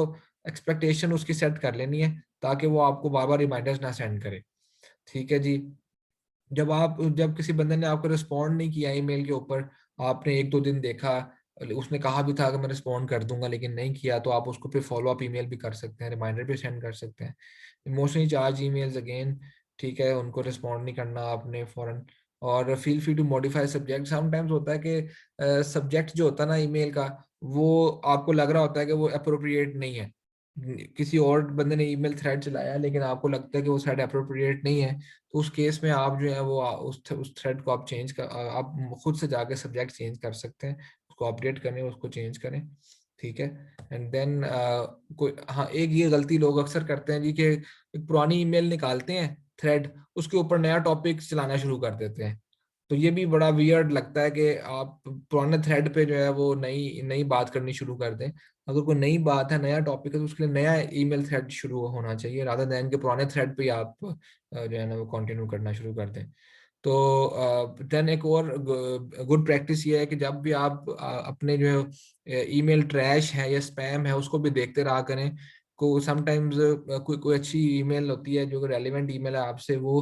A: एक्सपेक्टेशन उसकी सेट कर लेनी है ताकि वो आपको बार बार रिमाइंडर्स ना सेंड करे। ठीक है जी, जब किसी बंदे ने आपको रिस्पॉन्ड नहीं किया ईमेल के ऊपर, आपने 1-2 दिन देखा, उसने कहा भी था कि मैं रिस्पॉन्ड कर दूंगा लेकिन नहीं किया, तो आप उसको फिर फॉलो अप ईमेल भी कर सकते हैं, रिमाइंडर भी सेंड कर सकते हैं। इमोशनली चार्ज ईमेल्स अगेन, ठीक है, उनको रिस्पॉन्ड नहीं करना आपने फौरन। और feel free to modify subject. Sometimes होता है कि सब्जेक्ट जो होता है ना ईमेल का, वो आपको लग रहा होता है कि वो अप्रोप्रिएट नहीं है, किसी और बंदे ने ईमेल थ्रेड चलाया लेकिन आपको लगता है कि वो थ्रेड अप्रोप्रिएट नहीं है, तो उस केस में आप जो है वो उस थ्रेड को आप चेंज कर, आप खुद से जाके सब्जेक्ट चेंज कर सकते हैं, उसको अपडेट करें, उसको चेंज करें। ठीक है, एंड देन कोई हाँ एक ये गलती लोग अक्सर करते हैं जी कि एक पुरानी ईमेल निकालते हैं थ्रेड, उसके ऊपर नया टॉपिक चलाना शुरू कर देते हैं। तो ये भी बड़ा वियर्ड लगता है कि आप पुराने थ्रेड पे जो है वो नई नई बात करनी शुरू कर दें। अगर कोई नई बात है, नया टॉपिक है, तो उसके लिए नया ईमेल थ्रेड शुरू होना चाहिए, रादर देन के पुराने थ्रेड पे ही आप जो है ना वो कंटिन्यू करना शुरू कर दें। तो देन एक और गुड प्रैक्टिस ये है कि जब भी आप अपने जो है ईमेल ट्रैश है या स्पैम है उसको भी देखते रहा करें। को समटाइम्स कोई अच्छी ईमेल होती है जो रेलिवेंट ईमेल है आपसे, वो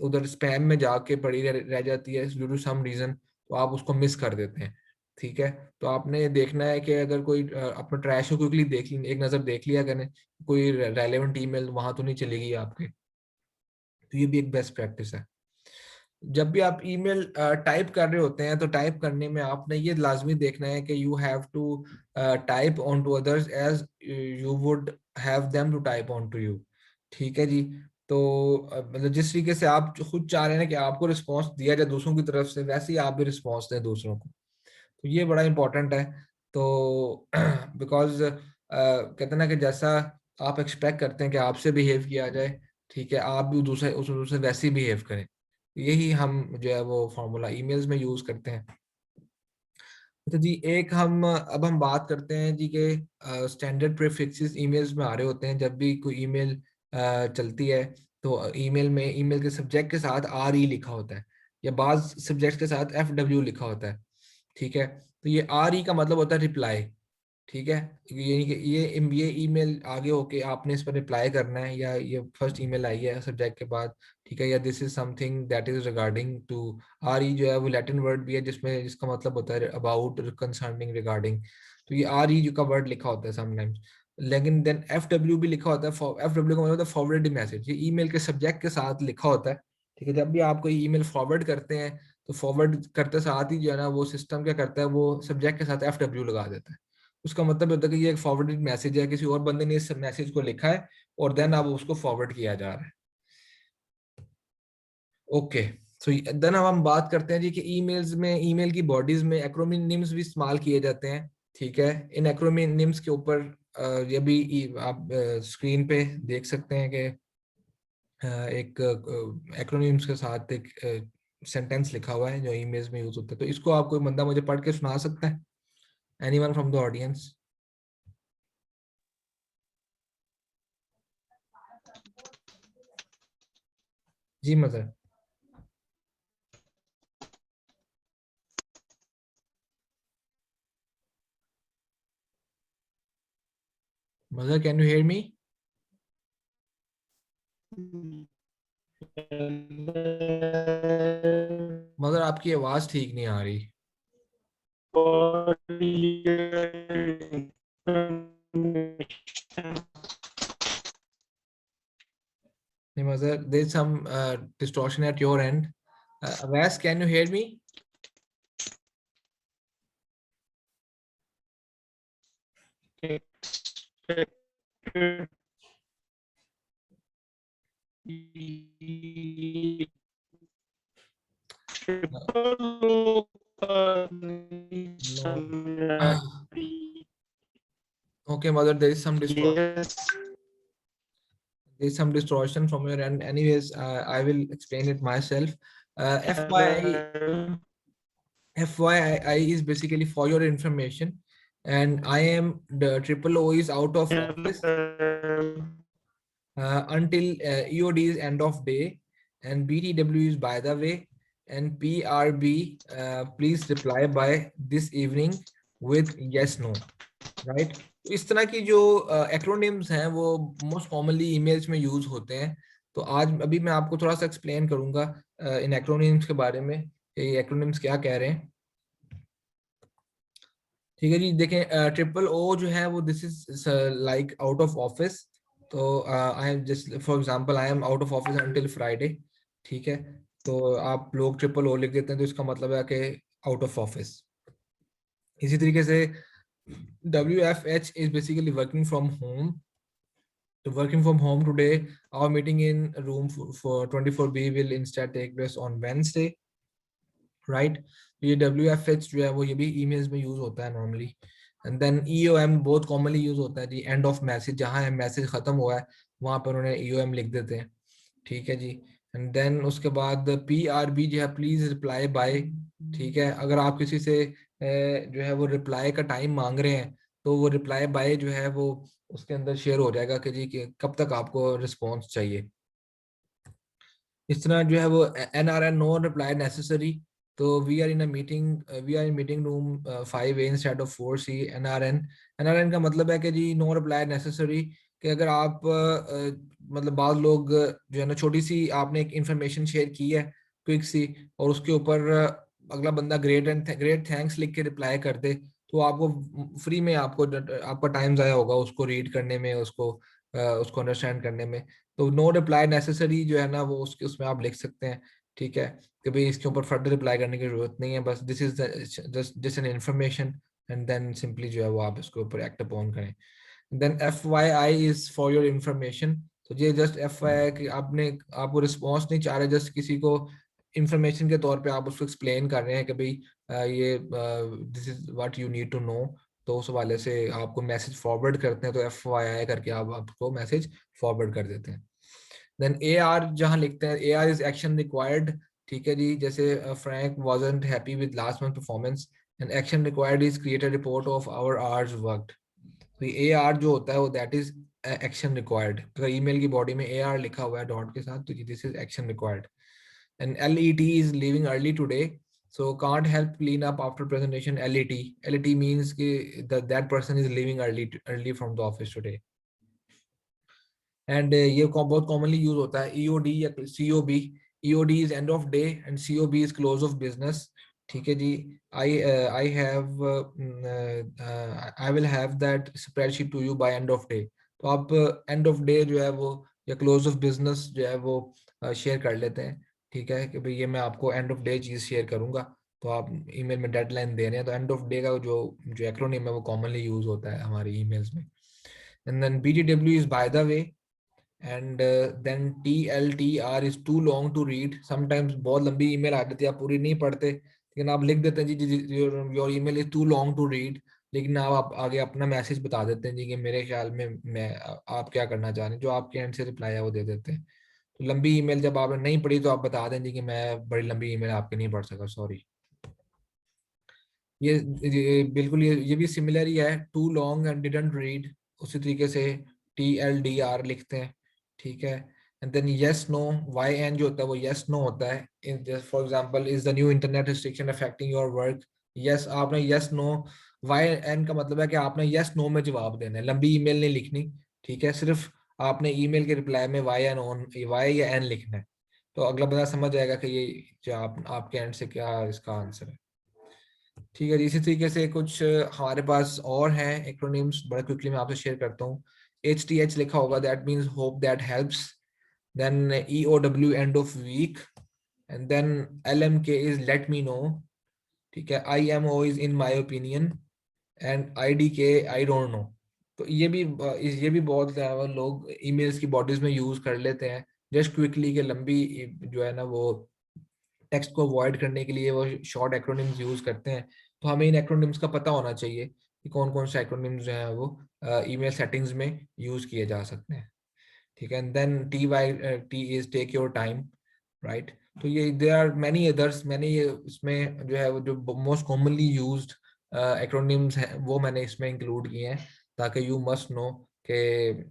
A: उधर स्पैम में जाके पड़ी रह जाती है ड्यू टू सम रीजन, तो आप उसको मिस कर देते हैं। ठीक है, तो आपने देखना है कि अगर कोई अपना ट्रैश को क्विकली एक नज़र देख लिया करें, कोई रेलेवेंट ईमेल वहां तो नहीं चलेगी आपके। तो ये भी एक बेस्ट प्रैक्टिस है। जब भी आप ईमेल टाइप कर रहे होते हैं तो टाइप करने में आपने ये लाजमी देखना है कि you have to type on to others as you would have them to type on to you. ठीक है जी। तो मतलब जिस तरीके से आप खुद चाह रहे हैं कि आपको रिस्पांस दिया जाए दूसरों की तरफ से, वैसे ही आप भी रिस्पांस दें दूसरों को। तो ये बड़ा इंपॉर्टेंट है। तो बिकॉज कहते हैं ना कि जैसा आप एक्सपेक्ट करते हैं कि आपसे बिहेव किया जाए, ठीक है, आप भी दूसरे उस दूसरे वैसे ही बिहेव करें। यही हम जो है वो फॉर्मूला ईमेल्स में यूज करते हैं। तो जी एक हम बात करते हैं जी के स्टैंडर्ड प्रीफिक्सेस ईमेल्स में आ रहे होते हैं। जब भी कोई ईमेल चलती है तो ईमेल के सब्जेक्ट के साथ आर ई लिखा होता है, या बाज सब्जेक्ट के साथ एफ डब्ल्यू लिखा होता है। ठीक है, तो ये आर ई का मतलब होता है रिप्लाई। ठीक है, यानी कि ये ईमेल आगे होके आपने इस पर रिप्लाई करना है, या ये फर्स्ट ईमेल आई है सब्जेक्ट के बाद, ठीक है, या this is something that is regarding to. R E जो है वो लैटिन वर्ड भी है जिसका मतलब होता है अबाउट, कंसर्निंग, रिगार्डिंग। तो ये आर ई जो का वर्ड लिखा होता है समटाइम्स। लेकिन देन एफ डब्ल्यू भी लिखा होता है। एफ डब्ल्यू का मतलब होता है फॉरवर्ड मैसेज। ये ईमेल के सब्जेक्ट के साथ लिखा होता है। ठीक है, जब भी आप कोई ईमेल फॉरवर्ड करते हैं तो फॉरवर्ड करते साथ ही जो है ना वो सिस्टम क्या करता है, वो सब्जेक्ट के साथ एफ डब्ल्यू लगा देता है। उसका मतलब होता है कि ये एक फॉरवर्डेड मैसेज है, किसी और बंदे ने इस मैसेज को लिखा है और देन अब उसको फॉरवर्ड किया जा रहा है। ओके, सो देन अब हम बात करते हैं जी कि ईमेल्स में, ईमेल की बॉडीज में एक्रोनिम्स भी इस्तेमाल किए जाते हैं। ठीक है, इन एक्रोनिम्स के ऊपर ये भी आप स्क्रीन पे देख सकते हैं कि एक एक्रोनिम्स के साथ एक सेंटेंस लिखा हुआ है जो ईमेल्स में यूज होता है। तो इसको आप कोई बंदा मुझे पढ़ के सुना सकता है? Anyone from the audience? जी mother. Mother, can you hear me? मगर आपकी आवाज ठीक नहीं आ रही।
E: For your information.
A: नहीं mother, there's some distortion at your end. Avas, can you hear me?
E: Expected triple
A: No.
E: open.
A: Okay, mother, there is some distortion.
E: Yes.
A: There is some distortion from your end. Anyways, I will explain it myself. FYI, FYI is basically for your information, and I am the triple O is out of office until EOD is end of day, and BTW is by the way, and PRB, please reply by this evening with yes no, right? तो इस तरह की जो एक्रोनिम्स हैं वो मोस्ट कॉमनली ईमेल्स में यूज होते हैं। तो आज अभी मैं आपको थोड़ा सा एक्सप्लेन करूंगा इन एक्रोनिम्स के बारे में, ये एक्रोनिम्स क्या कह रहे हैं। ठीक है जी, देखें ट्रिपल ओ जो है वो this is like out of office. तो I am just for example I am out of office until Friday. ठीक है, तो आप लोग ट्रिपल ओ लिख देते हैं तो इसका मतलब है कि आउट ऑफ ऑफिस। इसी तरीके से WFH is basically working from home. So working from home today, our meeting in room for 24B will instead take place on Wednesday, right? ये WFH जो है वो ये भी emails में use होता है normally. And then EOM बहुत commonly use होता है जी, end of message, जहाँ मैसेज खत्म हुआ है वहाँ पर उन्हें EOM लिख देते हैं। ठीक है जी। एंड देन उसके बाद PRB जो है प्लीज रिप्लाई बाय। ठीक है, अगर आप किसी से जो है वो रिप्लाई का टाइम मांग रहे हैं तो वो रिप्लाई बाय जो है वो उसके अंदर शेयर हो जाएगा कि जी कि कब तक आपको रिस्पॉन्स चाहिए। इस तरह जो है वो NRN, नो रिप्लाई नेसेसरी। तो we are in a meeting, we are in meeting room 5A instead of 4C। NRN का मतलब है कि जी नो रिप्लाई नेसेसरी, कि अगर आप मतलब बाद लोग जो है ना छोटी सी आपने एक इंफॉर्मेशन शेयर की है क्विक सी, और उसके ऊपर अगला बंदा ग्रेट थैंक्स लिख के रिप्लाई कर दे, तो आपको फ्री में आपका टाइम ज़ाया होगा उसको रीड करने में, उसको अंडरस्टैंड करने में। तो नो रिप्लाई नेसेसरी जो है ना वो उसके उसमें आप लिख सकते हैं। ठीक है, कि भाई इसके ऊपर फर्दर रिप्लाई करने की जरूरत नहीं है, बस this is just an information, and then simply जो है वो आप इसके ऊपर एक्ट अपॉन करें। Then FYI is for your information. तो ये जस्ट FYI कि आपको रिस्पॉन्स नहीं चाह रहे, जस्ट किसी को इंफॉर्मेशन के तौर पे आप उसको एक्सप्लेन कर रहे हैं कि भाई ये this is what you need to know. तो उस वाले से आपको मैसेज फॉरवर्ड करते हैं, तो FYI करके आप आपको मैसेज फॉरवर्ड कर देते हैं। देन AR जहां लिखते हैं, AR इज एक्शन रिक्वायर्ड। ठीक है जी, जैसे Frank wasn't happy with last month performance and action required is create a report of our hours worked. तो AR जो होता है वो दैट इज एक्शन रिक्वायर्ड। अगर ईमेल की बॉडी में AR लिखा हुआ है डॉट के साथ, तो this is action required. And LET is leaving early today, so can't help clean up after presentation। LET means कि that person is leaving early from the office today। And ये बहुत कॉमनली यूज होता है EOD या COB। EOD is end of day and COB is close of business. ठीक है जी, I have I will have that spreadsheet to you by end of day. तो आप एंड ऑफ डे जो है वो या क्लोज ऑफ बिजनेस जो है वो शेयर कर लेते हैं। ठीक है, कि भाई ये मैं आपको एंड ऑफ डे चीज शेयर करूंगा, तो आप ईमेल में डेडलाइन दे रहे हैं, तो एंड ऑफ डे का जो जो एक्रोनिम है वो कॉमनली यूज होता है हमारे ईमेल्स में। And then BTW is by the way, and then TLTR is too long to read। sometimes बहुत लंबी ईमेल आ जाती है, आप पूरी नहीं पढ़ते, लेकिन आप लिख देते हैं जी your email is too long to read, लेकिन आप आगे अपना मैसेज बता देते हैं जी कि मेरे ख्याल में मैं आप क्या करना चाह रहे हैं, जो आपके एंड से रिप्लाई है वो दे देते हैं। तो लंबी ईमेल जब आपने नहीं पढ़ी तो आप बता दें जी कि मैं बड़ी लंबी ईमेल आपकी नहीं पढ़ सका, सॉरी। बिल्कुल ये भी सिमिलर ही है, too long and didn't read, उसी तरीके से TLDR लिखते हैं। ठीक है, and then yes no, YN जो होता है वो यस नो होता है। For example, is the new internet restriction affecting your work. Yes, आपने यस नो, YN का मतलब है कि आपने यस नो में जवाब देना है, लंबी ईमेल नहीं लिखनी। ठीक है, सिर्फ आपने ईमेल के रिप्लाई में Y या N लिखना है, तो अगला बंदा समझ जाएगा कि ये जो आपके एंड से क्या इसका आंसर है। ठीक है जी, इसी तरीके से कुछ हमारे पास और हैं एक्रोनिम्स, बड़ा क्विकली मैं आपसे शेयर करता हूँ। HTH लिखा होगा, that means hope that helps. Then EOW end of week, and then LMK is let me know. ठीक है, IMO is in my opinion, and IDK I don't know. तो ये भी बहुत ज्यादा लोग ईमेल्स की बॉडीज में यूज कर लेते हैं जस्ट क्विकली, के लंबी जो है ना वो टेक्स्ट को अवॉइड करने के लिए वो शॉर्ट एक्रोनिम्स यूज करते हैं। तो हमें इन एक्रोनिम्स का पता होना चाहिए कि कौन कौन से एक्रोनिम्स जो हैं वो ईमेल सेटिंग्स में यूज किए जा सकते हैं। ठीक है, and then TYT is take your time, right. तो ये देयर आर मैनी अदर्स, मैंने ये इसमें जो है वो जो मोस्ट कॉमनली यूज्ड एक्रोनिम्स हैं वो मैंने इसमें इंक्लूड किए हैं, ताकि यू मस्ट नो कि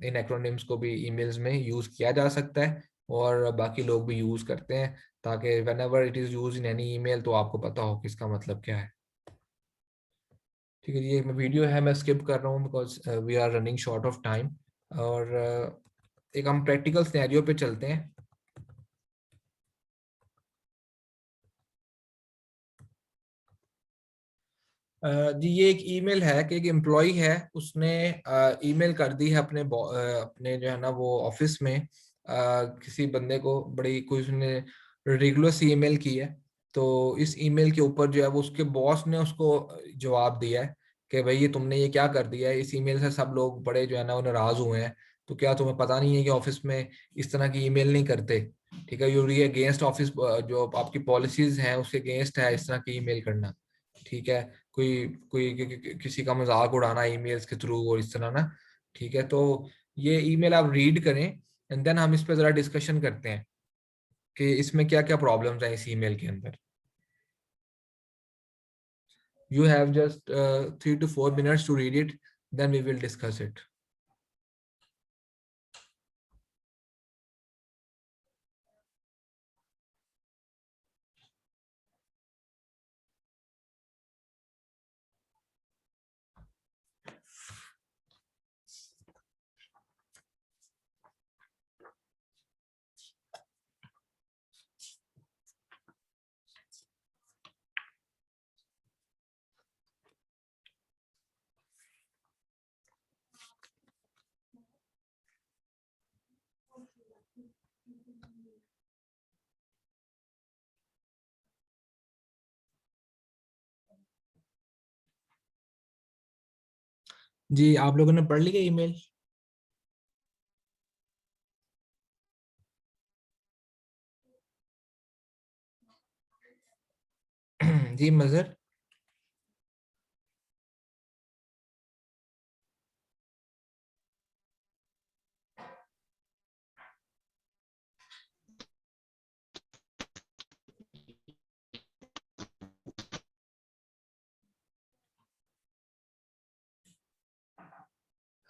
A: इन एक्रोनिम्स को भी ईमेल्स में यूज किया जा सकता है और बाकी लोग भी यूज करते हैं, ताकि whenever it is used in any email तो आपको पता हो कि इसका मतलब क्या है। ठीक है, ये वीडियो है मैं स्किप कर रहा हूँ because we are running short of time. और एक हम प्रैक्टिकल सिनेरियो पे चलते हैं। जी, ये एक ईमेल है कि एक एम्प्लॉय है, उसने ईमेल कर दी है अपने जो है ना वो ऑफिस में किसी बंदे को, बड़ी कोई उसने रेगुलर सी ईमेल की है। तो इस ईमेल के ऊपर जो है वो उसके बॉस ने उसको जवाब दिया है कि भाई ये तुमने ये क्या कर दिया है, इस ईमेल से सब लोग बड़े जो है ना वो नाराज हुए हैं, तो क्या तुम्हें पता नहीं है कि ऑफिस में इस तरह की ईमेल नहीं करते। ठीक है, ये अगेंस्ट ऑफिस जो आपकी पॉलिसीज हैं उसके अगेंस्ट है इस तरह की ईमेल करना। ठीक है, कोई कोई किसी का मजाक उड़ाना ईमेल्स के थ्रू और इस तरह ना। ठीक है, तो ये ईमेल आप रीड करें एंड देन हम इस पे जरा डिस्कशन करते हैं कि इसमें क्या क्या प्रॉब्लम्स हैं इस ईमेल के अंदर। You have just 3 to 4 minutes to read it, then we will discuss it. जी आप लोगों ने पढ़ लिया ईमेल? जी Mazhar.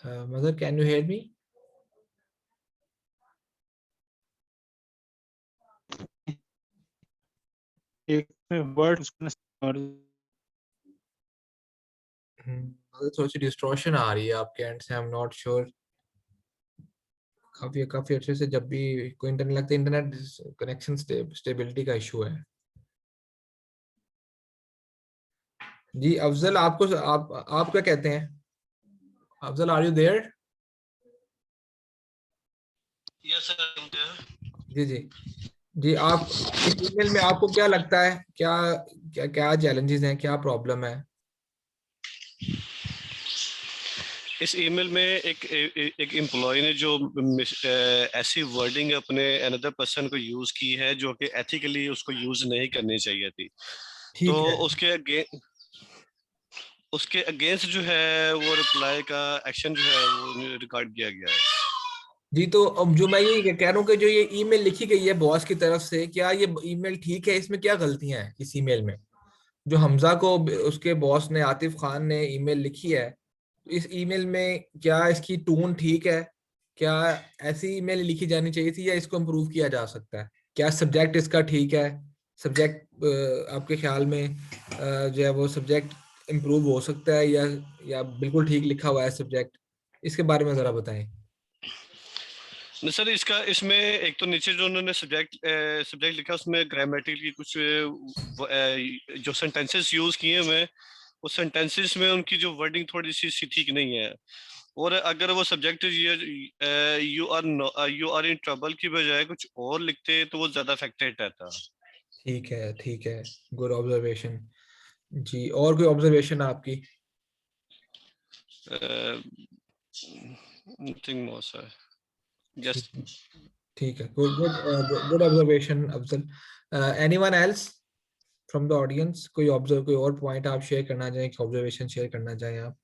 A: Mazhar, can you hear me?
E: एक वर्ड
A: मजहर, थोड़ी सी डिस्टॉर्शन आ रही है आपके एंड से, आई एम नॉट श्योर। काफी काफी अच्छे से जब भी कोई इंटरनेट लगता है, इंटरनेट कनेक्शन स्टेबिलिटी का इशू है। जी अफजल, आपको आप क्या कहते हैं? Afzal, are you there?
C: Yes, sir, I'm there.
A: जी जी। जी आप इस ईमेल में आपको क्या लगता है, क्या क्या क्या चैलेंजेस हैं, क्या प्रॉब्लम है?
C: इस ईमेल में एक एम्प्लॉय ने जो ऐसी वर्डिंग अपने अनदर पर्सन को यूज की है जो कि एथिकली उसको यूज नहीं करनी चाहिए थी। तो
A: ठीक है।
C: उसके अगेंस्ट जो है वो रिप्लाई का एक्शन जो है वो रिकॉर्ड किया गया है।
A: जी तो अब जो मैं ये कह रहा हूँ कि जो ये ईमेल लिखी गई है बॉस की तरफ से, क्या ये ईमेल ठीक है? इसमें क्या गलतियां हैं इस ईमेल में? जो हमजा को उसके बॉस ने, आतिफ खान ने ईमेल लिखी है, तो इस ईमेल में क्या इसकी टोन ठीक है? क्या ऐसी ईमेल लिखी जानी चाहिए थी या इसको इम्प्रूव किया जा सकता है? क्या सब्जेक्ट इसका ठीक है? सब्जेक्ट आपके ख्याल में जो है वो सब्जेक्ट इम्प्रूव हो सकता है या बिल्कुल ठीक लिखा हुआ है सब्जेक्ट? इसके बारे में जरा बताएं।
C: नहीं सर, इसका इसमें एक तो नीचे जो उन्होंने सब्जेक्ट लिखा उसमें ग्रामेटिकल की कुछ जो सेंटेंसेस यूज किए हुए हैं उस सेंटेंसेस में उनकी जो वर्डिंग थोड़ी सी ठीक नहीं है। और अगर वो subject you are in trouble की बजाय कुछ और लिखते तो वो ज्यादा इफेक्टेड रहता।
A: ठीक है, ठीक है। Good observation. जी और कोई ऑब्जर्वेशन आपकी?
C: नथिंग मोर सर,
A: ठीक
C: जस्ट।
A: है, ठीक है। Good good good observation Afzal. Anyone else from the audience? कोई और पॉइंट आप शेयर करना चाहें, ऑब्जर्वेशन शेयर करना चाहें आप?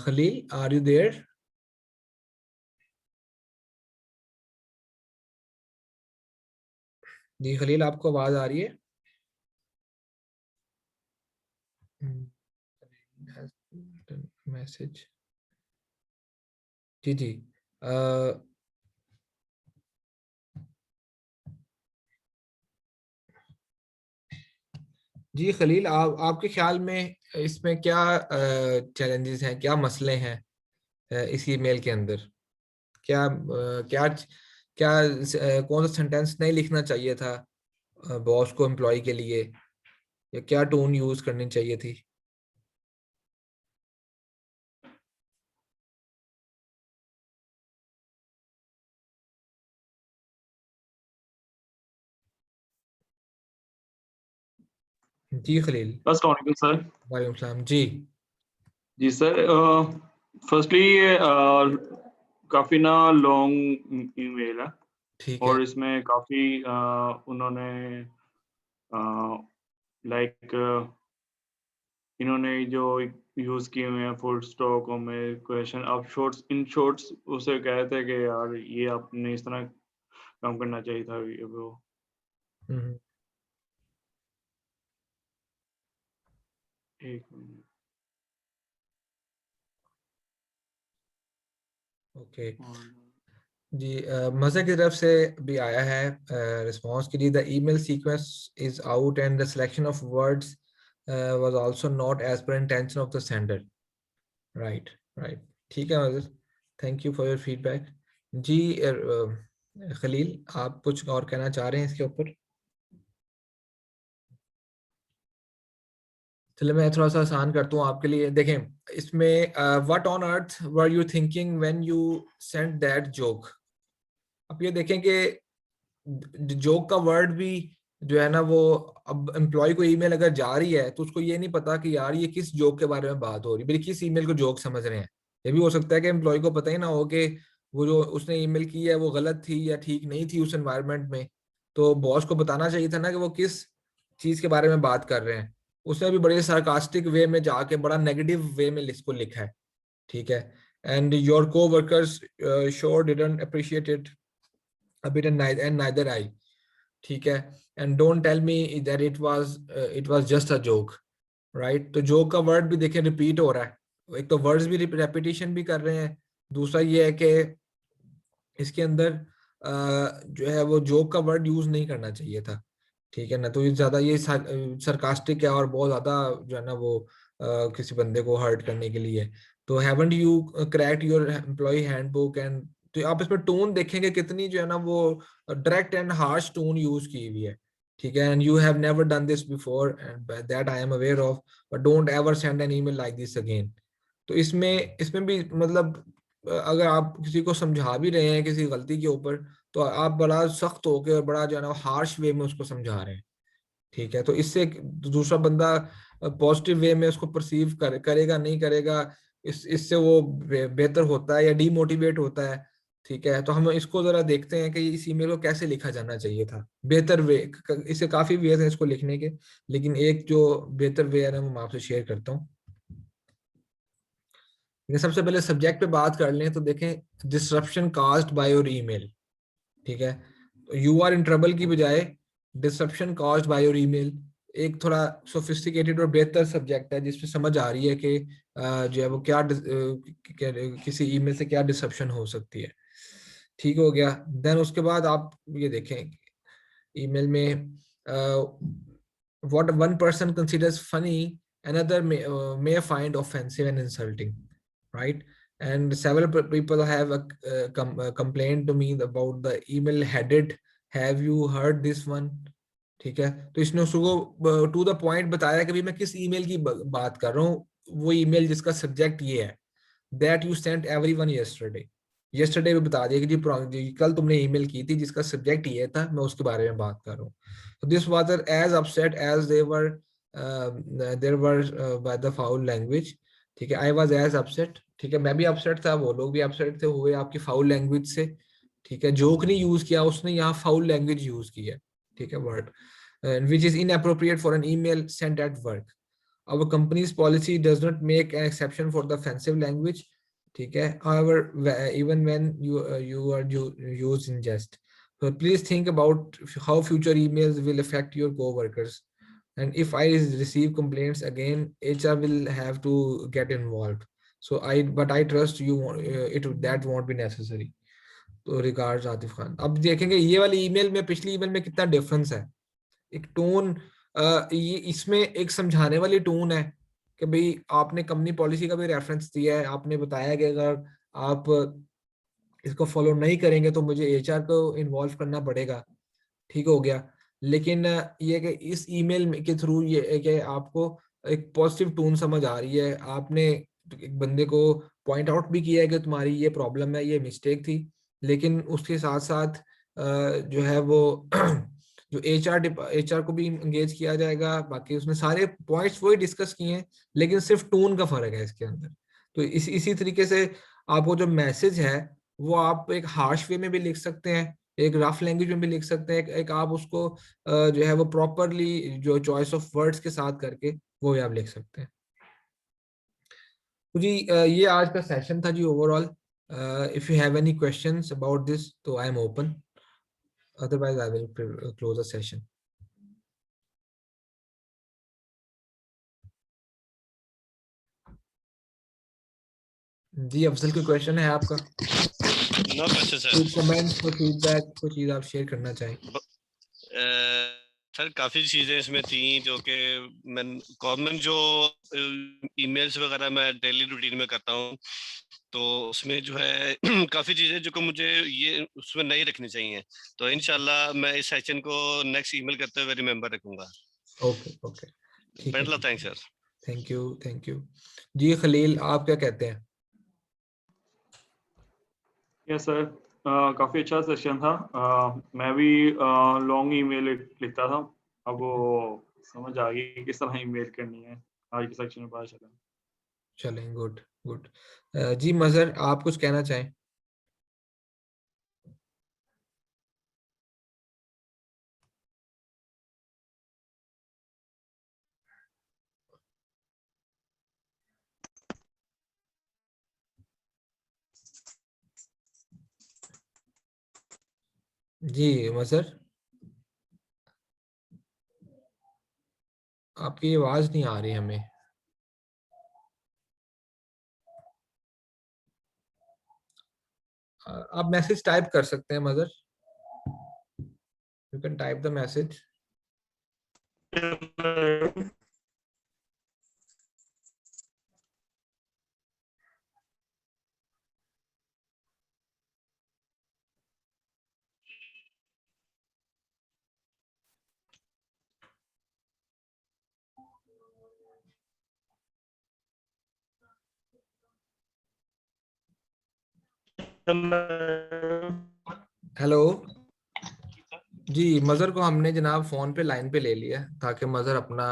A: Khalil, are you there? जी खलील, आपको आवाज आ रही है? मैसेज। जी जी। अ, जी खलील, आपके ख्याल में इसमें क्या चैलेंजेस हैं, क्या मसले हैं इस ईमेल के अंदर? क्या क्या कौन सा सेंटेंस नहीं लिखना चाहिए था बॉस को एम्प्लॉय के लिए, या क्या टोन यूज करनी चाहिए थी? जी खलील।
D: अस्सलाम सर।
A: वालेकुम सलाम जी।
D: जी सर, फर्स्टली काफ़ी ना लॉन्ग ईमेल है
A: ठीक है।
D: और इसमें काफ़ी उन्होंने लाइक इन्होंने जो यूज़ किए हुए हैं फुल स्टॉक में क्वेश्चन, आप शॉर्ट्स इन शॉर्ट्स उसे कहते हैं कि यार ये आपने इस तरह काम करना चाहिए था, ये वो।
A: हम्म,
D: एक मिनट।
A: ओके।
D: और
A: जी मज़े की तरफ से भी आया है रिस्पांस के लिए, the email sequence is out and the selection of words was also not as per intention of the sender. Right, right. ठीक है मज़े, thank you for your feedback. जी खलील, आप कुछ और कहना चाह रहे हैं इसके ऊपर? चलिए मैं थोड़ा सा आसान करता हूँ आपके लिए। देखें इसमें what on earth were you thinking when you sent that joke. अब ये देखें कि जोक का वर्ड भी जो है ना वो, अब एम्प्लॉय को ईमेल अगर जा रही है तो उसको ये नहीं पता कि यार ये किस जोक के बारे में बात हो रही है, मेरी किस ईमेल को जोक समझ रहे हैं। ये भी हो सकता है कि एम्प्लॉय को पता ही ना हो कि वो जो उसने ईमेल की है वो गलत थी या ठीक नहीं थी उस एनवायरनमेंट में। तो बॉस को बताना चाहिए था ना कि वो किस चीज के बारे में बात कर रहे हैं। उसने भी बड़े सार्कास्टिक वे में जाके बड़ा नेगेटिव वे में इसको लिखा है, ठीक है। And your co workers sure didn't appreciate it a bit and neither I, ठीक है। And don't tell me that it was just a joke, right. तो जोक का वर्ड भी देखें रिपीट हो रहा है, एक तो वर्ड्स भी रेपिटेशन भी कर रहे हैं, दूसरा ये है कि इसके अंदर जो है वो जोक का वर्ड यूज नहीं करना चाहिए था, ठीक है ना। तो ये ज्यादा ये सरकास्टिक है और बहुत ज्यादा जो है ना वो किसी बंदे को हर्ट करने के लिए। तो haven't you cracked your employee handbook and, तो आप इसमें टोन देखेंगे कितनी जो है ना वो direct and harsh tone use की हुई है, ठीक है। And you have never done this before and that I am aware of, but don't ever send an email like this again. तो इसमें भी मतलब अगर आप किसी को समझा भी रहे हैं किसी गलती के ऊपर, तो आप बड़ा सख्त होके और बड़ा जो है ना हार्श वे में उसको समझा रहे हैं, ठीक है। तो इससे दूसरा बंदा पॉजिटिव वे में उसको परसीव करेगा नहीं करेगा, इससे वो बेहतर होता है या डीमोटिवेट होता है, ठीक है। तो हम इसको जरा देखते हैं कि इस ईमेल को कैसे लिखा जाना चाहिए था बेहतर वे। इससे काफी वे हैं इसको लिखने के, लेकिन एक जो बेहतर वे है ना वो मैं आपसे शेयर करता हूँ। सबसे पहले सब्जेक्ट पे बात कर लें तो देखें disruption caused by your email, ठीक है। तो यू आर इन ट्रबल की बजाय disruption caused by your email एक थोड़ा सोफिस्टिकेटेड और बेहतर सब्जेक्ट है जिसमें समझ आ रही है कि जो है वो किसी ईमेल से क्या डिसरप्शन हो सकती है, ठीक हो गया। देन उसके बाद आप ये देखें ईमेल में what one person considers funny, another may find offensive and insulting, right? And several people have complained to me about the email headed have you heard this one, ठीक है। तो इसने उसको टू द पॉइंट बताया कि भाई मैं किस ईमेल की बात कर रहा हूँ, वो ईमेल जिसका सब्जेक्ट ये है that you sent everyone yesterday. Yesterday में बता दिया कि जी कल तुमने ईमेल की थी जिसका सब्जेक्ट ये था, मैं उसके बारे में बात कर रहा हूँ। So this was as upset as they were there were by the foul language, ठीक है। I was as upset, ठीक है, मैं भी अपसेट था, वो लोग भी अपसेट थे हुए आपकी फाउल लैंग्वेज से, ठीक है। जोक नहीं यूज किया उसने, यहाँ फाउल लैंग्वेज यूज की है, ठीक है, word which is inappropriate for an email sent at work. Our company's policy does not make an exception for the offensive language, ठीक है। However, even when you are used in jest. So please think about how future emails will affect your co-workers. And if I receive complaints again, HR will have to get involved. So but I trust you, that won't be necessary. तो रिगार्ड्स आतिफ खान। अब देखेंगे ये वाली ईमेल में पिछली ईमेल में कितना डिफरेंस है। एक टोन, ये इसमें एक समझाने वाली टोन है कि भाई आपने कंपनी पॉलिसी का भी रेफरेंस दिया है, आपने बताया कि अगर आप इसको फॉलो नहीं करेंगे तो मुझे एचआर को इन्वॉल्व करना पड़ेगा, ठीक हो गया। लेकिन ये कि इस ईमेल के थ्रू ये कि आपको एक पॉजिटिव टोन समझ आ रही है, आपने एक बंदे को पॉइंट आउट भी किया है कि तुम्हारी ये प्रॉब्लम है, ये मिस्टेक थी, लेकिन उसके साथ साथ जो है वो जो एचआर को भी इंगेज किया जाएगा। बाकी उसने सारे पॉइंट्स वही डिस्कस किए हैं, लेकिन सिर्फ टोन का फर्क है इसके अंदर। तो इसी तरीके से आपको जो मैसेज है वो आप एक हार्श वे में भी लिख सकते हैं, एक रफ लैंग्वेज में भी लिख सकते हैं, एक आप उसको जो है वो प्रॉपरली जो चॉइस ऑफ वर्ड्स के साथ करके वो भी आप लिख सकते हैं। तो जी ये आज का सेशन था जी overall. If you have any questions about this तो I am open, otherwise I will close the session. जी अफजल कोई क्वेश्चन है आपका?
C: No question sir.
A: कोई कमेंट, कोई फीडबैक, कोई चीज आप शेयर करना चाहें?
C: सर काफ़ी चीज़ें इसमें थी जो कि मैं कॉमन जो ईमेल्स वगैरह मैं डेली रूटीन में करता हूँ, तो उसमें जो है काफ़ी चीज़ें जो कि मुझे ये उसमें नहीं रखनी चाहिए। तो इंशाल्लाह मैं इस सेशन को नेक्स्ट ईमेल करते हुए रिमेंबर रखूंगा।
A: ओके ओके, ठीक है,
C: थैंक्स सर।
A: थैंक यू जी। खलील आप क्या कहते हैं?
D: यस सर, काफ़ी अच्छा सेशन था। मैं भी लॉन्ग ईमेल लिखता था अब वो समझ आ गई कि किस तरह ईमेल करनी है, आज के सेक्शन में पता चला।
A: चलें, गुड गुड। जी मजहर, आप कुछ कहना चाहें? जी मजहर, आपकी आवाज नहीं आ रही हमें। आप मैसेज टाइप कर सकते हैं मदर, you can type the message. Hello जी, मजहर को हमने जनाब फोन पे लाइन पे ले लिया ताकि मजहर अपना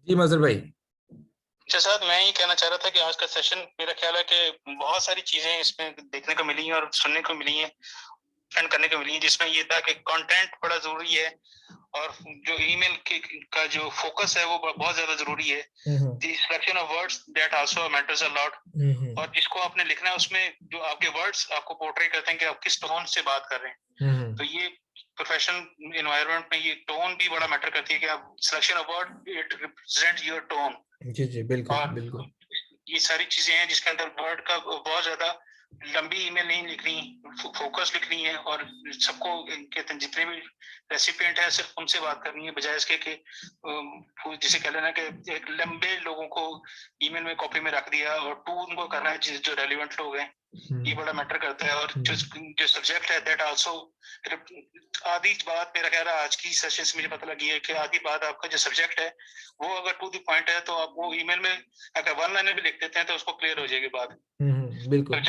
A: जी मजहर भाई।
F: अच्छा सर, मैं ये कहना चाह रहा था कि आज का सेशन मेरा ख्याल है कि बहुत सारी चीजें इसमें देखने को मिली हैं और सुनने को मिली हैं, एंड करने को मिली हैं, जिसमें ये था कि कंटेंट बड़ा जरूरी है और जो ईमेल का जो फोकस है वो बहुत ज्यादा जरूरी है। The selection of words that also matters a lot, और जिसको आपने लिखना है उसमें जो आपके वर्ड्स आपको पोर्ट्रे करते हैं कि आप किस टोन से बात कर रहे हैं। तो ये प्रोफेशनल एनवायरनमेंट में ये टोन भी बड़ा मैटर करती है कि आप selection of word it represent your tone.
A: जी जी बिल्कुल
F: और
A: बिल्कुल।
F: ये सारी चीजें हैं जिसके अंदर वर्ड का बहुत ज्यादा लंबी ईमेल नहीं लिखनी, फोकस लिखनी है और सबको कहते हैं जितने भी रेसिपिएंट है सिर्फ उनसे बात करनी है, बजाय इसके कि जिसे कह लेना कि एक लंबे लोगों को ईमेल में कॉपी में रख दिया और टू उनको करना है जो रेलिवेंट लोग हैं। ये बड़ा मैटर करता है। और जो सब्जेक्ट है दैट आल्सो, आधी बात मेरा ख्याल है आज की सेशन से मुझे पता लगी है कि आधी बात आपका जो सब्जेक्ट है वो अगर टू द पॉइंट है तो आप वो ईमेल में अगर वन लाइनर भी लिख देते हैं तो उसको क्लियर हो जाएगी बात।
A: बिल्कुल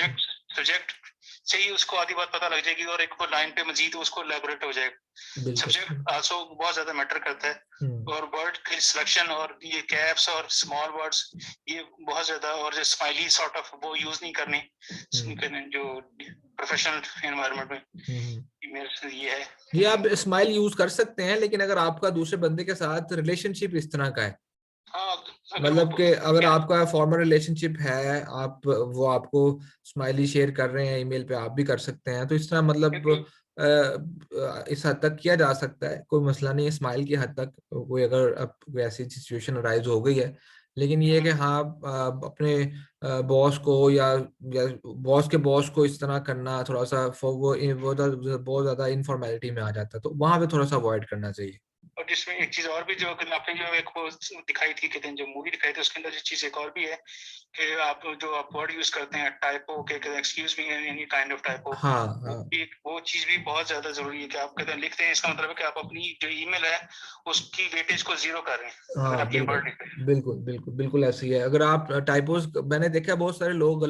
F: सब्जेक्ट से ही उसको आधी बात पता लग जाएगी और एक लाइन पे मजीद उसको एलैबोरेट हो जाएगा। सब्जेक्ट आल्सो बहुत ज्यादा मैटर करता है और वर्ड की सिलेक्शन और ये कैप्स और स्मॉल वर्ड्स ये बहुत ज्यादा, और जो स्माइली सॉर्ट ऑफ वो यूज नहीं करने जो प्रोफेशनल एनवायरनमेंट में ये है।
A: ये आप स्माइल यूज कर सकते हैं, लेकिन अगर आपका दूसरे बंदे के साथ रिलेशनशिप इस तरह का है, मतलब कि अगर आपका फॉर्मल रिलेशनशिप है, आप वो आपको स्माइली शेयर कर रहे हैं ईमेल पे, आप भी कर सकते हैं, तो इस तरह मतलब इस हद तक किया जा सकता है, कोई मसला नहीं है स्माइल की हद तक। कोई अगर अब कोई ऐसी सिचुएशन अराइज हो गई है, लेकिन ये है कि हाँ अपने बॉस को या बॉस के बॉस को इस तरह करना थोड़ा सा वो बहुत ज्यादा इनफॉर्मेलिटी में आ जाता है, तो वहां पे थोड़ा सा अवॉइड करना चाहिए।
F: और जिसमें एक चीज और भी जो आपने जो एक वो दिखाई थी कहते हैं जो मूवी दिखाई थी उसके अंदर जो चीज एक और भी है कि आप वर्ड यूज करते हैं टाइपो के excuse me any kind of typo, वो चीज भी बहुत ज्यादा जरूरी है कि आप कहते हैं लिखते हैं, इसका मतलब है कि आप अपनी जो ईमेल है उसकी वेटेज को जीरो कर रहे हैं।
A: हाँ बिल्कुल बिल्कुल बिल्कुल ऐसी है। अगर आप टाइपोस, मैंने देखा बहुत सारे लोग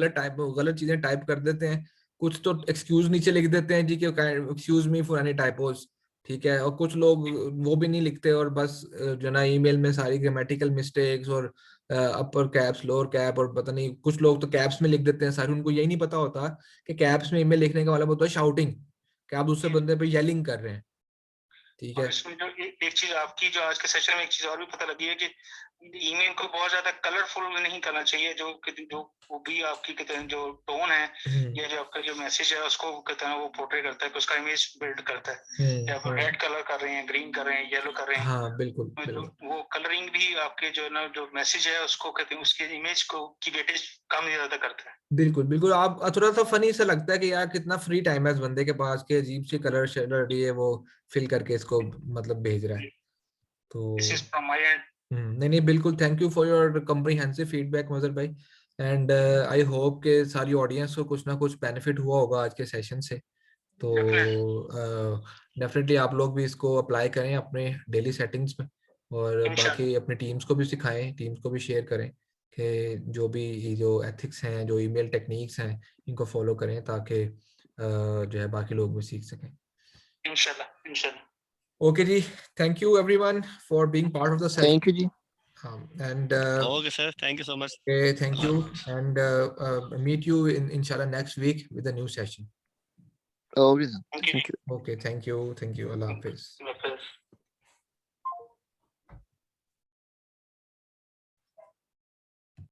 A: गलत चीजें टाइप कर देते हैं, कुछ तो एक्सक्यूज नीचे लिख देते हैं जी कि एक्सक्यूज मी फॉर एनी टाइपोस, ठीक है, और कुछ लोग वो भी नहीं लिखते और बस जो ना ईमेल में सारी ग्रामेटिकल मिस्टेक्स और अपर कैप्स लोअर कैप और पता नहीं, कुछ लोग तो कैप्स में लिख देते हैं सारी, उनको यही नहीं पता होता कि कैप्स में ईमेल लिखने का मतलब होता है शाउटिंग, कि आप दूसरे बंदे पे येलिंग कर रहे हैं, ठीक है।
F: इसमें जो एक चीज आपकी जो आज के सेशन में एक चीज और भी पता लगी है कि ईमेल को बहुत ज्यादा कलरफुल नहीं करना चाहिए। जो वो भी आपकी कहते हैं जो टोन है या जो आपका जो मैसेज है उसको कहते हैं वो पोर्ट्रे करता है, उसका इमेज बिल्ड करता है। या आप रेड कलर कर रहे हैं, ग्रीन कर रहे हैं, येलो कर रहे हैं,
A: हाँ बिल्कुल,
F: वो कलरिंग भी आपके जो ना जो मैसेज है उसको कहते हैं उसके इमेज को की वेटेज कम ज्यादा करता है।
A: बिल्कुल बिल्कुल। आप थोड़ा सा फनी सा लगता है कि यार कितना फ्री टाइम है इस बंदे के पास के अजीब सी कलर शेडर ये वो फिल करके इसको मतलब भेज रहा है। तो नहीं नहीं बिल्कुल, thank you for your comprehensive feedback Mazhar भाई, एंड आई होप के सारी ऑडियंस को कुछ ना कुछ बेनिफिट हुआ होगा आज के सेशन से। तो डेफिनेटली आप लोग भी इसको अप्लाई करें अपने डेली सेटिंग्स में, और बाकी अपनी टीम्स को भी सिखाएं, टीम्स को भी शेयर करें कि जो भी जो एथिक्स हैं, जो ईमेल टेक्निक्स हैं, इनको फॉलो करें ताकि जो है बाकी लोग भी सीख सकें।
F: इंशाल्लाह इंशाल्लाह।
A: Okay जी, thank you everyone for being part of the session.
G: Thank you जी.
A: And
C: okay sir, thank you so much.
A: okay, thank you, and meet you in inshallah next week with a new session.
G: Okay sir.
F: Thank you.
G: Thank you.
A: Okay, thank you, Allah Hafiz.